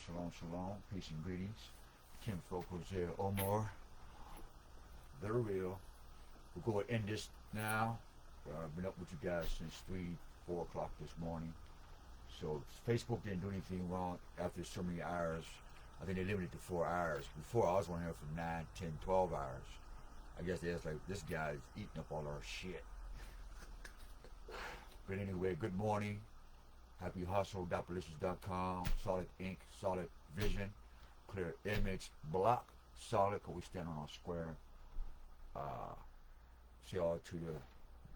Shalom, shalom, shalom. Peace and greetings. Kim Folk Jose Omar. They're real. We're going to end this now. I've been up with you guys since 4 o'clock this morning. So Facebook didn't do anything wrong after so many hours. I think they limited to 4 hours. Before, I was on here for 9, 10, 12 hours. I guess they was like, this guy's eating up all our shit. But anyway, good morning. Happy hustle.delicious.com. Solid ink, solid vision, clear image, block, solid, because we stand on our square. Say all to the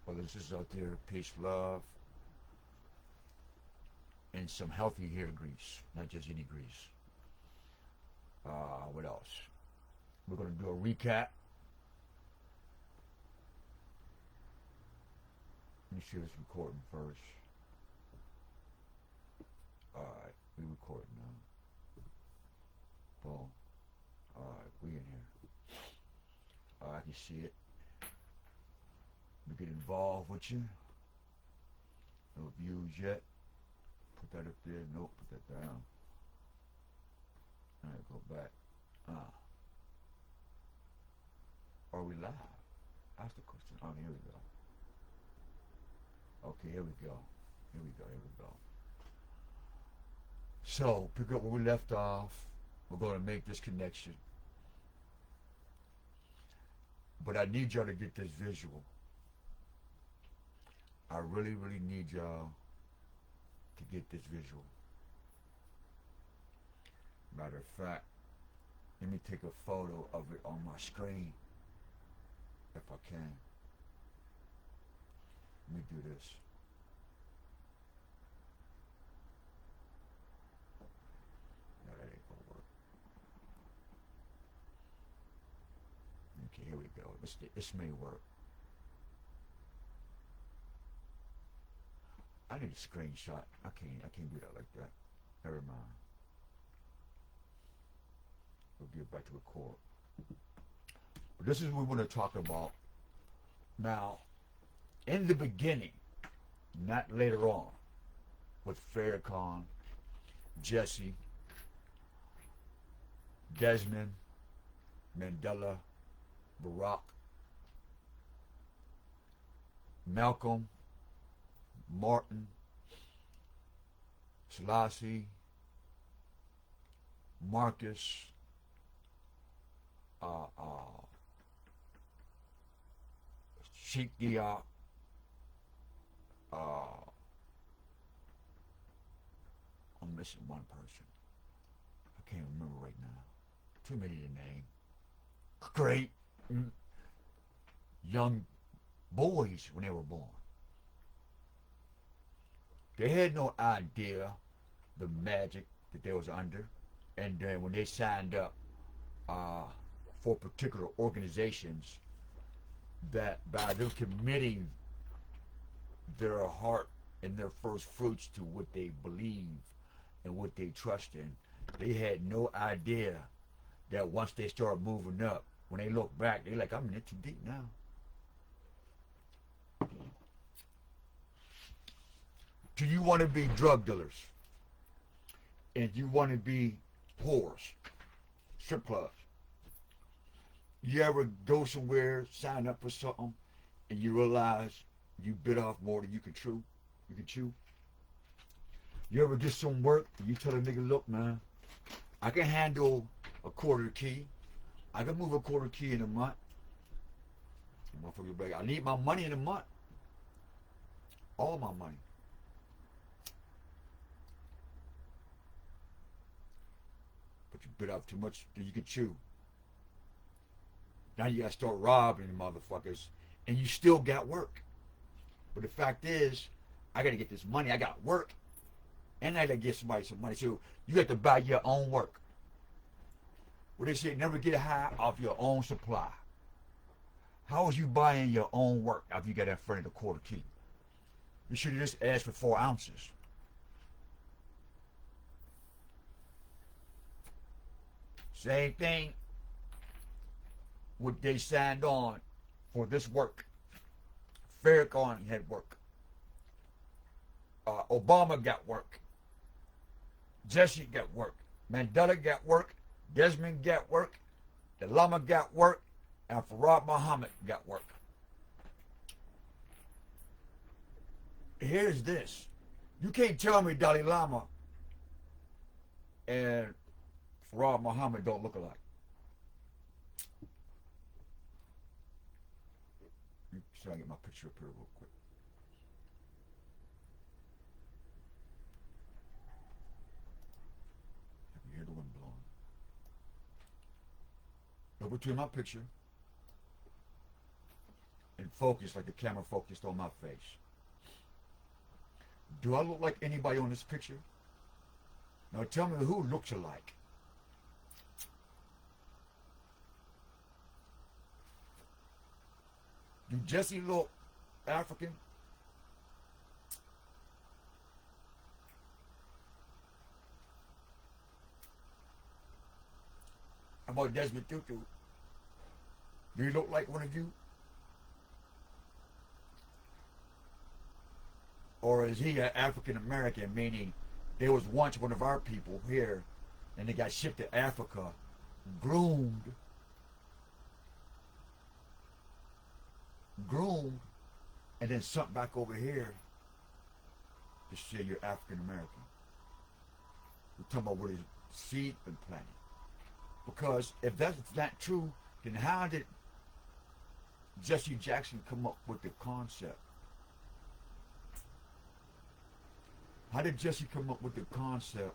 brothers and sisters out there, peace, love, and some healthy hair grease, not just any grease. What else? We're going to do a recap. Let me see if it's recording first. Alright, we recording now. Boom. Alright, we in here. I can see it. We get involved with you. No views yet. Put that up there. Nope, put that down. Alright, go back. Are we live? Ask the question. Oh, here we go. Okay, here we go. Here we go. So, pick up where we left off. We're going to make this connection. But I need y'all to get this visual. I really, really need y'all to get this visual. Matter of fact, let me take a photo of it on my screen, if I can. Let me do this. No, that ain't gonna work. Okay, here we go. This may work. I need a screenshot. I can't do that like that. Never mind. We'll get back to record. But this is what we want to talk about. Now, in the beginning, not later on, with Farrakhan, Jesse, Desmond, Mandela, Barack, Malcolm, Martin, Selassie, Marcus, Sheikh Diop, I'm missing one person. I can't remember right now. Too many to name. Great young boys when they were born. They had no idea the magic that they was under. And then when they signed up for particular organizations, that by them committing their heart and their first fruits to what they believe and what they trust in, they had no idea that once they started moving up, when they look back, they're like, I'm in it too deep now. Do you want to be drug dealers? And you want to be whores, strip clubs? You ever go somewhere, sign up for something, and you realize you bit off more than you can chew? You ever get some work and you tell a nigga, look, man, I can handle a quarter key. I can move a quarter key in a month. Motherfucker, like, I need my money in a month. All my money. But you bit off too much that you can chew. Now you gotta start robbing motherfuckers, and you still got work. But the fact is, I gotta get this money. I got work, and I gotta get somebody some money. So you have to buy your own work. What they say, never get high off your own supply. How is you buying your own work after you got in front of the quarter key? You should have just asked for 4 ounces. Same thing. What they signed on for this work. Farrakhan had work. Obama got work. Jesse got work. Mandela got work, Desmond got work, the Lama got work, and Farad Muhammad got work. Here's this. You can't tell me Dalai Lama and Farad Muhammad don't look alike. So I get my picture up here real quick. I can hear the wind blowing. Look between my picture and focus like the camera focused on my face. Do I look like anybody on this picture? Now tell me who looks alike. Do Jesse look African? How about Desmond Tutu? Do he look like one of you? Or is he an African American, meaning there was once one of our people here and they got shipped to Africa, groomed, and then sent back over here to say you're African American? We're talking about what his seed been planted. Because if that's not true, then how did Jesse Jackson come up with the concept? How did Jesse come up with the concept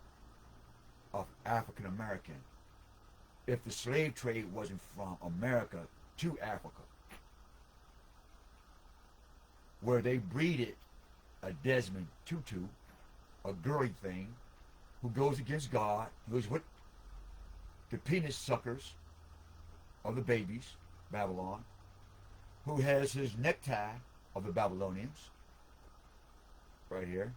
of African American if the slave trade wasn't from America to Africa, where they breeded a Desmond Tutu, a girly thing, who goes against God, who's with the penis suckers of the babies, Babylon, who has his necktie of the Babylonians, right here.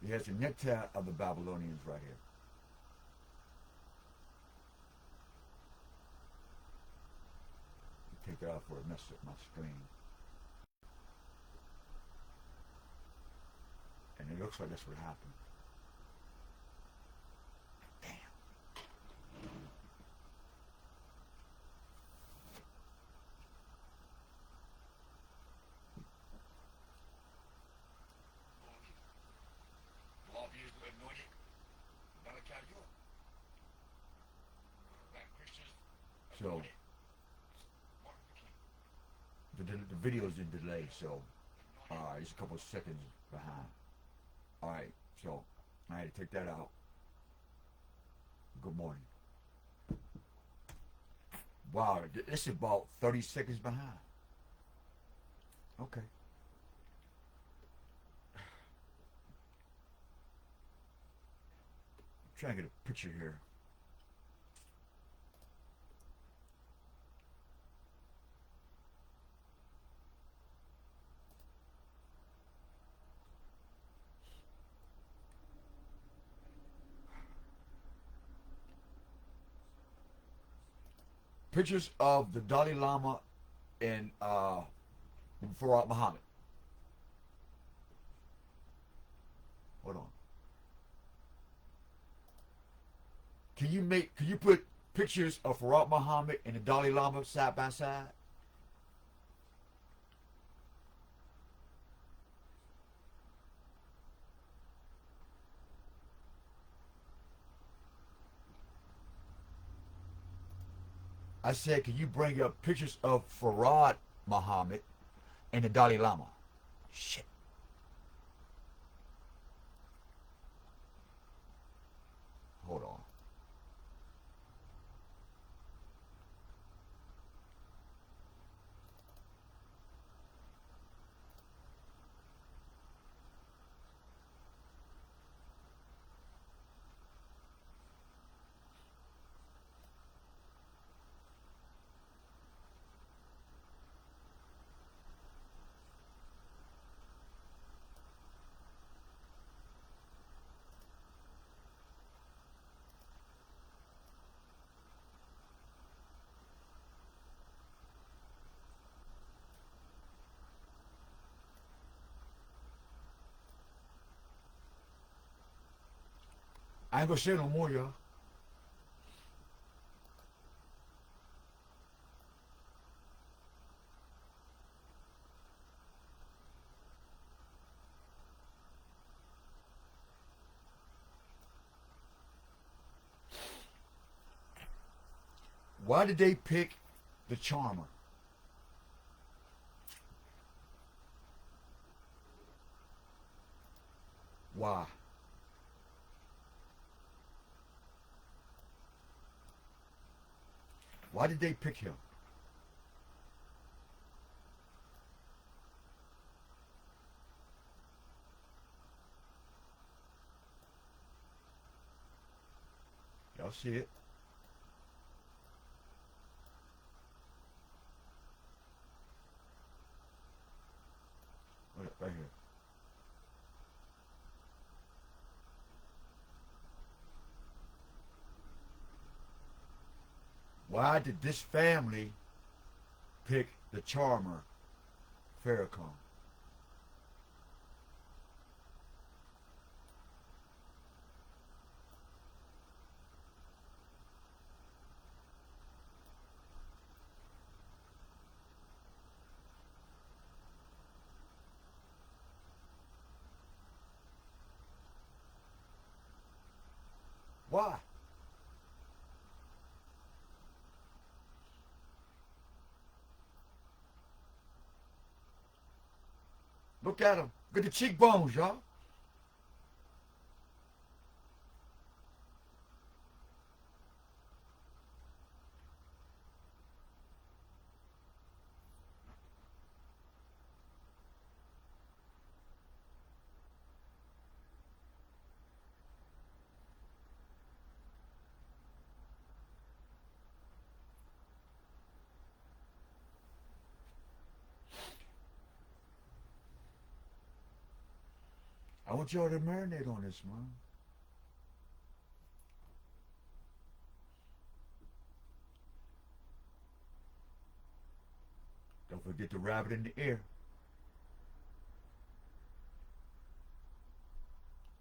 He has the necktie of the Babylonians right here. Take that off before it messes up my screen. And it looks like that's what happened. Damn. So the video's in delay, so it's a couple of seconds behind. Alright, so I had to take that out. Good morning. Wow, this is about 30 seconds behind. Okay. I'm trying to get a picture here. Pictures of the Dalai Lama and Farad Muhammad. Hold on. Can you put pictures of Farad Muhammad and the Dalai Lama side by side? I said, can you bring up pictures of Farad Muhammad and the Dalai Lama? Shit. Hold on. I ain't gonna say no more, y'all. Why did they pick the charmer? Why? Why did they pick him? Y'all see it? Right here. Why did this family pick the charmer, Farrakhan? Why? Look at him. Look at the cheekbones, y'all. I want y'all to marinate on this, man. Don't forget the rabbit in the ear.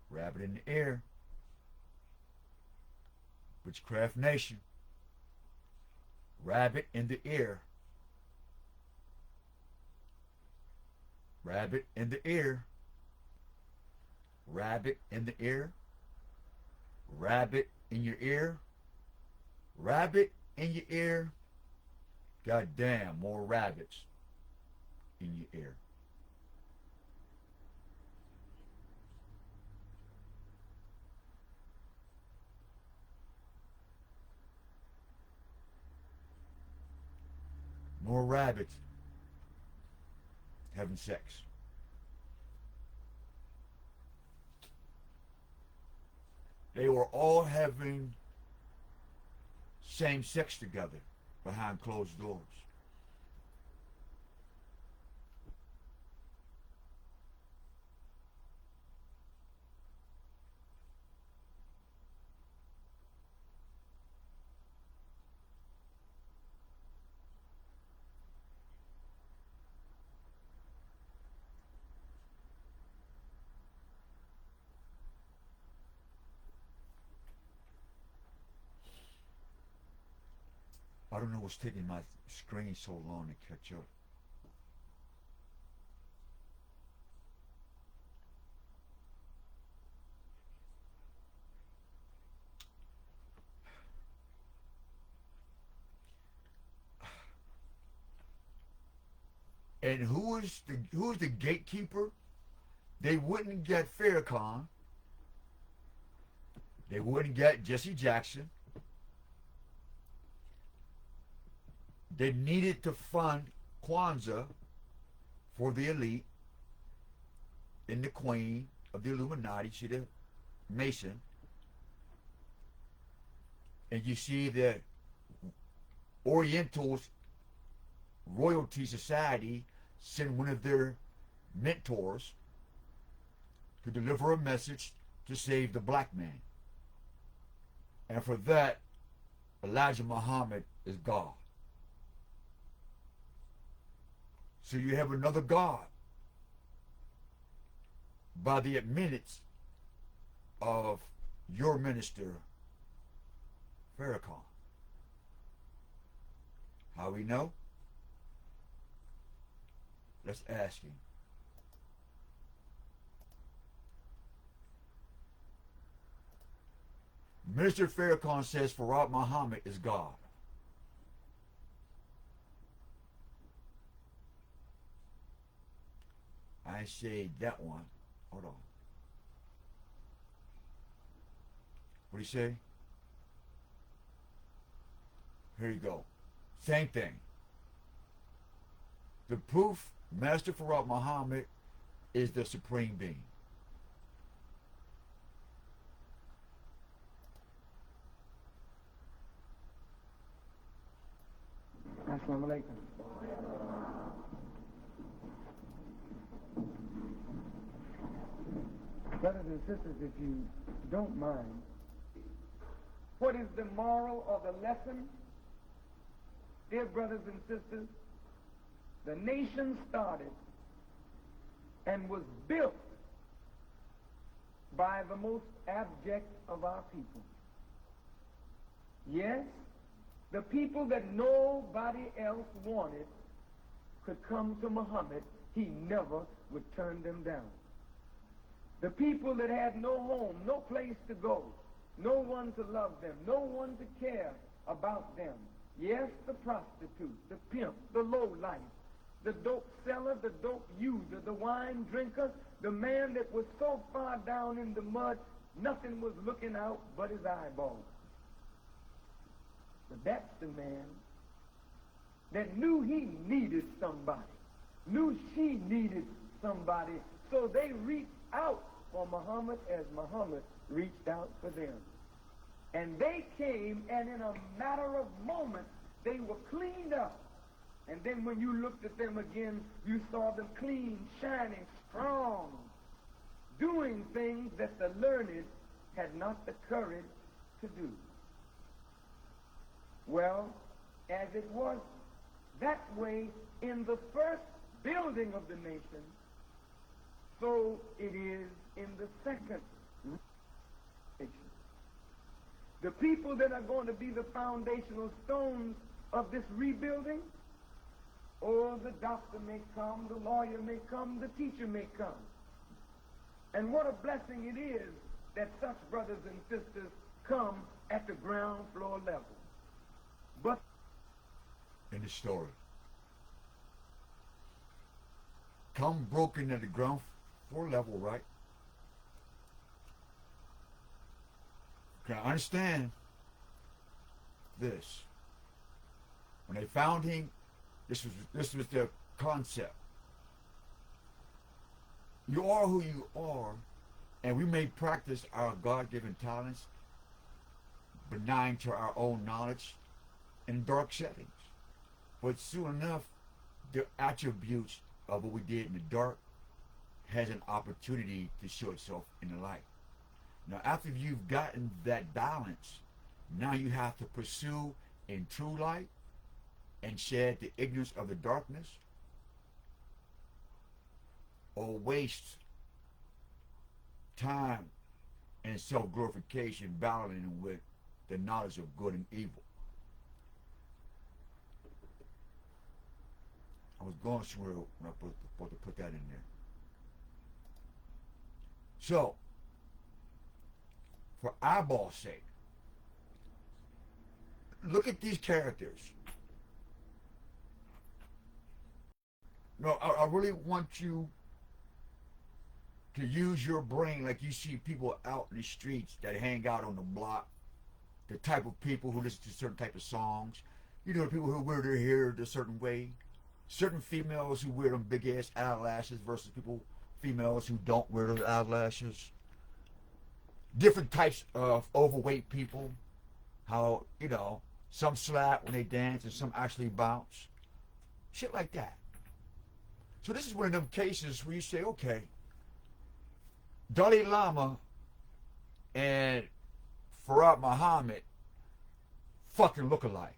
Rabbit in the ear. Witchcraft Nation. Rabbit in the ear. Rabbit in the ear. Rabbit in the ear. Rabbit in your ear. Rabbit in your ear. God damn, more rabbits in your ear. More rabbits having sex. They were all having same sex together behind closed doors. I don't know what's taking my screen so long to catch up. And who's the gatekeeper? They wouldn't get Farrakhan. They wouldn't get Jesse Jackson. They needed to fund Kwanzaa for the elite and the queen of the Illuminati. See the Mason. And you see the Orientals Royalty Society send one of their mentors to deliver a message to save the black man. And for that, Elijah Muhammad is God. So you have another God by the admittance of your minister, Farrakhan. How we know? Let's ask him. Minister Farrakhan says Farad Muhammad is God. I say that one. Hold on. What do you say? Here you go. Same thing. The proof, Master Farad Muhammad is the supreme being. Assalamu alaikum. Brothers and sisters, if you don't mind, what is the moral or the lesson? Dear brothers and sisters, the nation started and was built by the most abject of our people. Yes, the people that nobody else wanted could come to Muhammad. He never would turn them down. The people that had no home, no place to go, no one to love them, no one to care about them. Yes, the prostitute, the pimp, the lowlife, the dope seller, the dope user, the wine drinker, the man that was so far down in the mud, nothing was looking out but his eyeballs. But that's the man that knew he needed somebody, knew she needed somebody, so they reached out for Muhammad as Muhammad reached out for them. And they came, and in a matter of moments, they were cleaned up. And then when you looked at them again, you saw them clean, shining, strong, doing things that the learned had not the courage to do. Well, as it was that way in the first building of the nation, so it is in the second nation. The people that are going to be the foundational stones of this rebuilding, oh, the doctor may come, the lawyer may come, the teacher may come. And what a blessing it is that such brothers and sisters come at the ground floor level. But in the story, come broken at the ground floor level, right? Can I understand this? When they found him, this was their concept. You are who you are, and we may practice our God-given talents benign to our own knowledge in dark settings. But soon enough, the attributes of what we did in the dark has an opportunity to show itself in the light. Now, after you've gotten that balance, now you have to pursue in true light and shed the ignorance of the darkness, or waste time and self-glorification battling with the knowledge of good and evil. I was going somewhere when I supposed to put that in there. So, for eyeball's sake, look at these characters. No, I really want you to use your brain like you see people out in the streets that hang out on the block, the type of people who listen to certain type of songs. You know, the people who wear their hair a certain way. Certain females who wear them big ass eyelashes versus females who don't wear those eyelashes. Different types of overweight people. How, you know, some slap when they dance and some actually bounce. Shit like that. So this is one of them cases where you say, okay, Dalai Lama and Farad Muhammad fucking look alike.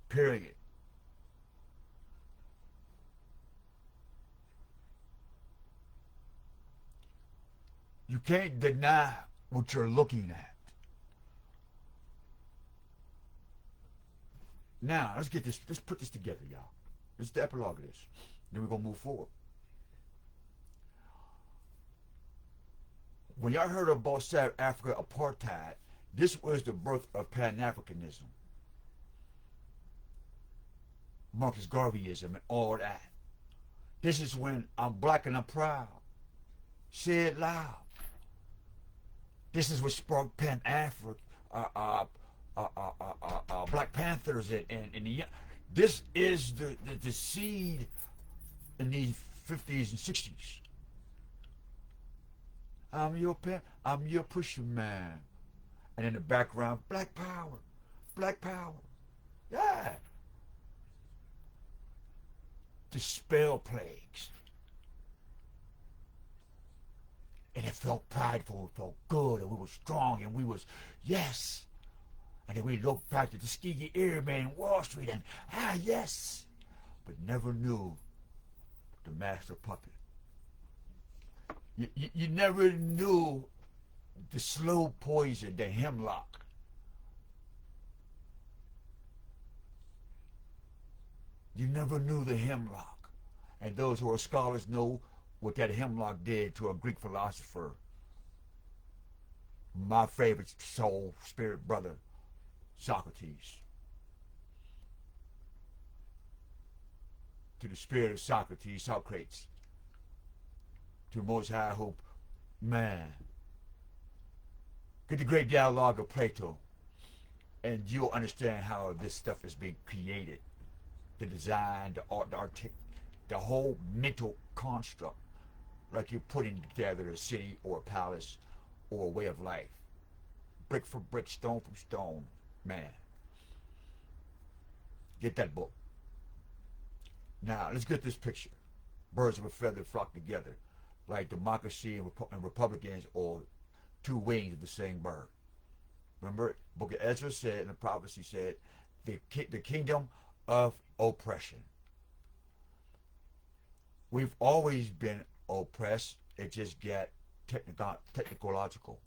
Period. You can't deny what you're looking at. Now, let's put this together, y'all. This is the epilogue of this. Then we're going to move forward. When y'all heard about South Africa apartheid, this was the birth of Pan-Africanism. Marcus Garveyism and all that. This is when I'm black and I'm proud. Say it loud. This is what sparked Pan-Africa, Black Panthers and the. This is the seed in the 50s and 60s. I'm your pusher man. And in the background, black power. Black power. Yeah. Dispel plagues. And it felt prideful, it felt good, and we were strong, and we was, yes. And then we looked back at the Tuskegee Airmen, Wall Street, and yes. But never knew the master puppet. You never knew the slow poison, the hemlock. You never knew the hemlock. And those who are scholars know what that hemlock did to a Greek philosopher. My favorite soul spirit brother, Socrates. To the spirit of Socrates. To the Most High Hope, man. Get the great dialogue of Plato, and you'll understand how this stuff is being created. The design, the art, the whole mental construct, like you're putting together a city or a palace or a way of life. Brick for brick, stone for stone, man. Get that book. Now, let's get this picture. Birds of a feather flock together, like democracy and Republicans, or two wings of the same bird. Remember, Book of Ezra said, and the prophecy said, the kingdom of oppression. We've always been oppressed. It just got technological,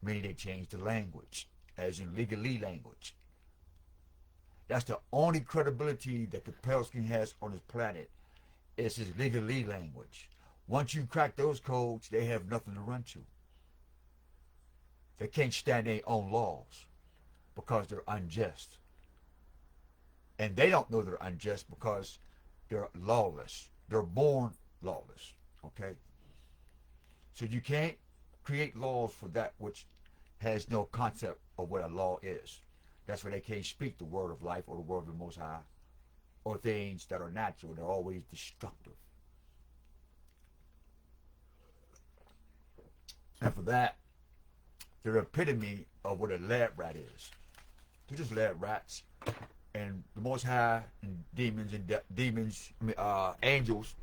meaning they changed the language, as in legally language. That's the only credibility that the Pelican has on this planet, is his legally language. Once you crack those codes, they have nothing to run to. They can't stand their own laws because they're unjust. And they don't know they're unjust because they're lawless. They're born lawless, okay? So you can't create laws for that which has no concept of what a law is. That's why they can't speak the word of life or the word of the Most High or things that are natural. They're always destructive. And for that, they're the epitome of what a lab rat is. They're just lab rats. And the Most High and angels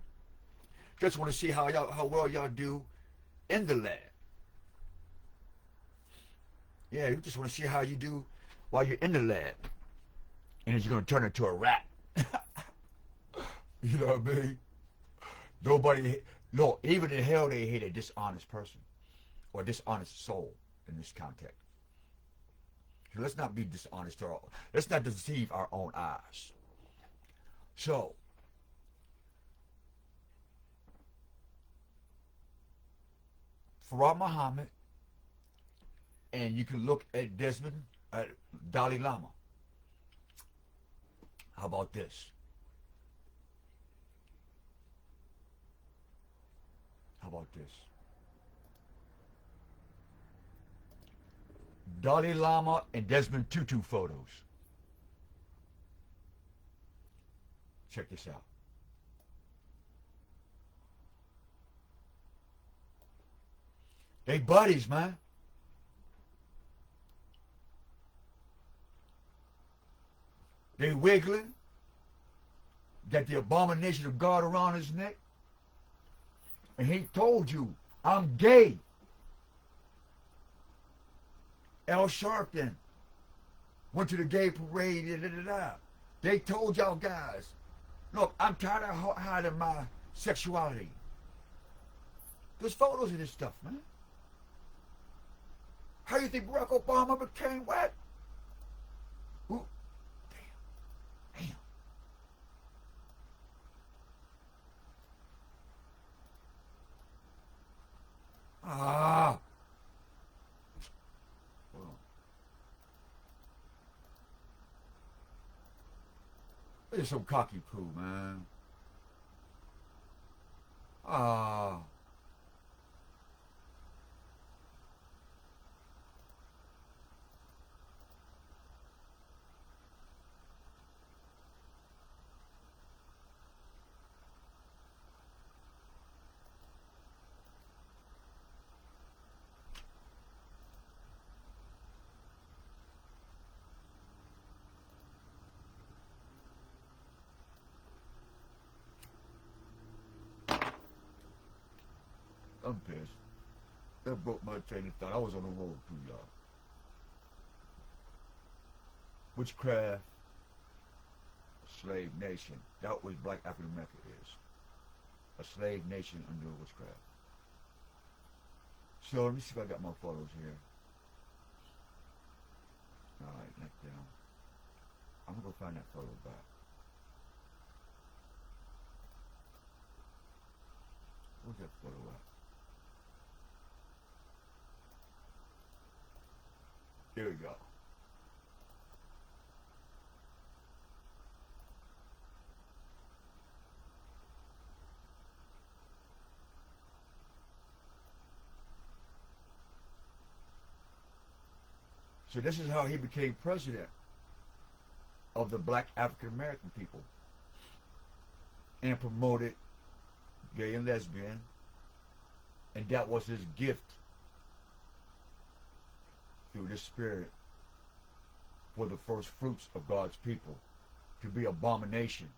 just want to see how well y'all do in the lab. Yeah, you just want to see how you do while you're in the lab. And then you're going to turn into a rat. You know what I mean? No, even in hell they hate a dishonest person or dishonest soul in this context. So let's not be dishonest at all. Let's not deceive our own eyes. So, Farah Muhammad, and you can look at Dalai Lama. How about this? How about this? Dalai Lama and Desmond Tutu photos. Check this out. They buddies, man. They wiggling. Got the abomination of God around his neck. And he told you, I'm gay. Al Sharpton went to the gay parade. They told y'all guys, look, I'm tired of hiding my sexuality. There's photos of this stuff, man. How do you think Barack Obama became what? Ooh, damn, damn. Ah. Well, this is some cocky poo, man. Ah. I'm pissed. That broke my train of thought. I was on the road too, y'all. Witchcraft, slave nation. That was Black African America is. A slave nation under witchcraft. So let me see if I got my photos here. Alright, neck down. I'm gonna go find that photo back. Where's that photo at? Here we go. So this is how he became president of the Black African American people and promoted gay and lesbian, and that was his gift through the Spirit for the first fruits of God's people to be abomination.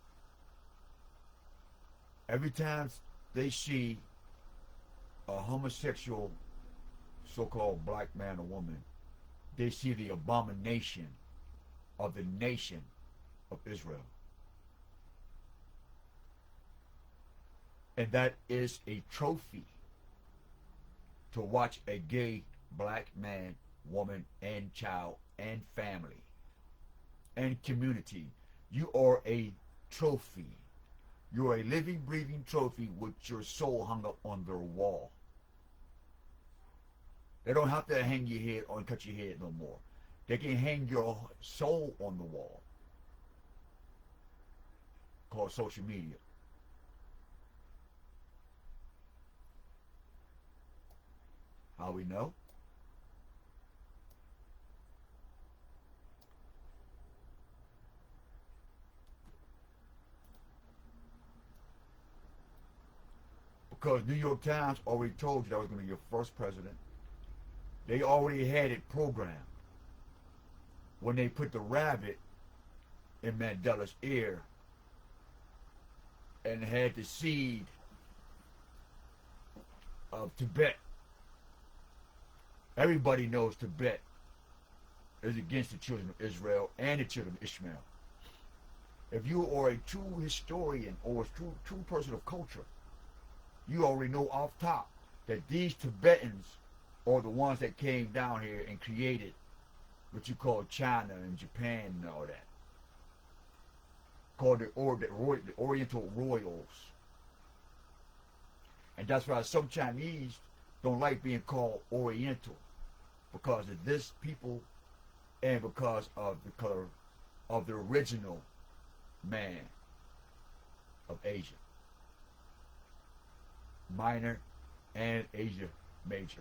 Every time they see a homosexual so-called black man or woman, they see the abomination of the nation of Israel. And that is a trophy to watch a gay black man, woman, and child, and family, and community. You are a trophy. You are a living, breathing trophy with your soul hung up on their wall. They don't have to hang your head or cut your head no more. They can hang your soul on the wall, called social media. How we know? Because New York Times already told you that was going to be your first president. They already had it programmed when they put the rabbit in Mandela's ear and had the seed of Tibet. Everybody knows Tibet is against the children of Israel and the children of Ishmael. If you are a true historian or a true person of culture, you already know off top that these Tibetans are the ones that came down here and created what you call China and Japan and all that. Called the Oriental Royals. And that's why some Chinese don't like being called Oriental, because of this people and because of the color of the original man of Asia. Minor and Asia Major.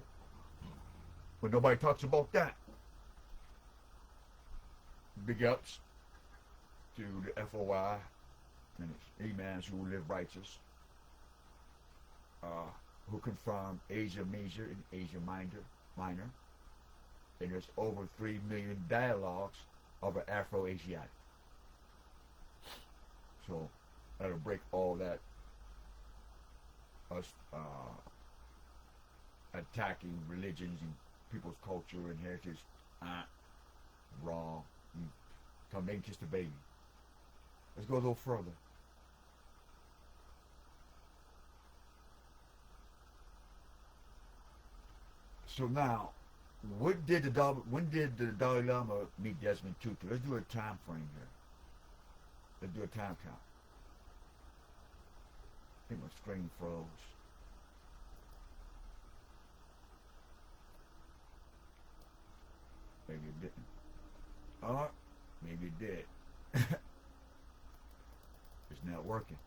But nobody talks about that. Big ups to the FOI and its imams who live righteous, who confirm Asia Major and Asia Minor. And there's over 3 million dialogues of an Afro-Asiatic. So that'll break all that us attacking religions and people's culture and heritage. Wrong. You come and kiss the baby. Let's go a little further. So now, when did the Dalai Lama meet Desmond Tutu? Let's do a time frame here. Let's do a time count. I think my screen froze. Maybe it didn't. Maybe it did. It's not working.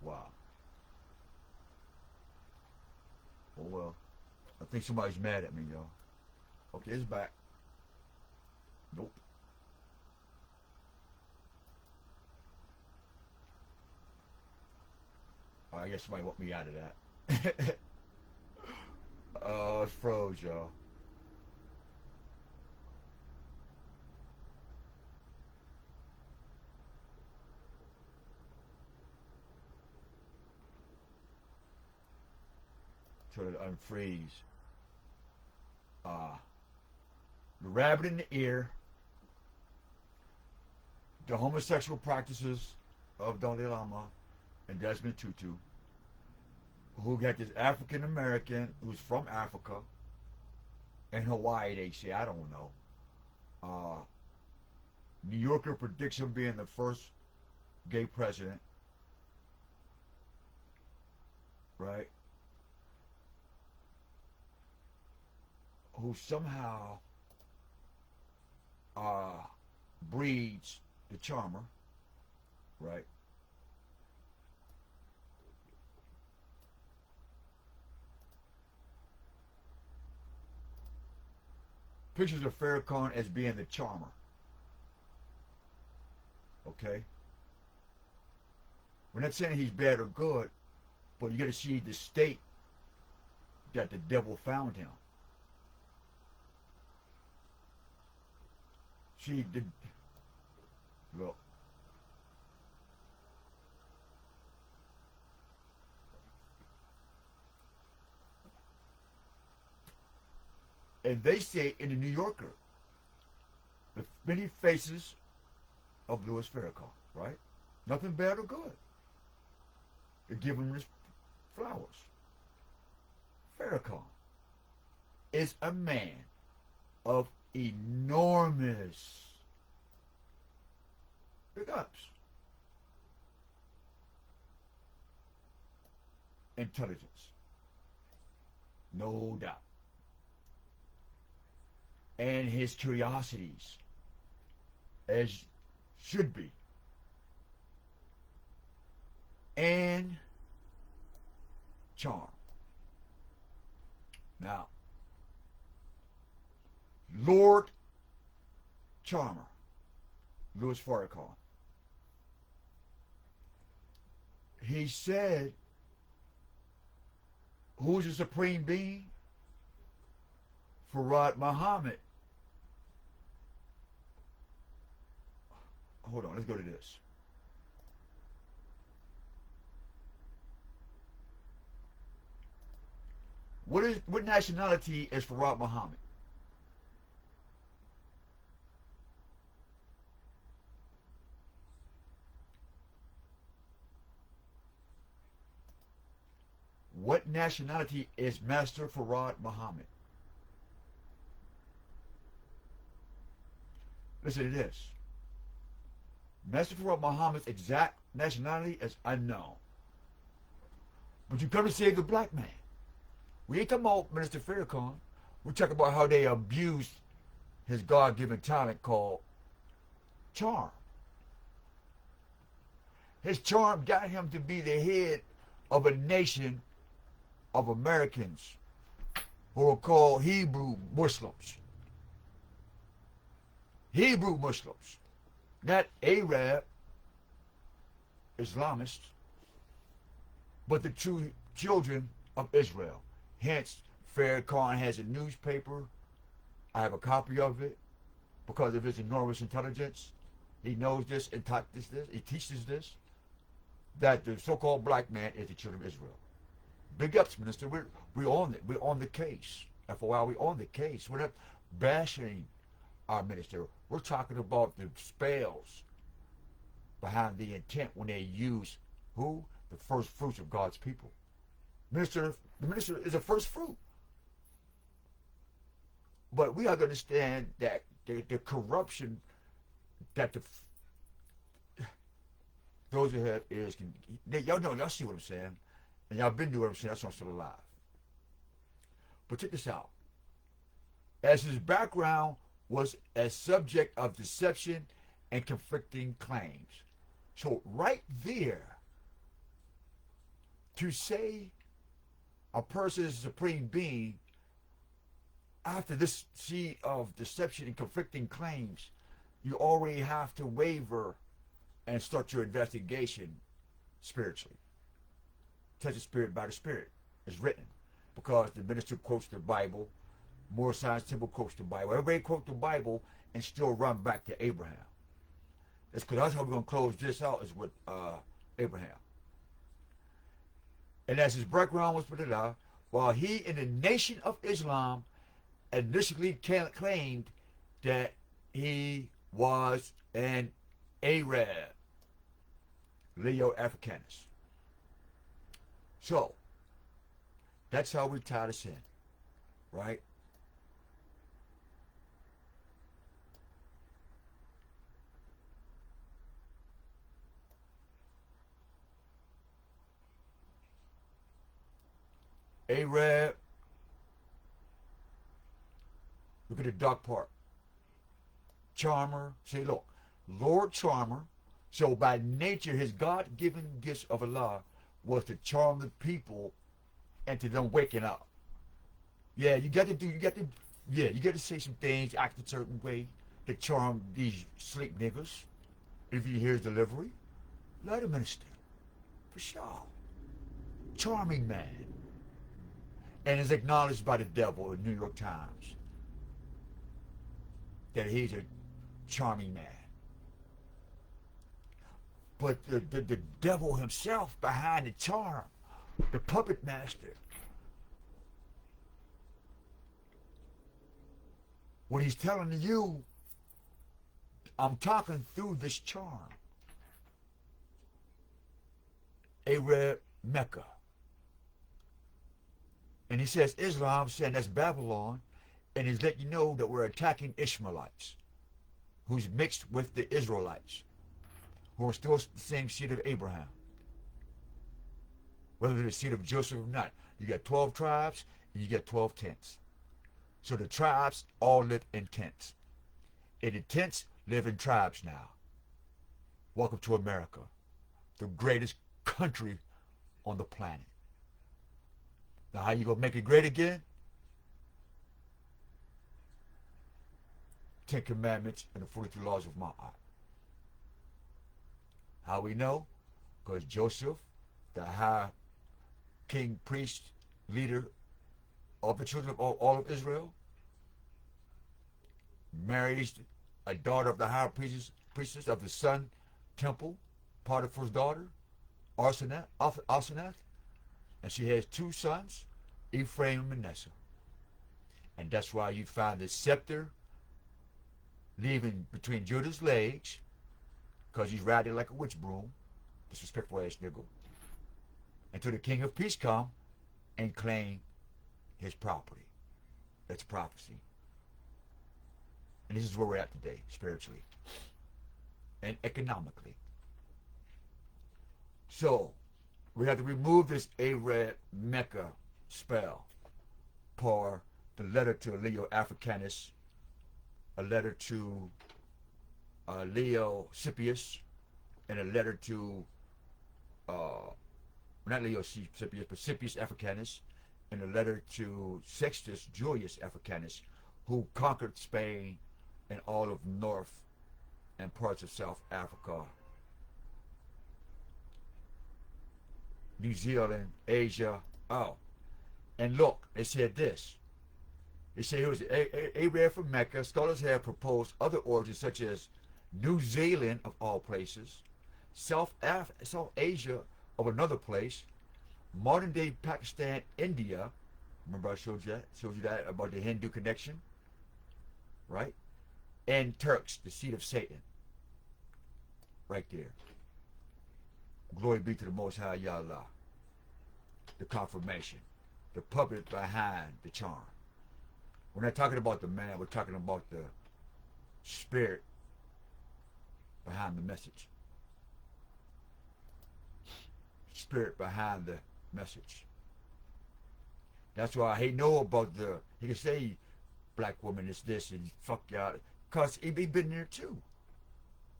Wow. Oh well. I think somebody's mad at me, y'all. Okay, it's back. Nope. I guess somebody want me out of that. Oh, it's froze, y'all. Try to unfreeze. The rabbit in the ear, the homosexual practices of Dalai Lama and Desmond Tutu, who got this African American who's from Africa, in Hawaii, they say, I don't know. New Yorker predicts him being the first gay president, right? Who somehow breeds the charmer, right? Pictures of Farrakhan as being the charmer. Okay? We're not saying he's bad or good, but you got to see the state that the devil found him. See, look. And they say in the New Yorker, the many faces of Louis Farrakhan, right? Nothing bad or good. They give him his flowers. Farrakhan is a man of enormous big ups, intelligence, no doubt, and his curiosities, as should be, and charm. Now, Lord Charmer, Louis Farrakhan, he said, who's the supreme being? Farad Muhammad. Hold on, let's go to this. What nationality is Farad Muhammad? What nationality is Master Farad Muhammad? Listen to this. Master Farad Muhammad's exact nationality is unknown. But you come to save the black man. We ain't talking about Minister Farrakhan. We're talking about how they abused his God-given talent called charm. His charm got him to be the head of a nation of Americans who are called Hebrew Muslims. Hebrew Muslims, not Arab Islamists, but the true children of Israel. Hence, Farrakhan has a newspaper. I have a copy of it because of his enormous intelligence. He knows this and he teaches this, that the so-called black man is the children of Israel. Big ups, Minister. We're on it. We're on the case. FOI, we're on the case. We're not bashing our minister. We're talking about the spells behind the intent when they use who? The first fruits of God's people. The minister is a first fruit. But we have to understand that the corruption that those who have ears can, y'all know, y'all see what I'm saying, and y'all been doing what I'm saying. That's why I'm still alive. But check this out. As his background was a subject of deception and conflicting claims. So right there, to say a person is a supreme being after this sea of deception and conflicting claims, you already have to waver and start your investigation spiritually. Touch the spirit by the spirit is written, because the minister quotes the Bible, Moore Science Temple quotes the Bible. Everybody quote the Bible and still run back to Abraham. That's because that's how we're going to close this out, is with Abraham. And as his background was put it out, while he in the Nation of Islam initially claimed that he was an Arab, Leo Africanus. So, that's how we tie this in, right? Arab, look at the dark part. Charmer, say, look, Lord Charmer. So by nature, his God-given gifts of Allah was to charm the people into them waking up. Yeah, you got to say some things, act a certain way to charm these sleep niggas. If you hear his delivery, let him minister. For sure. Charming man. And is acknowledged by the devil in New York Times that he's a charming man. But the devil himself behind the charm, the puppet master, what he's telling you, I'm talking through this charm. Arab Mecca. And he says Islam, saying that's Babylon, and he's letting you know that we're attacking Ishmaelites, who's mixed with the Israelites, who are still the same seed of Abraham. Whether they're the seed of Joseph or not. You got 12 tribes, and you got 12 tents. So the tribes all live in tents. And the tents live in tribes now. Welcome to America, the greatest country on the planet. Now, how you gonna make it great again? 10 Commandments and the 43 laws of Ma'at. How we know? Because Joseph, the high king, priest, leader of the children of all of Israel, marries a daughter of the high priestess of the sun temple, Potiphar's daughter, Asenath, and she has 2 sons, Ephraim and Manasseh. And that's why you find the scepter leaving between Judah's legs, because he's riding like a witch broom, disrespectful ass nigga, until the king of peace come and claim his property. That's prophecy. And this is where we're at today, spiritually and economically. So, we have to remove this Arab Mecca spell for the letter to Leo Africanus, a letter to Leo Scipius, and a letter to, not Leo Scipius, but Scipius Africanus, and a letter to Sextus Julius Africanus, who conquered Spain and all of North and parts of South Africa, New Zealand, Asia. Oh, and look, they said this. They say he was Arab from Mecca. Scholars have proposed other origins such as New Zealand, of all places, South Asia of another place, modern day Pakistan, India. Remember I showed you that about the Hindu connection, right? And Turks, the seed of Satan, right there. Glory be to the Most High Yahweh. The confirmation, the puppet behind the charm. We're not talking about the man. We're talking about the spirit behind the message. Spirit behind the message. That's why he know about the. He can say black woman is this and fuck y'all, cause he been there too.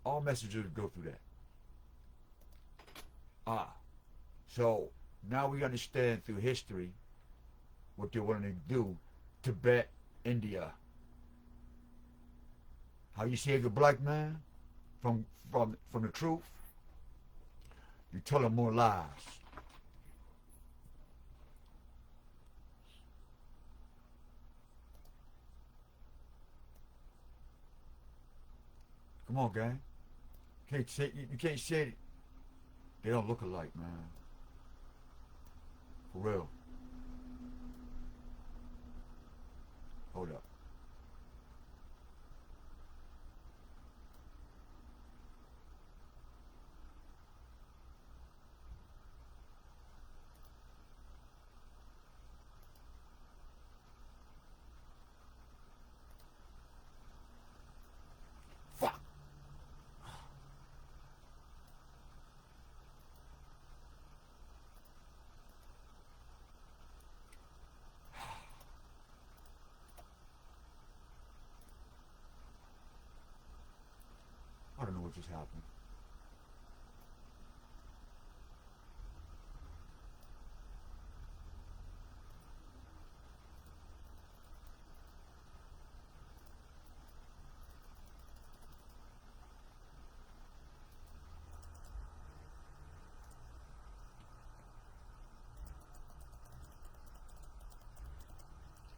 All messages go through that. So now we understand through history what they're wanting to do. Tibet, India. How you save the black man from the truth? You tell him more lies. Come on, gang. You can't say it. They don't look alike, man. For real. Hold up. Fuck. I don't know what just happened.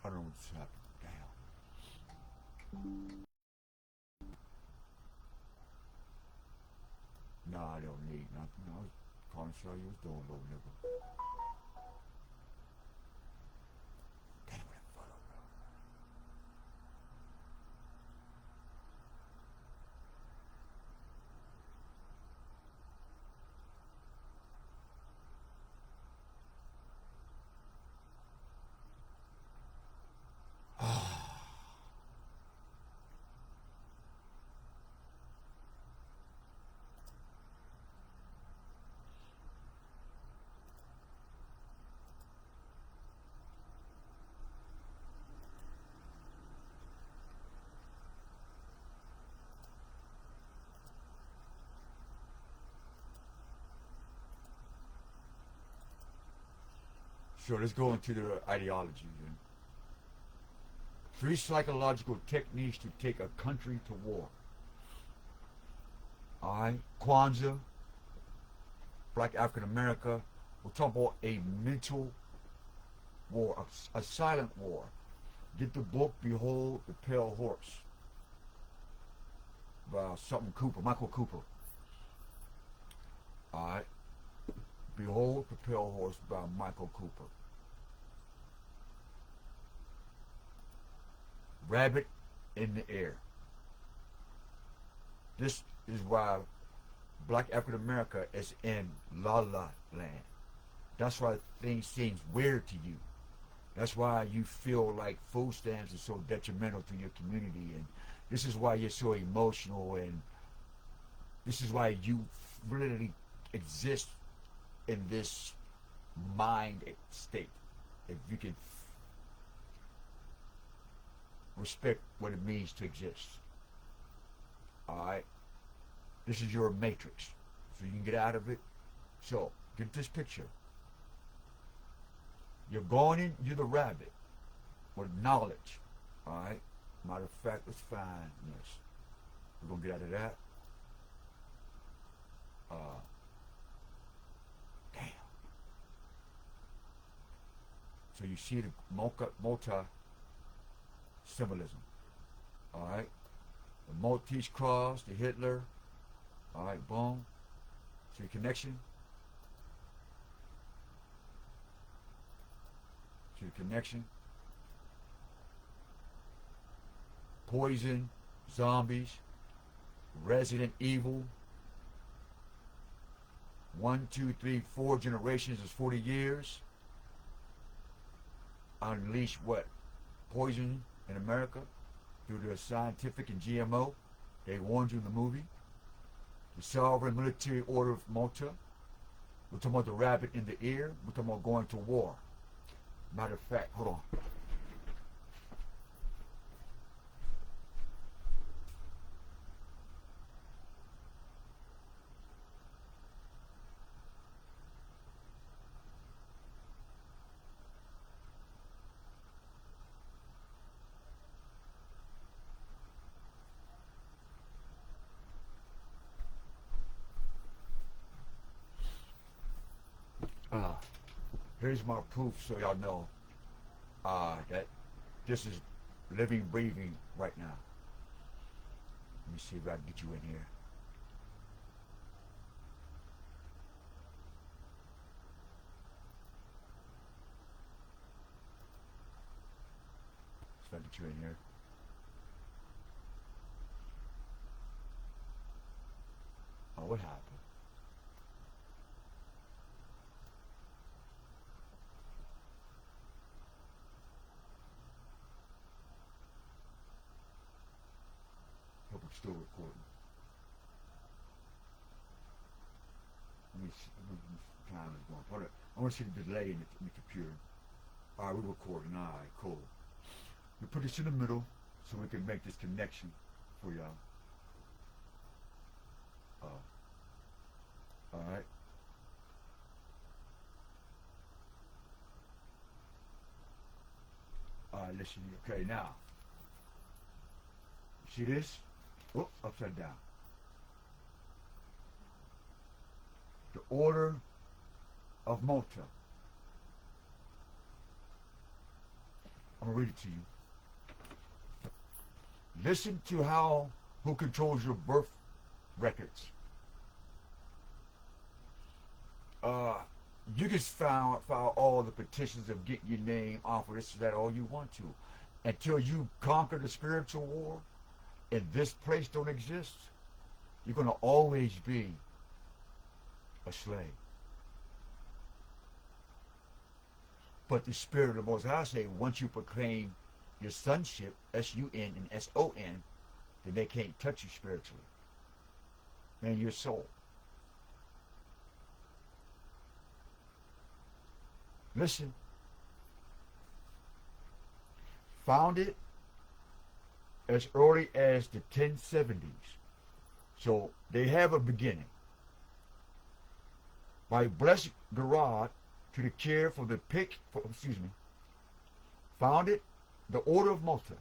I don't know what just happened. Damn. Nah, I don't need nothing. I was calling to show you was doing, little nigga. Damn, that photo, bro. So let's go into the ideology then. 3 psychological techniques to take a country to war. Alright, Kwanzaa, Black African America. We're talking about a mental war, a silent war. Get the book Behold the Pale Horse by something Cooper, Michael Cooper. Alright. Behold the Pale Horse by Michael Cooper. Rabbit in the air. This is why Black African America is in La La Land. That's why things seem weird to you. That's why you feel like food stamps are so detrimental to your community, and this is why you're so emotional, and this is why you really exist in this mind state. If you can respect what it means to exist. Alright? This is your matrix. So you can get out of it. So, get this picture. You're going in, you're the rabbit. With knowledge. Alright? Matter of fact, let's find this. We're going to get out of that. Damn. So you see the multi symbolism. Alright? The Maltese cross, the Hitler. Alright, boom. See the connection? See the connection? Poison, zombies, Resident Evil. 1, 2, 3, 4 generations is 40 years. Unleash what? Poison, in America through the scientific and GMO. They warned you in the movie. The sovereign military order of Malta. We're talking about the rabbit in the ear. We're talking about going to war. Matter of fact, hold on. Here's my proof so y'all know that this is living, breathing right now. Let me see if I can get you in here. See if I can get you in here. Oh, what happened? Hope it's still recording. Let me see. Time is going. Hold on. I want to see the delay in the computer. All right, we're recording. All right, cool. We put this in the middle so we can make this connection for y'all. All right. All right, listen. Okay, now. See this? Oh, upside down. The Order of Malta. I'm going to read it to you. Listen to who controls your birth records. You can file all the petitions of getting your name off of this or that all you want to. Until you conquer the spiritual war and this place don't exist, you're going to always be a slave. But the Spirit of the Most High say, once you proclaim your sonship, S-U-N and S-O-N, then they can't touch you spiritually and your soul. Listen. Founded as early as the 1070s. So they have a beginning. By blessed Gerard to the care for the founded the Order of Malta.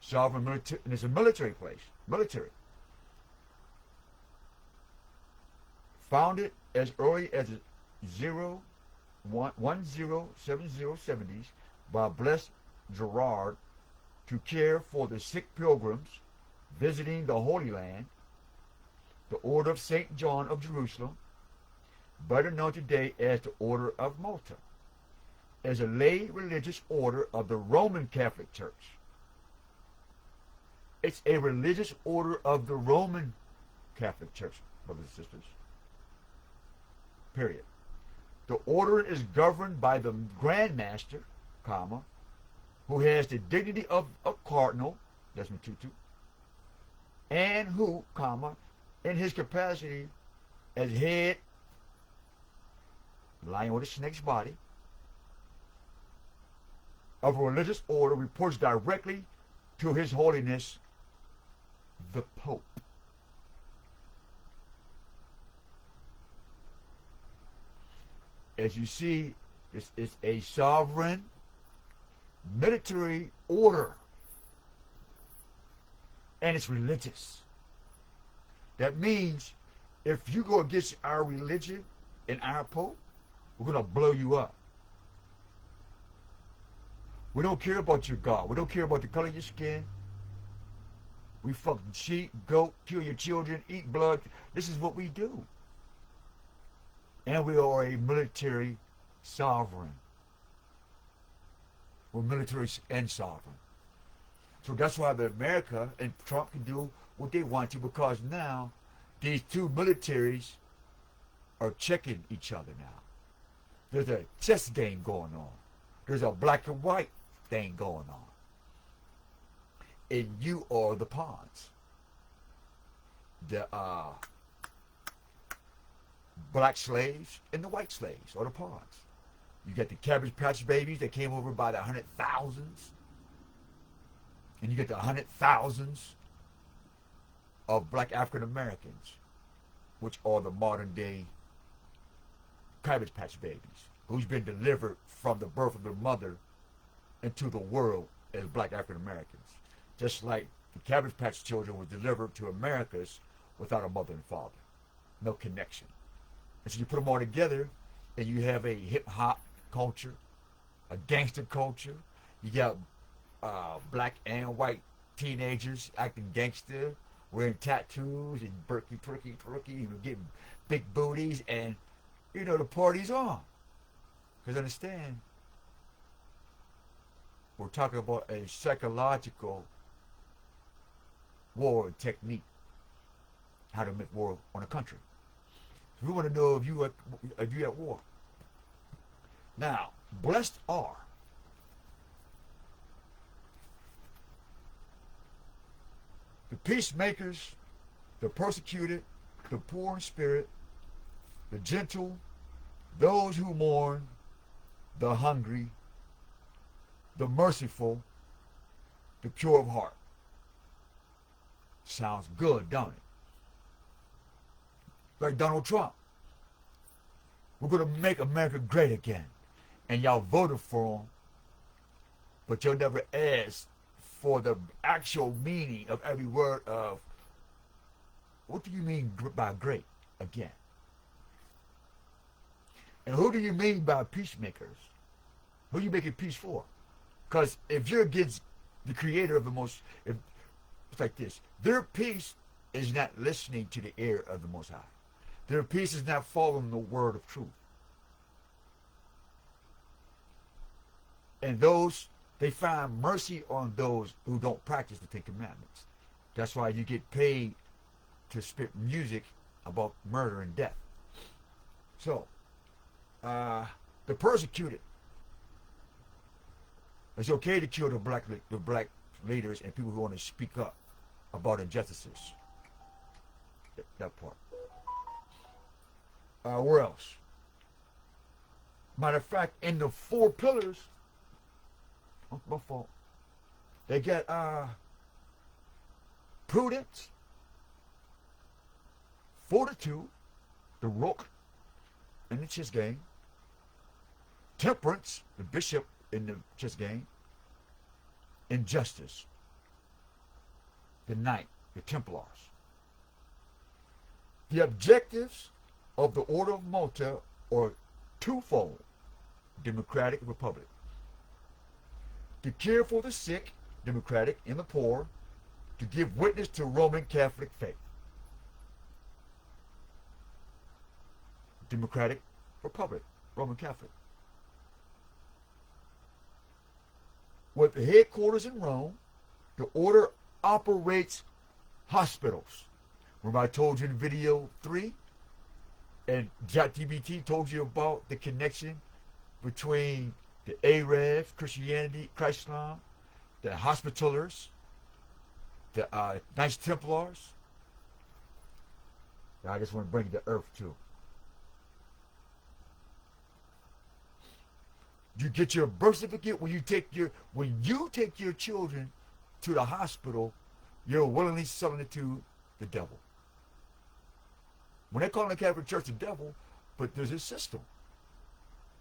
Sovereign military, and it's a military place. Military. Founded as early as 1070s by blessed Gerard to care for the sick pilgrims visiting the Holy Land, the Order of St. John of Jerusalem, better known today as the Order of Malta, as a lay religious order of the Roman Catholic Church. It's a religious order of the Roman Catholic Church, brothers and sisters. Period. The order is governed by the Grand Master, who has the dignity of a cardinal, Desmond Tutu, and who, in his capacity as head, lying with a snake's body, of a religious order, reports directly to His Holiness the Pope. As you see, this is a sovereign military order, and it's religious. That means if you go against our religion and our Pope, we're going to blow you up. We don't care about your God. We don't care about the color of your skin. We fucking sheep, goat, kill your children, eat blood. This is what we do. And we are a military sovereign. We're military and sovereign. So that's why the America and Trump can do what they want to, because now these two militaries are checking each other now. There's a chess game going on. There's a black and white thing going on. and you are the pawns. The black slaves and the white slaves are the pawns. You got the Cabbage Patch Babies that came over by the 100,000s. And you get the 100,000s of black African Americans, which are the modern day Cabbage Patch Babies, who's been delivered from the birth of their mother into the world as black African Americans. Just like the Cabbage Patch children were delivered to Americas without a mother and father. No connection. And so you put them all together and you have a hip hop culture, a gangster culture. You got black and white teenagers acting gangster, wearing tattoos and perky, getting big booties, and you know the party's on. Because understand, we're talking about a psychological war technique, how to make war on a country. So we want to know if you at war. Now, blessed are the peacemakers, the persecuted, the poor in spirit, the gentle, those who mourn, the hungry, the merciful, the pure of heart. Sounds good, don't it? Like Donald Trump. We're going to make America great again. And y'all voted for him, but you'll never ask for the actual meaning of every word of, what do you mean by great again? And who do you mean by peacemakers? Who are you making peace for? Because if you're against the creator of the most, it's like this. Their peace is not listening to the ear of the Most High. Their peace is not following the word of truth. And those, they find mercy on those who don't practice the Ten Commandments. That's why you get paid to spit music about murder and death. So, the persecuted. It's okay to kill the black leaders and people who want to speak up about injustices. That part. Where else? Matter of fact, in the 4 pillars, my fault. They got prudence, fortitude, the rook in the chess game, temperance, the bishop in the chess game, and justice, the knight, the Templars. The objectives of the Order of Malta are twofold: democratic republic. To care for the sick, democratic, and the poor, to give witness to Roman Catholic faith. Democratic republic, Roman Catholic. With the headquarters in Rome, the order operates hospitals. Remember I told you in video 3, and ChatGPT told you about the connection between the Arabs, Christianity, Islam, the Hospitallers, the Knights Templars. I just want to bring the earth too. You get your birth certificate when you take your children to the hospital. You're willingly selling it to the devil. When they call the Catholic Church the devil, but there's a system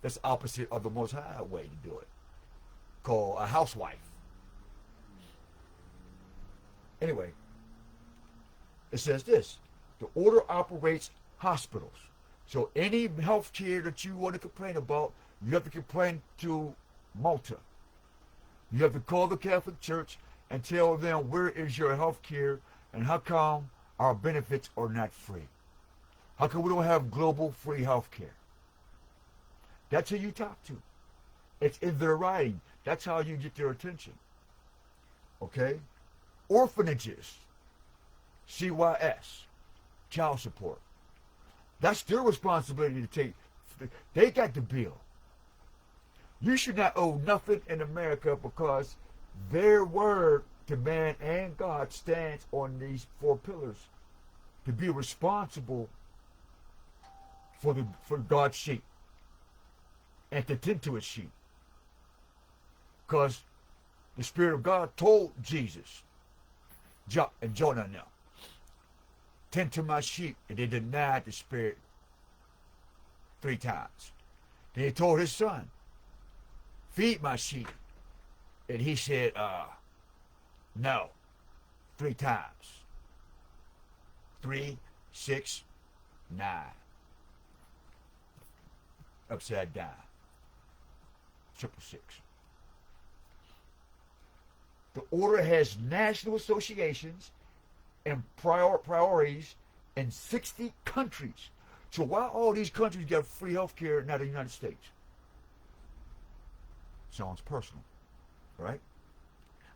that's opposite of the Most High way to do it, called a housewife. Anyway, it says this: the order operates hospitals. So any health care that you want to complain about, you have to complain to Malta. You have to call the Catholic Church and tell them where is your health care and how come our benefits are not free. How come we don't have global free health care? That's who you talk to. It's in their writing. That's how you get their attention. Okay? Orphanages. CYS. Child support. That's their responsibility to take. They got the bill. You should not owe nothing in America because their word to man and God stands on these four pillars to be responsible for God's sheep and to tend to his sheep. Because the Spirit of God told Jesus and Jonah now, tend to my sheep, and they denied the Spirit 3 times. Then he told his son, feed my sheep, and he said, no, 3 times. 3, 6, 9. Upside down. 666. The order has national associations and priorities in 60 countries. So why all these countries get free health care, not the United States? Sounds personal, right?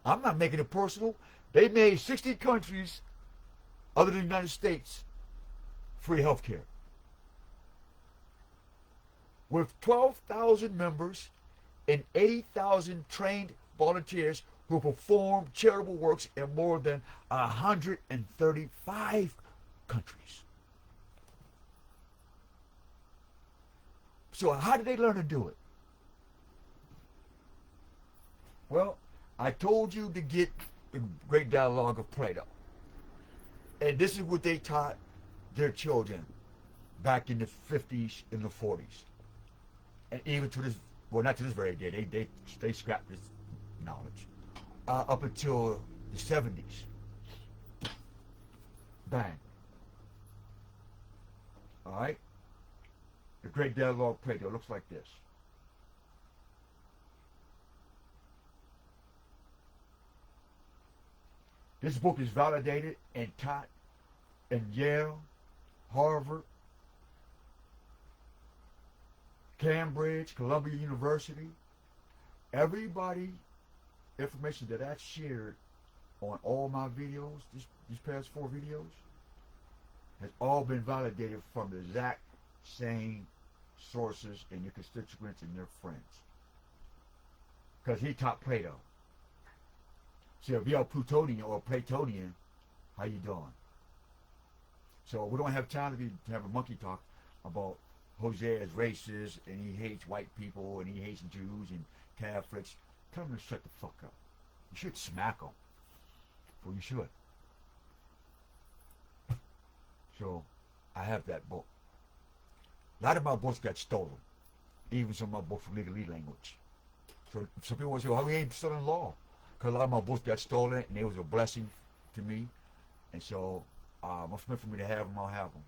I'm not making it personal. They made 60 countries other than the United States free health care. With 12,000 members and 80,000 trained volunteers who perform charitable works in more than 135 countries. So how did they learn to do it? Well, I told you to get the Great Dialogue of Plato. And this is what they taught their children back in the 50s and the 40s. And even to this, well, not to this very day, they scrapped this knowledge. Up until the 70s. Bang. All right? The Great Dialogue of Plato looks like this. This book is validated and taught in Yale, Harvard, Cambridge, Columbia University. Everybody, information that I've shared on all my videos, these past 4 videos, has all been validated from the exact same sources and your constituents and their friends. Because he taught Plato. So if you're a Plutonian or a Platonian, how you doing? So we don't have time to have a monkey talk about Jose is racist and he hates white people and he hates Jews and Catholics. Tell him to shut the fuck up. You should smack him. Well, you should. So I have that book. A lot of my books got stolen. Even some of my books from legalese language. So some people will say, well, we ain't studying law. Because a lot of my books got stolen and it was a blessing to me. And so it's meant for me to have them, I'll have them.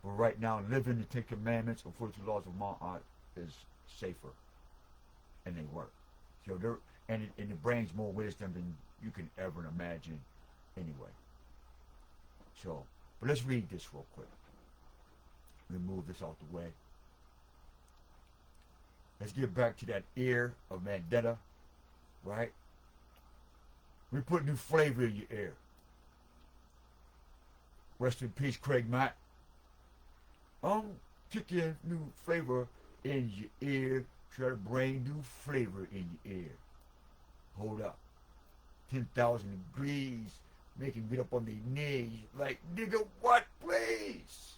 But right now, living the 10 Commandments or 42 laws of my art is safer. And they work. So and it brings more wisdom than you can ever imagine anyway. So, but let's read this real quick. Let me move this out the way. Let's get back to that ear of Mandela, right? We put new flavor in your ear. Rest in peace, Craig Mack. Kicking new flavor in your ear. Try to bring new flavor in your ear. Hold up. 10,000 degrees. Make him get up on their knees. Like, nigga, what, please?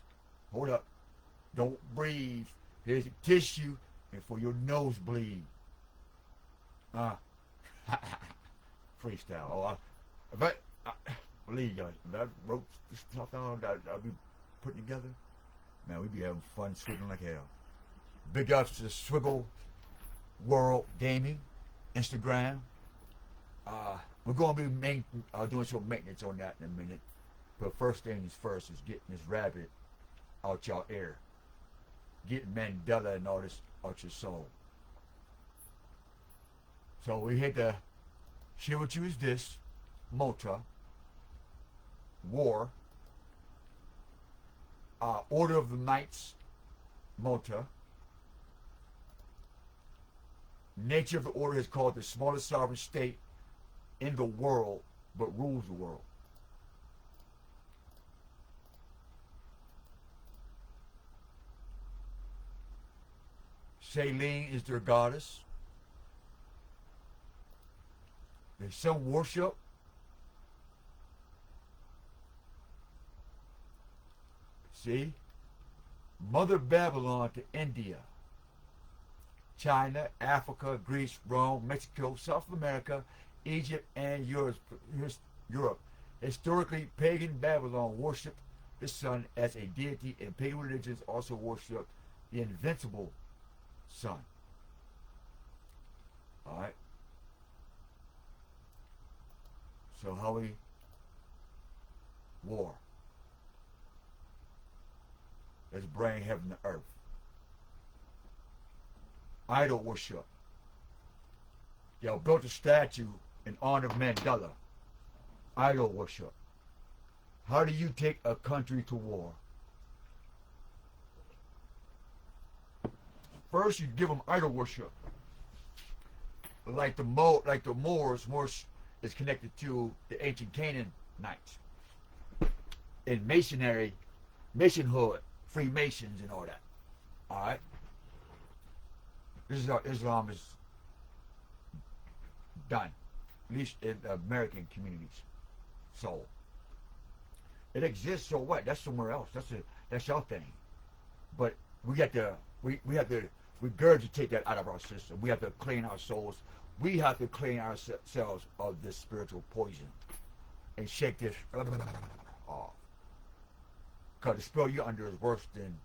Hold up. Don't breathe. Here's a tissue and for your nosebleed. Freestyle. Oh, believe y'all, if I wrote this stuff down that I'll be putting together, man, we'd be having fun swiggling like hell. Big ups to Swiggle World Gaming, Instagram. We're going to be doing some maintenance on that in a minute. But first things first is getting this rabbit out y'all ear. Getting Mandela and all this out your soul. So we had to share with you is this. Mota. War. Order of the Knights. Mota. Nature of the order is called the smallest sovereign state in the world, but rules the world. Shailene is their goddess. There's some worship See? Mother Babylon to India, China, Africa, Greece, Rome, Mexico, South America, Egypt, and Europe. Historically, pagan Babylon worshipped the sun as a deity, and pagan religions also worshipped the invincible sun. Alright? So how we war. Let's bring heaven to earth. Idol worship. Y'all built a statue in honor of Mandela. Idol worship. How do you take a country to war? First, you give them idol worship. Like the Moors is connected to the ancient Canaanites. In masonry, Masonhood, Freemasons, and all that. All right. This is how Islam is done, at least in American communities. So it exists. So what? That's somewhere else. That's your thing. But we have to regurgitate that out of our system. We have to clean our souls. We have to clean ourselves of this spiritual poison and shake this off. Because the spell you're under is worse than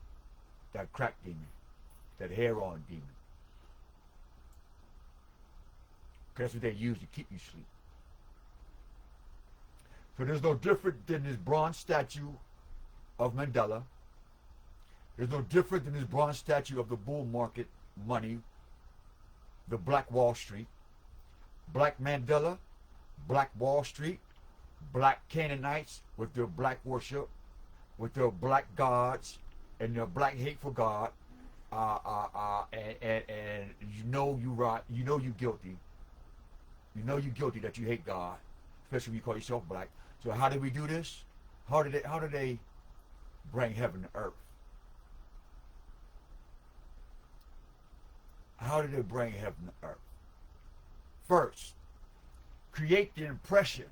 that crack demon, that heroin demon. Because that's what they use to keep you asleep. So there's no different than this bronze statue of Mandela. There's no different than this bronze statue of the bull market money, the Black Wall Street. Black Mandela, Black Wall Street, Black Canaanites with their black worship, with their black gods and their black hateful God, and you know you right, you know you guilty. You know you guilty that you hate God, especially when you call yourself black. So how did we do this? How did they bring heaven to earth? How did they bring heaven to earth? First, create the impression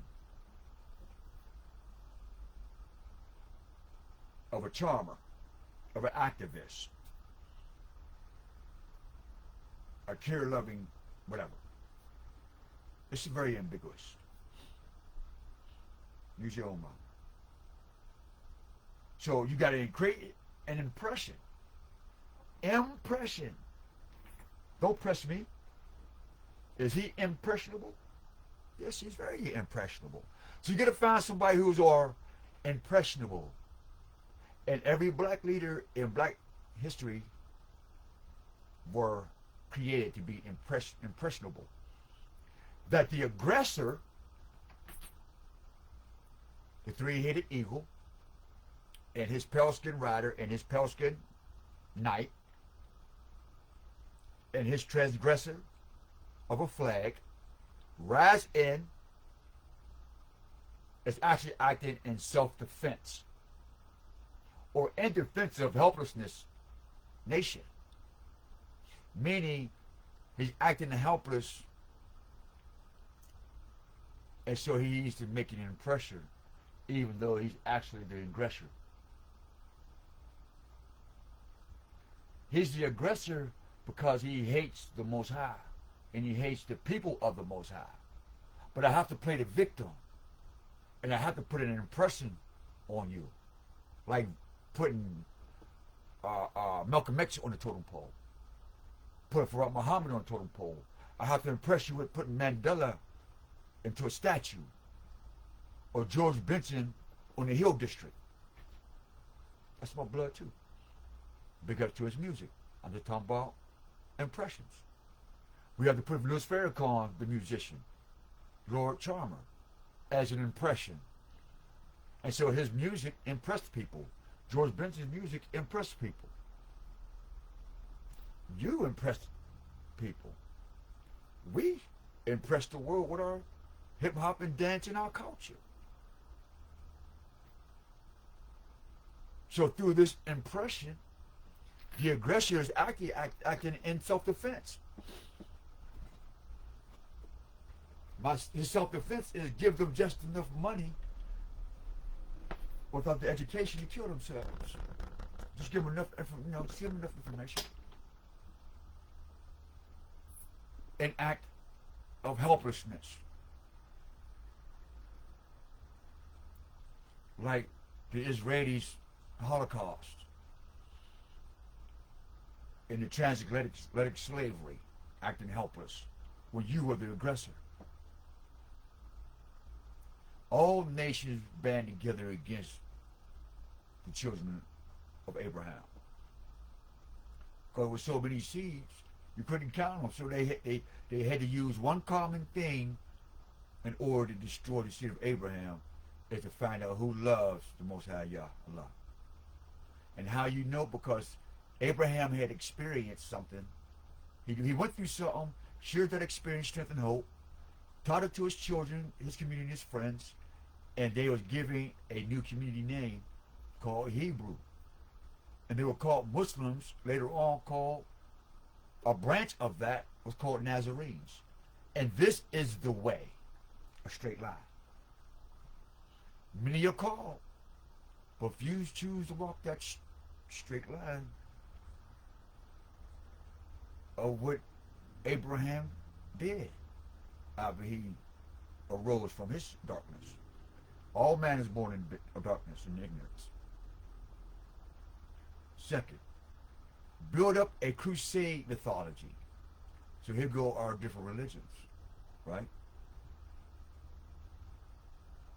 of a charmer, of an activist, a care-loving, whatever. This is very ambiguous. Use your own mind. So you got to create an impression. Impression. Don't press me. Is he impressionable? Yes, he's very impressionable. So you got to find somebody who's impressionable. And every black leader in black history were created to be impressionable. That the aggressor, the three-headed eagle, and his pale-skinned rider, and his pale-skinned knight, and his transgressor of a flag, rise in, is actually acting in self-defense or in defense of helplessness nation. Meaning he's acting helpless, and so he needs to make an impression even though he's actually the aggressor. He's the aggressor because he hates the Most High, and he hates the people of the Most High. But I have to play the victim, and I have to put an impression on you, like putting Malcolm X on the totem pole, putting Farah Muhammad on the totem pole. I have to impress you with putting Mandela into a statue, or George Benson on the Hill District. That's my blood too. Big up to his music. I'm just talking about impressions. We have to put Louis Farrakhan, the musician, Lord Charmer, as an impression. And so his music impressed people. George Benson's music impressed people. You impressed people. We impressed the world with our hip-hop and dance and our culture. So through this impression, the aggressor is acting in self-defense. His self-defense is give them just enough money without the education to kill themselves. Just give them enough, just give them enough information. An act of helplessness. Like the Israelis' Holocaust and the transatlantic slavery, acting helpless when you were the aggressor. All nations band together against the children of Abraham. Because with so many seeds, you couldn't count them. So they had to use one common thing in order to destroy the seed of Abraham, is to find out who loves the Most High Yah, Allah. And how you know? Because Abraham had experienced something. He went through something, shared that experience, strength, and hope, taught it to his children, his community, his friends, and they was giving a new community name called Hebrew. And they were called Muslims, later on called, a branch of that was called Nazarenes. And this is the way, a straight line. Many are called, but few choose to walk that straight line of what Abraham did after he arose from his darkness. All man is born in darkness and ignorance. Second, build up a crusade mythology. So here go our different religions, right?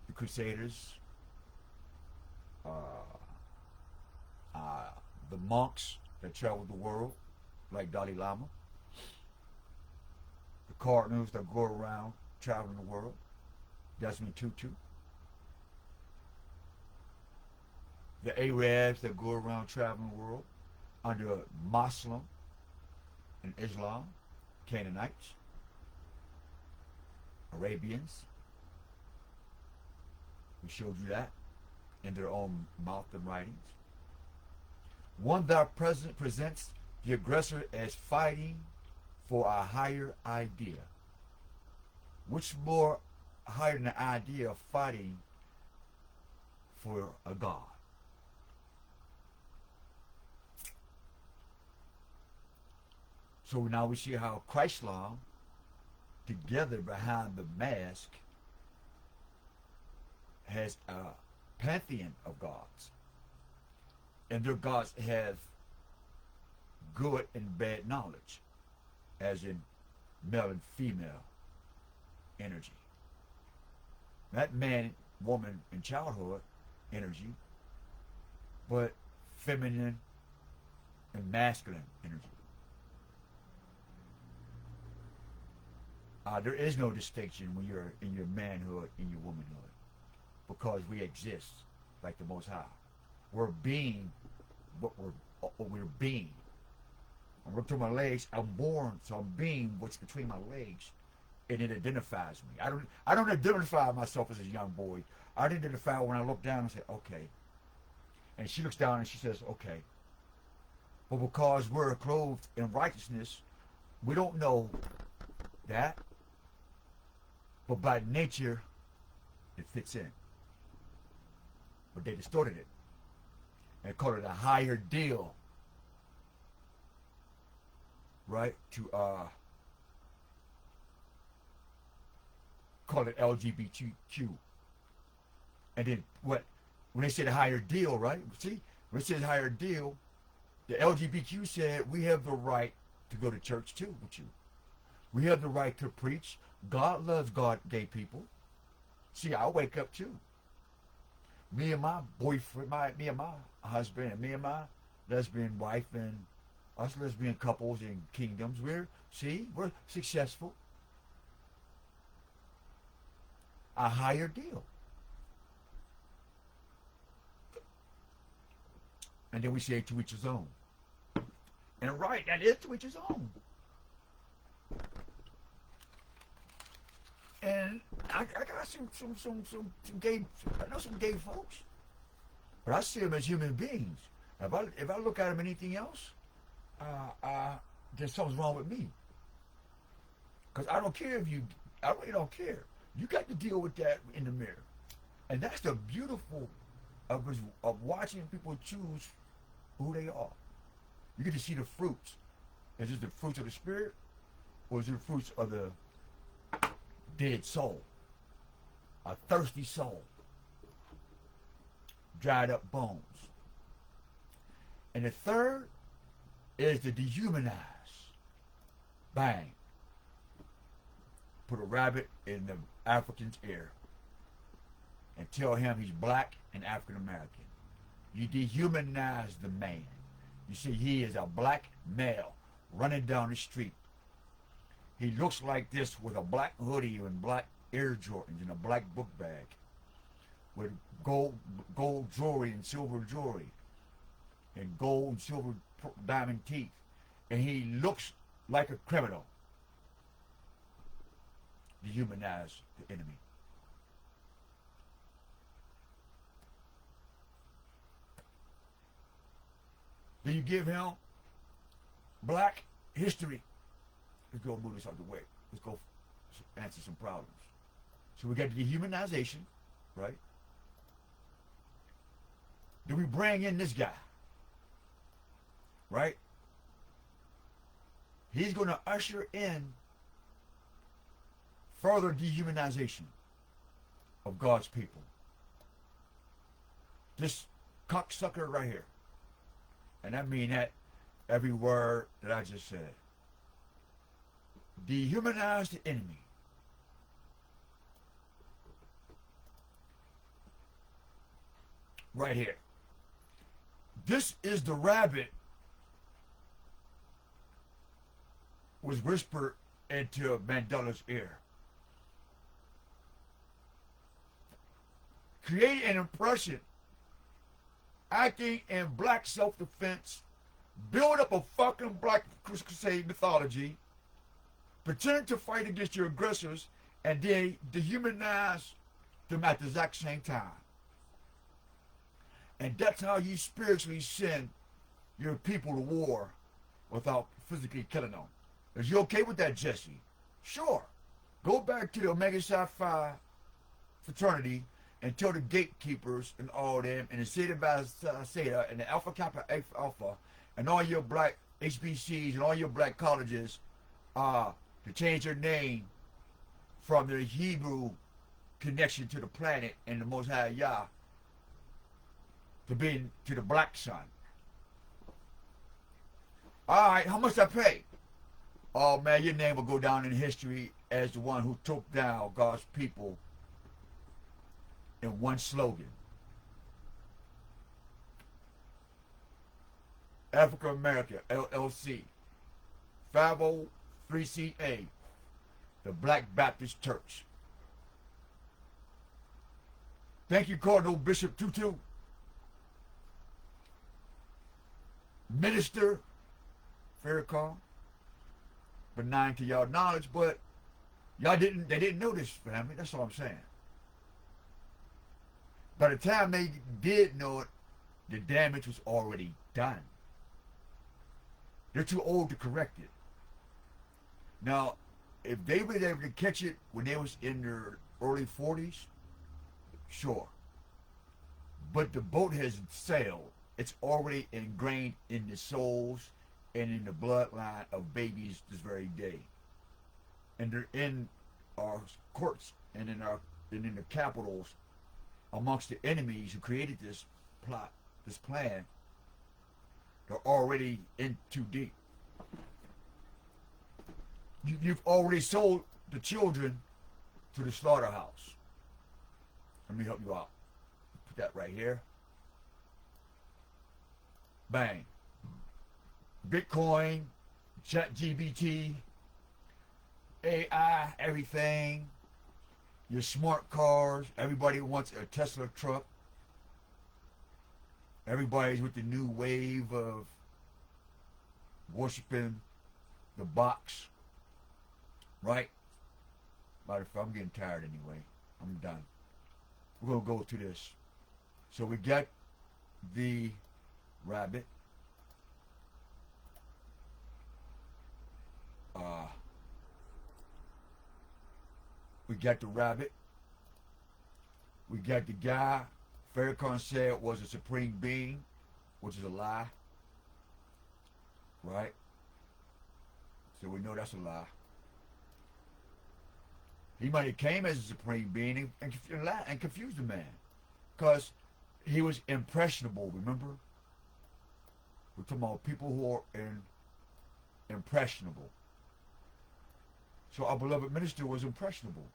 The Crusaders, the monks that traveled the world, like Dalai Lama, the cardinals that go around traveling the world, Desmond Tutu, the Arabs that go around traveling the world under Muslim and Islam, Canaanites, Arabians. We showed you that in their own mouth and writings. One that presents the aggressor as fighting for a higher idea. Which more higher than the idea of fighting for a God? So now we see how Chrislam, together behind the mask, has a pantheon of gods. And their gods have good and bad knowledge, as in male and female energy. Not man, woman, and childhood energy, but feminine and masculine energy. There is no distinction when you're in your manhood and your womanhood, because we exist like the Most High. We're being what we're being. I look through my legs. I'm born, so I'm being what's between my legs, and it identifies me. I don't identify myself as a young boy. I identify when I look down and say, okay. And she looks down and she says, okay. But because we're clothed in righteousness, we don't know that. But by nature, it fits in. But they distorted it and called it a higher deal, right? To call it LGBTQ. And then what? When they said a higher deal, right? See, when it says higher deal, the LGBTQ said we have the right to go to church too with you. We have the right to preach. God loves gay people. See, I wake up too. Me and my boyfriend, me and my husband, and me and my lesbian wife, and us lesbian couples in kingdoms, we're successful. A higher deal. And then we say to each his own. And right, that is to each his own. And I got some gay, I know some gay folks, but I see them as human beings. If I look at them anything else, then something's wrong with me. Because I don't care I really don't care. You got to deal with that in the mirror. And that's the beautiful of watching people choose who they are. You get to see the fruits. Is it the fruits of the spirit, or is it the fruits of the dead soul? A thirsty soul, dried up bones. And the third is to dehumanize. Bang. Put a rabbit in the African's ear and tell him he's black and African American. You dehumanize the man. You see, he is a black male running down the street. He looks like this with a black hoodie and black Air Jordans and a black book bag with gold jewelry and silver jewelry and gold and silver diamond teeth. And he looks like a criminal. Dehumanize the enemy. Then you give him black history. Let's go move this out of the way. Let's go answer some problems. So we got the dehumanization, right? Then we bring in this guy, right? He's going to usher in further dehumanization of God's people. This cocksucker right here. And I mean that every word that I just said. Dehumanize the enemy. Right here. This is the rabbit was whispered into Mandela's ear. Create an impression, acting in black self-defense, build up a fucking black crusade mythology, pretend to fight against your aggressors, and then dehumanize them at the exact same time. And that's how you spiritually send your people to war without physically killing them. Is you okay with that, Jesse? Sure. Go back to the Omega Psi Phi fraternity and tell the gatekeepers and all them, and the Zeta Beta Zeta and the Alpha Kappa Alpha, and all your black HBCs and all your black colleges to change their name from the Hebrew connection to the planet and the Most High Yah to being to the black sun. All right, how much I pay? Oh man, your name will go down in history as the one who took down God's people in one slogan. Africa America LLC 503CA, the Black Baptist Church. Thank you, Cardinal Bishop Tutu. Minister Farrakhan, benign to y'all knowledge, but y'all they didn't know this, family. That's all I'm saying. By the time they did know it, the damage was already done. They're too old to correct it. Now, if they were able to catch it when they was in their early 40s, sure. But the boat has sailed. It's already ingrained in the souls and in the bloodline of babies this very day. And they're in our courts and in the capitals amongst the enemies who created this plot, this plan. They're already in too deep. You've already sold the children to the slaughterhouse. Let me help you out. Put that right here. Bang. Bitcoin, ChatGPT, AI, everything. Your smart cars. Everybody wants a Tesla truck. Everybody's with the new wave of worshiping the box. Right? Matter of fact, I'm getting tired anyway. I'm done. We're going to go to this. So we got the rabbit. We got the rabbit. We got the guy Farrakhan said was a supreme being, which is a lie, right? So we know that's a lie. He might have came as a supreme being and confused the man, because he was impressionable. Remember, we're talking about people who are impressionable. So our beloved minister was impressionable,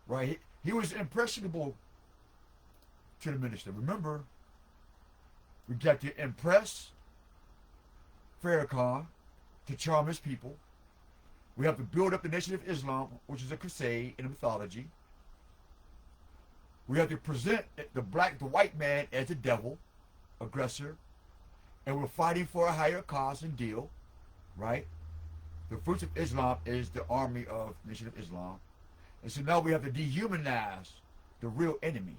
right? He was impressionable to the minister. Remember, we got to impress Farrakhan to charm his people. We have to build up the nation of Islam, which is a crusade in the mythology. We have to present the white man as the devil, aggressor, and we're fighting for a higher cause and deal, right? The fruits of Islam is the army of the nation of Islam. And so now we have to dehumanize the real enemy,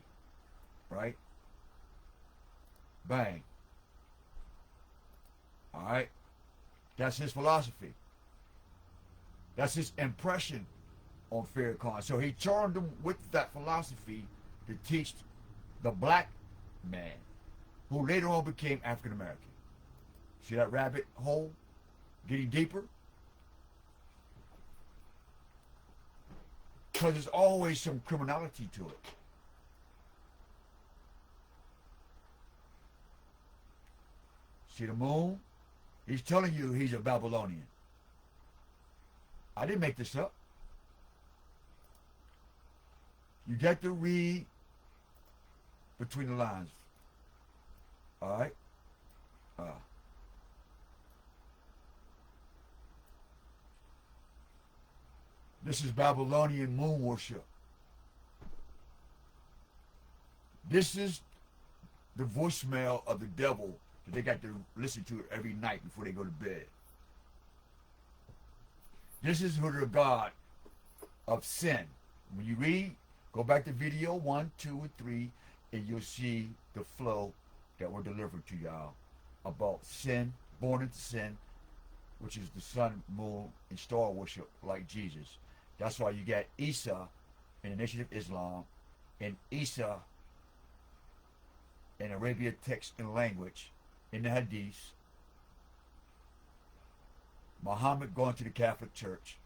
right? Bang. All right? That's his philosophy. That's his impression on Farrakhan. So he charmed him with that philosophy to teach the black man, who later on became African American. See that rabbit hole getting deeper? Because there's always some criminality to it. See the moon? He's telling you he's a Babylonian. I didn't make this up. You got to read between the lines. All right? This is Babylonian moon worship. This is the voicemail of the devil that they got to listen to every night before they go to bed. This is who the God of sin. When you read, go back to video 1, 2, and 3, and you'll see the flow that we're delivering to y'all about sin, born into sin, which is the sun, moon, and star worship like Jesus. That's why you got Isa in the nation of Islam, and Isa in Arabian text and language, in the Hadith, Muhammad going to the Catholic Church.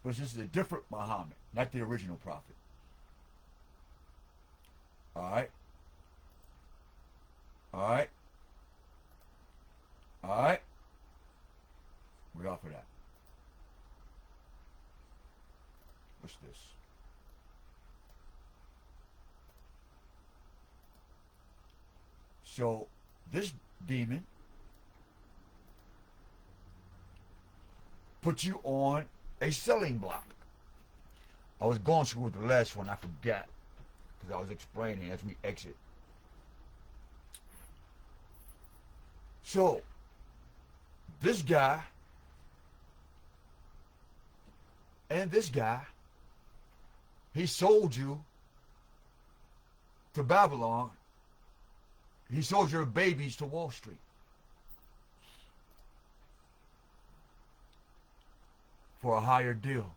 But this is a different Muhammad, not the original prophet. Alright? Alright? Alright? We're off of that. What's this? So, this demon put you on a selling block. I was going through with the last one, I forgot, because I was explaining as we exit. So, this guy and this guy, he sold you to Babylon. He sold your babies to Wall Street. For a higher deal.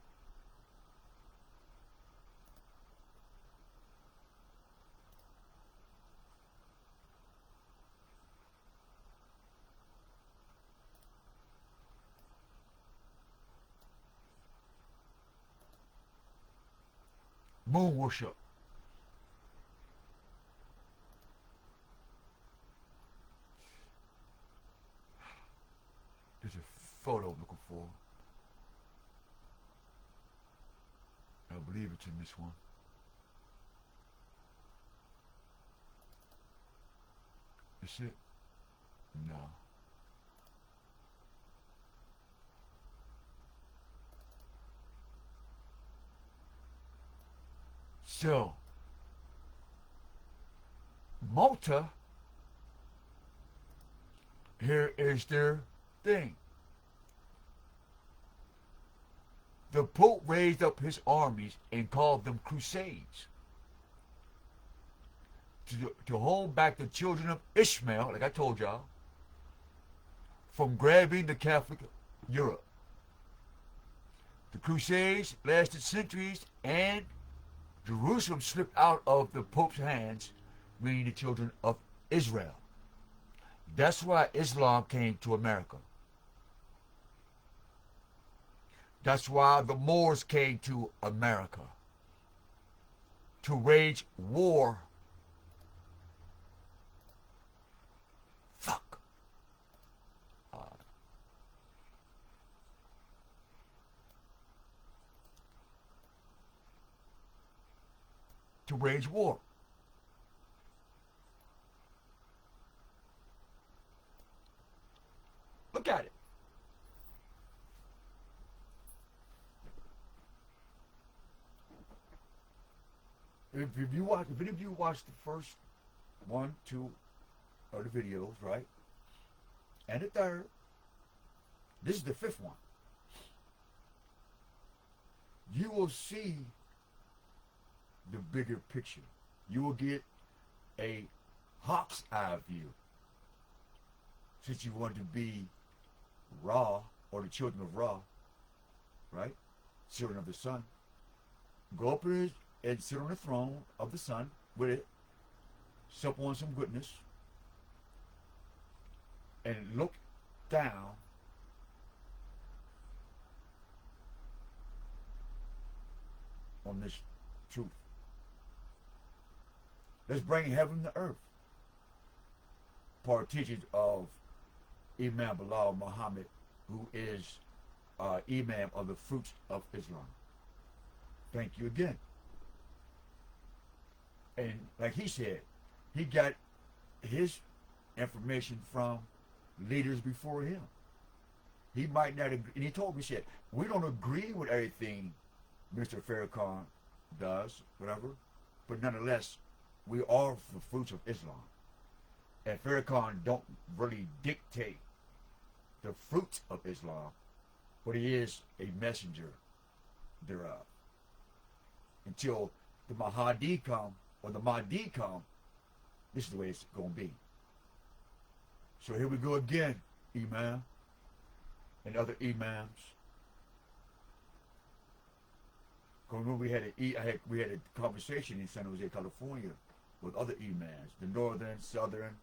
Moon worship. There's a photo I'm looking for. I believe it's in this one. Is it? No. So, Malta, here is their thing. The Pope raised up his armies and called them crusades to hold back the children of Ishmael, like I told y'all, from grabbing the Catholic Europe. The crusades lasted centuries and Jerusalem slipped out of the Pope's hands, meaning the children of Israel. That's why Islam came to America. That's why the Moors came to America. To wage war. Fuck. To wage war. Look at it. If you watch, if any of you watch the first 1, 2 of the videos, right, and the third, this is the fifth one, you will see the bigger picture. You will get a hawk's eye view. Since you want to be Ra, or the children of Ra, right? Children of the sun. Go up and sit on the throne of the sun with it. Sup on some goodness. And look down on this truth. Let's bring heaven to earth. Part of teachings of Imam Bilal Muhammad, who is Imam of the Fruits of Islam. Thank you again. And like he said, he got his information from leaders before him. He might not agree, and he told me, he said, we don't agree with everything Mr. Farrakhan does, whatever, but nonetheless, we are the fruits of Islam. And Farrakhan don't really dictate the fruits of Islam, but he is a messenger thereof. Until the Mahdi come, or the Mahdi come, this is the way it's going to be. So here we go again, Imam, and other Imams. Remember we had a conversation in San Jose, California, with other Imams, the Northern, Southern,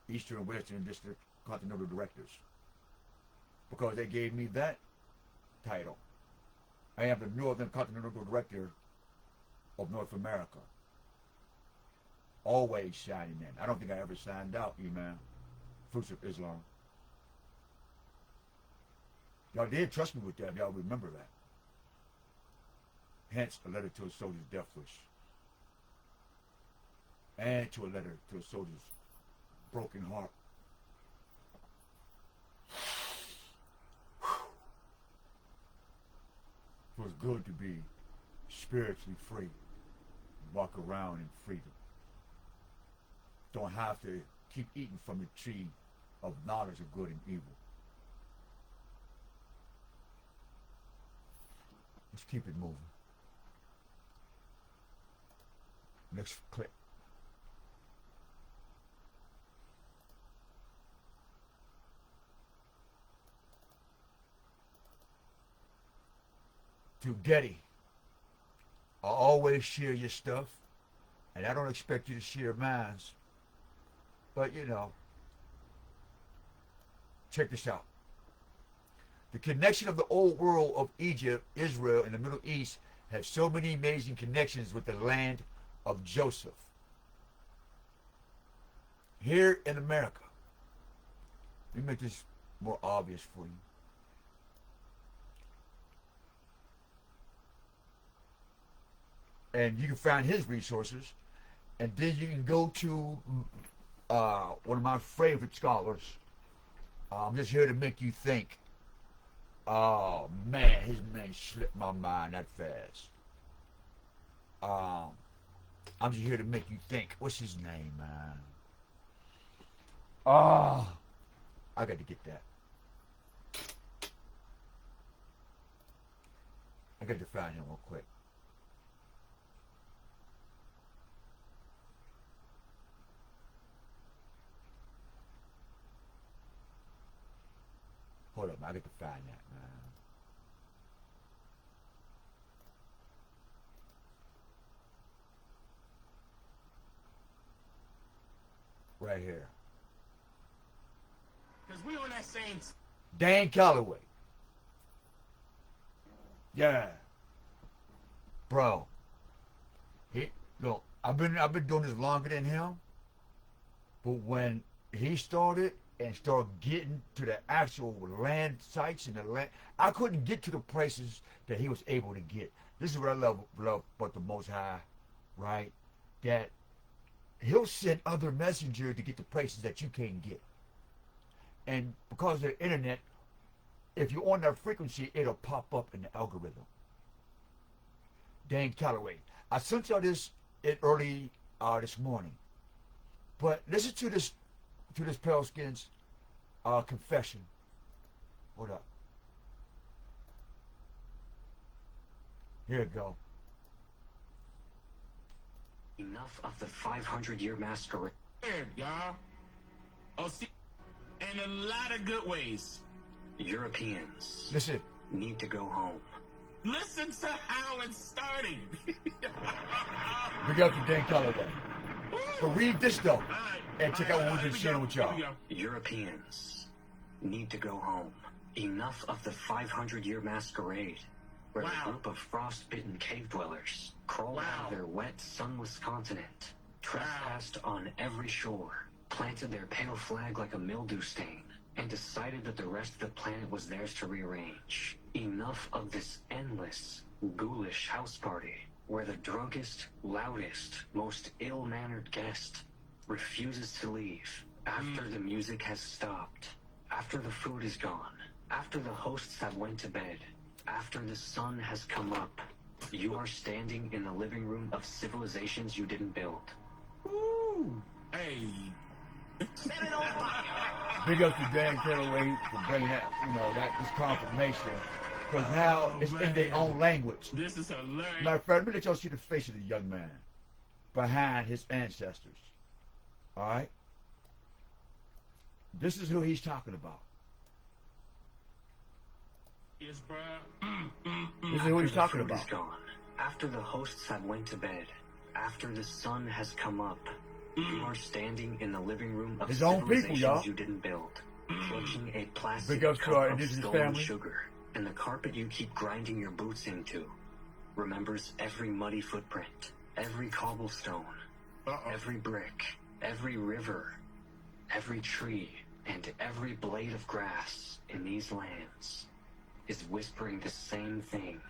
Eastern, and Western District Continental Directors, because they gave me that title. I am the Northern Continental Director of North America. Always shining in. I don't think I ever signed out, Imam. Fruits of Islam. Y'all did trust me with that. Y'all remember that. Hence, a letter to a soldier's death wish. And to a letter to a soldier's broken heart. It was good to be spiritually free. Walk around in freedom. Don't have to keep eating from the tree of knowledge of good and evil. Let's keep it moving. Next clip. To Getty, I always share your stuff, and I don't expect you to share mine. But, you know, check this out. The connection of the old world of Egypt, Israel, and the Middle East have so many amazing connections with the land of Joseph. Here in America, let me make this more obvious for you. And you can find his resources, and then you can go to one of my favorite scholars. I'm just here to make you think. Oh man, his name slipped my mind that fast. I'm just here to make you think. What's his name, man? Oh, I got to get that. I got to find him real quick. Hold up, I got to find that, man. right here. Because we on that same... Dan Calloway. Yeah. Bro. Look, I've been doing this longer than him. But when he started and started getting to the actual land sites and the land, I couldn't get to the places that he was able to get. This is what I love about the Most High, right? That he'll send other messengers to get to places that you can't get. And because of the internet, if you're on that frequency, it'll pop up in the algorithm. Dan Calloway. I sent y'all this early this morning. But listen to this Pale Skin's confession. Hold up. Here it go. Enough of the 500-year masquerade. Y'all. Oh, see, in a lot of good ways. Europeans Listen. need to go home. Listen to how it's starting. We got to Dan Calloway. But read this though, and check out what we've been sharing with y'all. Europeans need to go home. Enough of the 500-year masquerade, where a group of frost-bitten cave dwellers crawled out of their wet, sunless continent, trespassed on every shore, planted their pale flag like a mildew stain, and decided that the rest of the planet was theirs to rearrange. Enough of this endless, ghoulish house party, where the drunkest, loudest, most ill-mannered guest refuses to leave after the music has stopped, after the food is gone, after the hosts have went to bed, after the sun has come up. You are standing in the living room of civilizations you didn't build. Ooh. Hey. Big up to Dan Calloway for bringing that, this confirmation. Because now it's in their own language. This is hilarious. Matter of fact, let me let y'all see the face of the young man behind his ancestors. Alright? This is who he's talking about. Yes, bro. This is who he's talking about. Is gone, after the hosts have went to bed, after the sun has come up, you are standing in the living room of his own people, y'all. You didn't build, clutching a plastic Big ups to our cup of indigenous stolen family. sugar, and the carpet you keep grinding your boots into remembers every muddy footprint, every cobblestone, every brick, every river, every tree, and every blade of grass in these lands is whispering the same thing.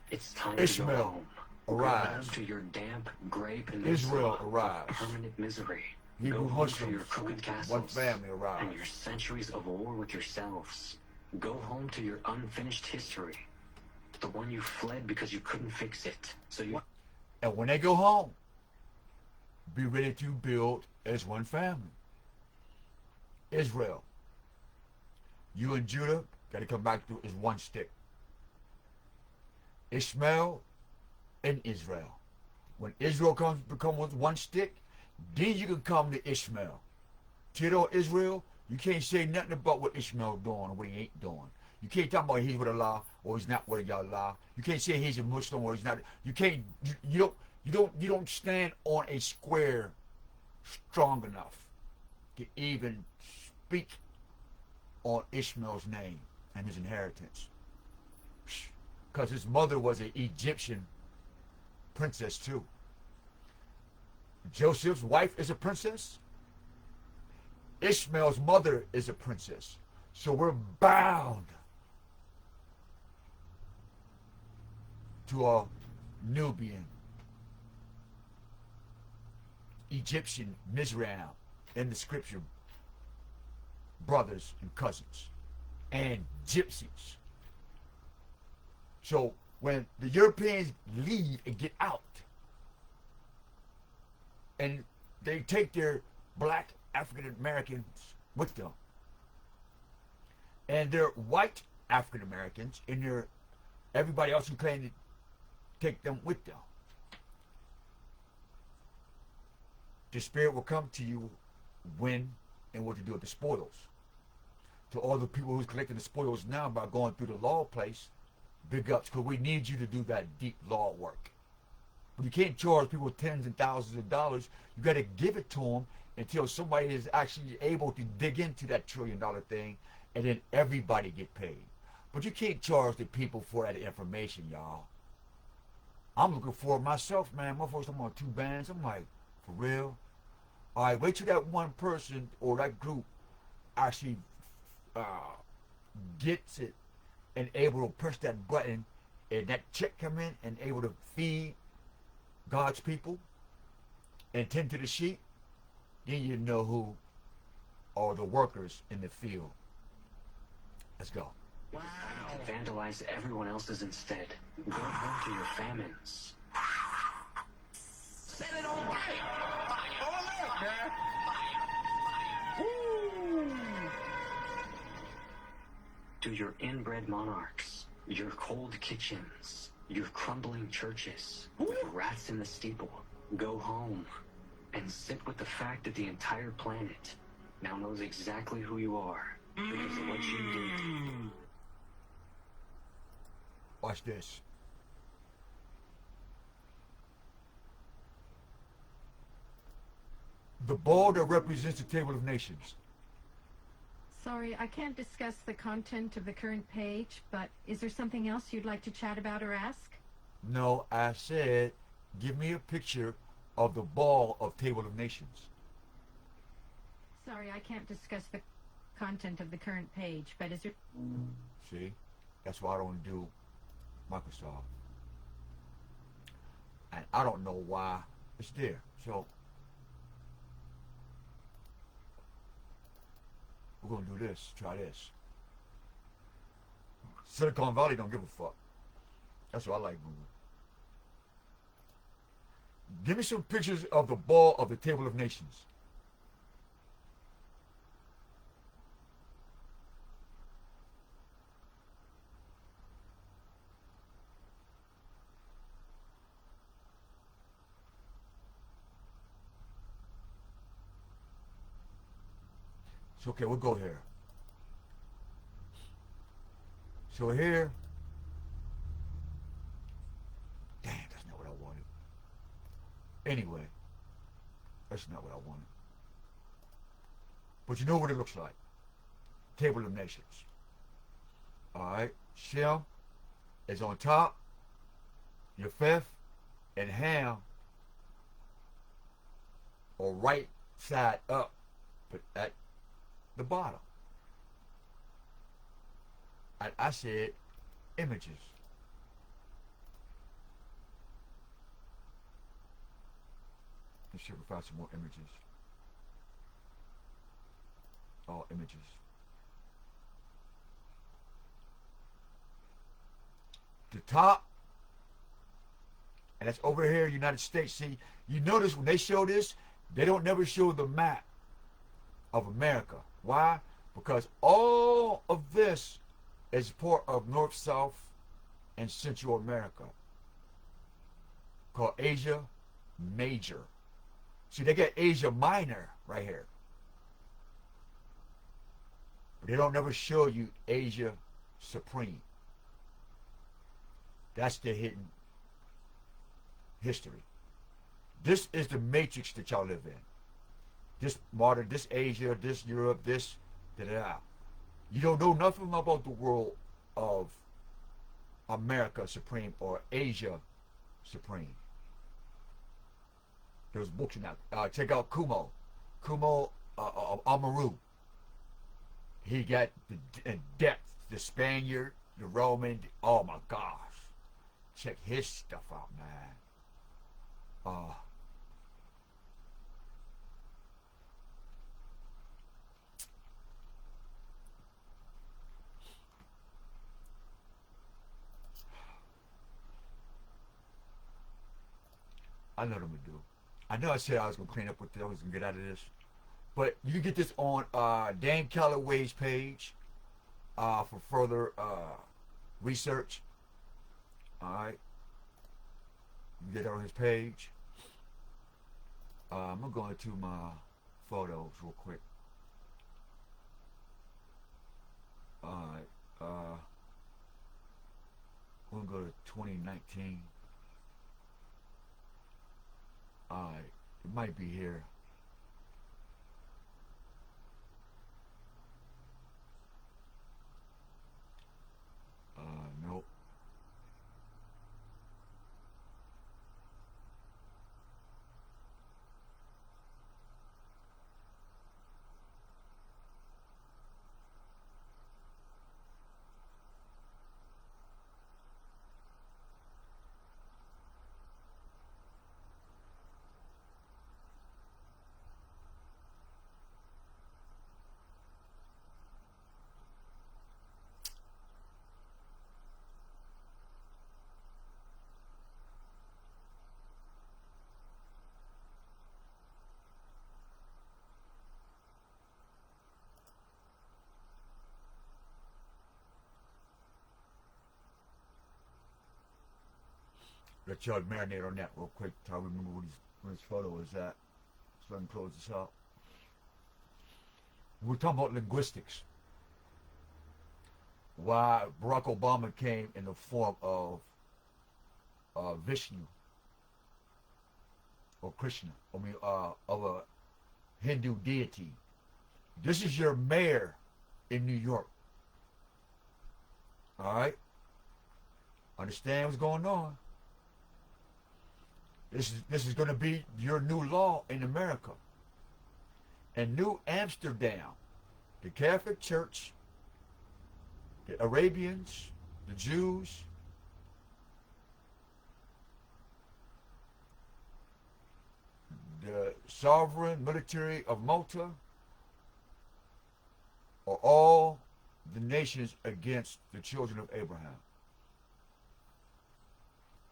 It's time Ishmael, to go home. arise. Go home to your damp, gray peninsula Israel, arise. of permanent misery. Hebrew Go home to Muslims, your crooked castles one family, arise. and your centuries of war with yourselves. Go home to your unfinished history, the one you fled because you couldn't fix it. So you. And when they go home, be ready to build as one family. Israel. You and Judah got to come back to as one stick. Ishmael and Israel. When Israel become with one stick, then you can come to Ishmael. Tito Israel, you can't say nothing about what Ishmael doing or what he ain't doing. You can't talk about he's with Allah or he's not with Allah. You can't say he's a Muslim or he's not. You can't. You don't stand on a square strong enough to even speak on Ishmael's name and his inheritance. Because his mother was an Egyptian princess too. Joseph's wife is a princess. Ishmael's mother is a princess. So we're bound to a Nubian, Egyptian Mizraim in the scripture, brothers and cousins, and gypsies. So when the Europeans leave and get out, and they take their black African Americans with them, and their white African Americans, and their everybody else who claimed to take them with them, the Spirit will come to you when and what to do with the spoils. To all the people who's collecting the spoils now by going through the law place, big ups, because we need you to do that deep law work. But you can't charge people tens and thousands of dollars. You got to give it to them until somebody is actually able to dig into that $1 trillion thing, and then everybody get paid. But you can't charge the people for that information, y'all. I'm looking for it myself, man. Motherfuckers talking about 2 bands. I'm like, for real? All right, wait till that one person or that group actually gets it and able to push that button, and that check come in and able to feed God's people and tend to the sheep. Then you know who are the workers in the field. Let's go. Wow. To vandalize everyone else's instead. Go home to your famines. Set it on fire. Hold up, man. To your inbred monarchs, your cold kitchens, your crumbling churches, with rats in the steeple. Go home and sit with the fact that the entire planet now knows exactly who you are because of what you did. Watch this. The ball that represents the Table of Nations. Sorry, I can't discuss the content of the current page, but is there something else you'd like to chat about or ask? No, I said, give me a picture of the ball of Table of Nations. Sorry, I can't discuss the content of the current page, but is there... See? That's why I don't do Microsoft. And I don't know why it's there. So, we're going to do this. Try this. Silicon Valley don't give a fuck. That's why I like Google. Give me some pictures of the ball of the Table of Nations. So, okay, we'll go here. So here, damn, that's not what I wanted. Anyway, that's not what I wanted. But you know what it looks like. Table of Nations. Alright, Shem is on top, Japheth and Ham are right side up, but at the bottom. And I said images. Let's see if we find some more images. All images. The top, and that's over here, United States. See, you notice when they show this, they don't never show the map of America. Why? Because all of this is part of North, South, and Central America, called Asia Major. See, they got Asia Minor right here. But they don't never show you Asia Supreme. That's the hidden history. This is the matrix that y'all live in. This modern, this Asia, this Europe, this da-da-da. You don't know nothing about the world of America Supreme or Asia Supreme. There's books in that. Check out Kumo. Kumo Amaru. He got the depth, the Spaniard, the Roman. Oh my gosh. Check his stuff out, man. I know what I'm gonna do. I know I said I was gonna clean up what I was gonna get out of this, but you can get this on Dan Calloway's page for further research. All right, you get it on his page. I'm gonna go into my photos real quick. All right, we're gonna go to 2019. Alright, it might be here. Let y'all marinate on that real quick till I remember where this photo is at. So I can close this out. We're talking about linguistics. Why Barack Obama came in the form of Vishnu or Krishna, of a Hindu deity. This is your mayor in New York. All right? Understand what's going on? This is going to be your new law in America. And New Amsterdam, the Catholic Church, the Arabians, the Jews, the sovereign military of Malta, are all the nations against the children of Abraham.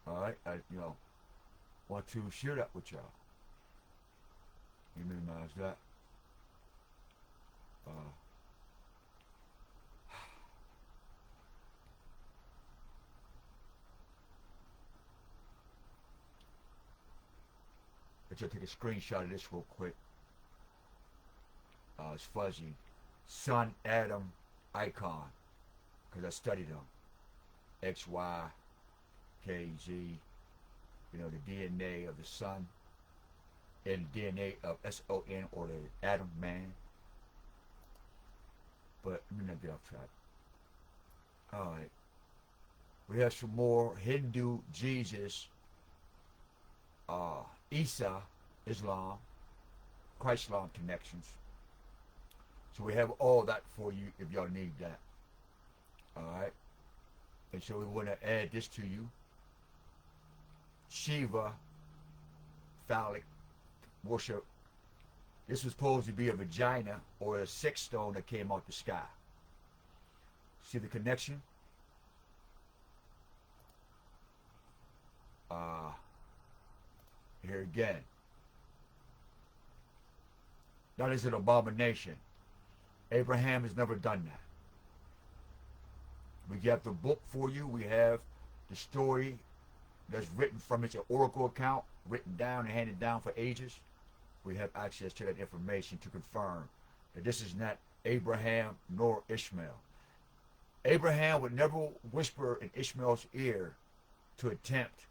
All right, I want to share that with y'all. Let me minimize that. Let's just take a screenshot of this real quick. It's fuzzy. Sun atom icon, because I studied them. X, Y, K, Z. The DNA of the sun and the DNA of SON, or the atom man. But let me not get off track. All right. We have some more Hindu, Jesus, Isa, Islam, Christ-Islam connections. So we have all that for you if y'all need that. All right. And so we want to add this to you. Shiva, phallic worship. This was supposed to be a vagina or a sex stone that came out the sky. See the connection? Here again. That is an abomination. Abraham has never done that. We got the book for you. We have the story that's written from its oracle account, written down and handed down for ages. We have access to that information to confirm that this is not Abraham nor Ishmael. Abraham would never whisper in Ishmael's ear to attempt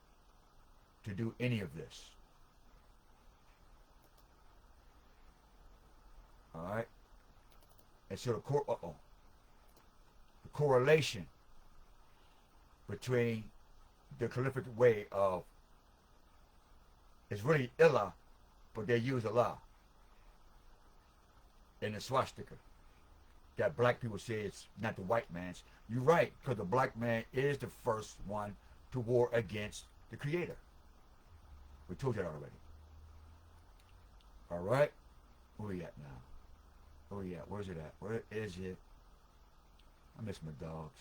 to do any of this. All right? And so the correlation between the callific way of, it's really Illah, but they use Allah in the swastika. That black people say it's not the white man's. You're right, because the black man is the first one to war against the Creator. We told you that already. All right? Where we at now? Where we at? Where's it at? Where is it? I miss my dogs.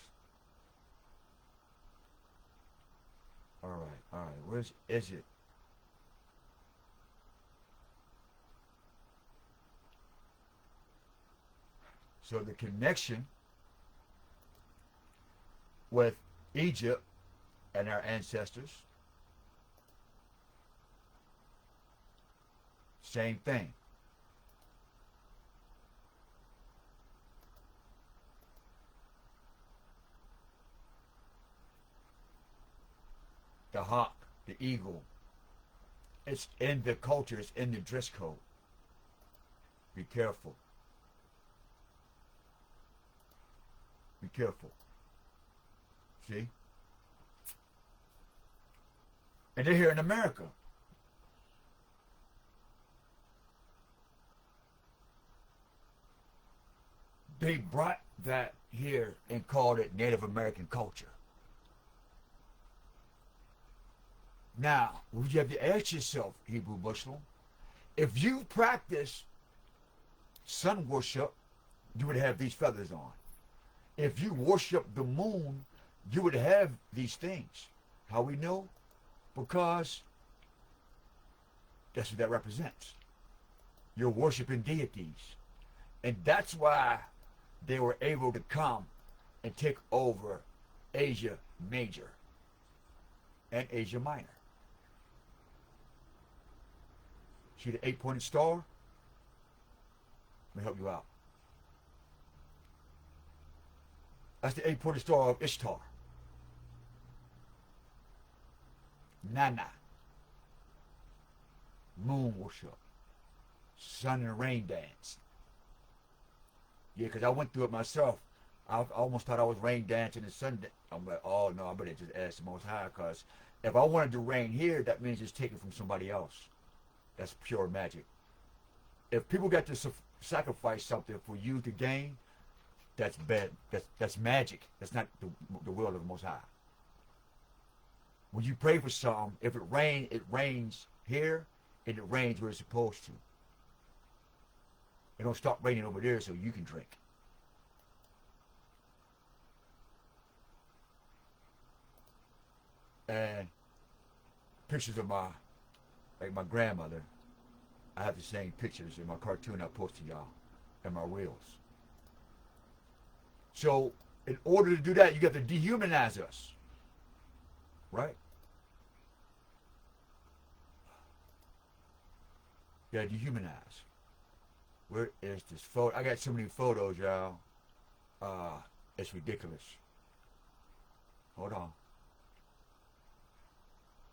All right. Where is it? So the connection with Egypt and our ancestors, same thing. The hawk, the eagle, it's in the culture, it's in the dress code. Be careful. Be careful. See? And they're here in America. They brought that here and called it Native American culture. Now, you have to ask yourself, Hebrew Muslim, if you practice sun worship, you would have these feathers on. If you worship the moon, you would have these things. How we know? Because that's what that represents. You're worshiping deities. And that's why they were able to come and take over Asia Major. and Asia Minor. See the 8-pointed star? Let me help you out. That's the 8-pointed star of Ishtar. Nana. Moon worship. Sun and rain dance. Yeah, because I went through it myself. I almost thought I was rain dancing and sun. I'm like, oh no, I better just ask the Most High, because if I wanted to rain here, that means it's taken from somebody else. That's pure magic. If people got to sacrifice something for you to gain, that's bad. That's magic. That's not the will of the Most High. When you pray for something, if it rains here, and it rains where it's supposed to. It don't stop raining over there so you can drink. And pictures of my grandmother. I have the same pictures in my cartoon I posted y'all and my reels. So in order to do that, you got to dehumanize us. Right? You gotta dehumanize. Where is this photo? I got so many photos, y'all. It's ridiculous. Hold on.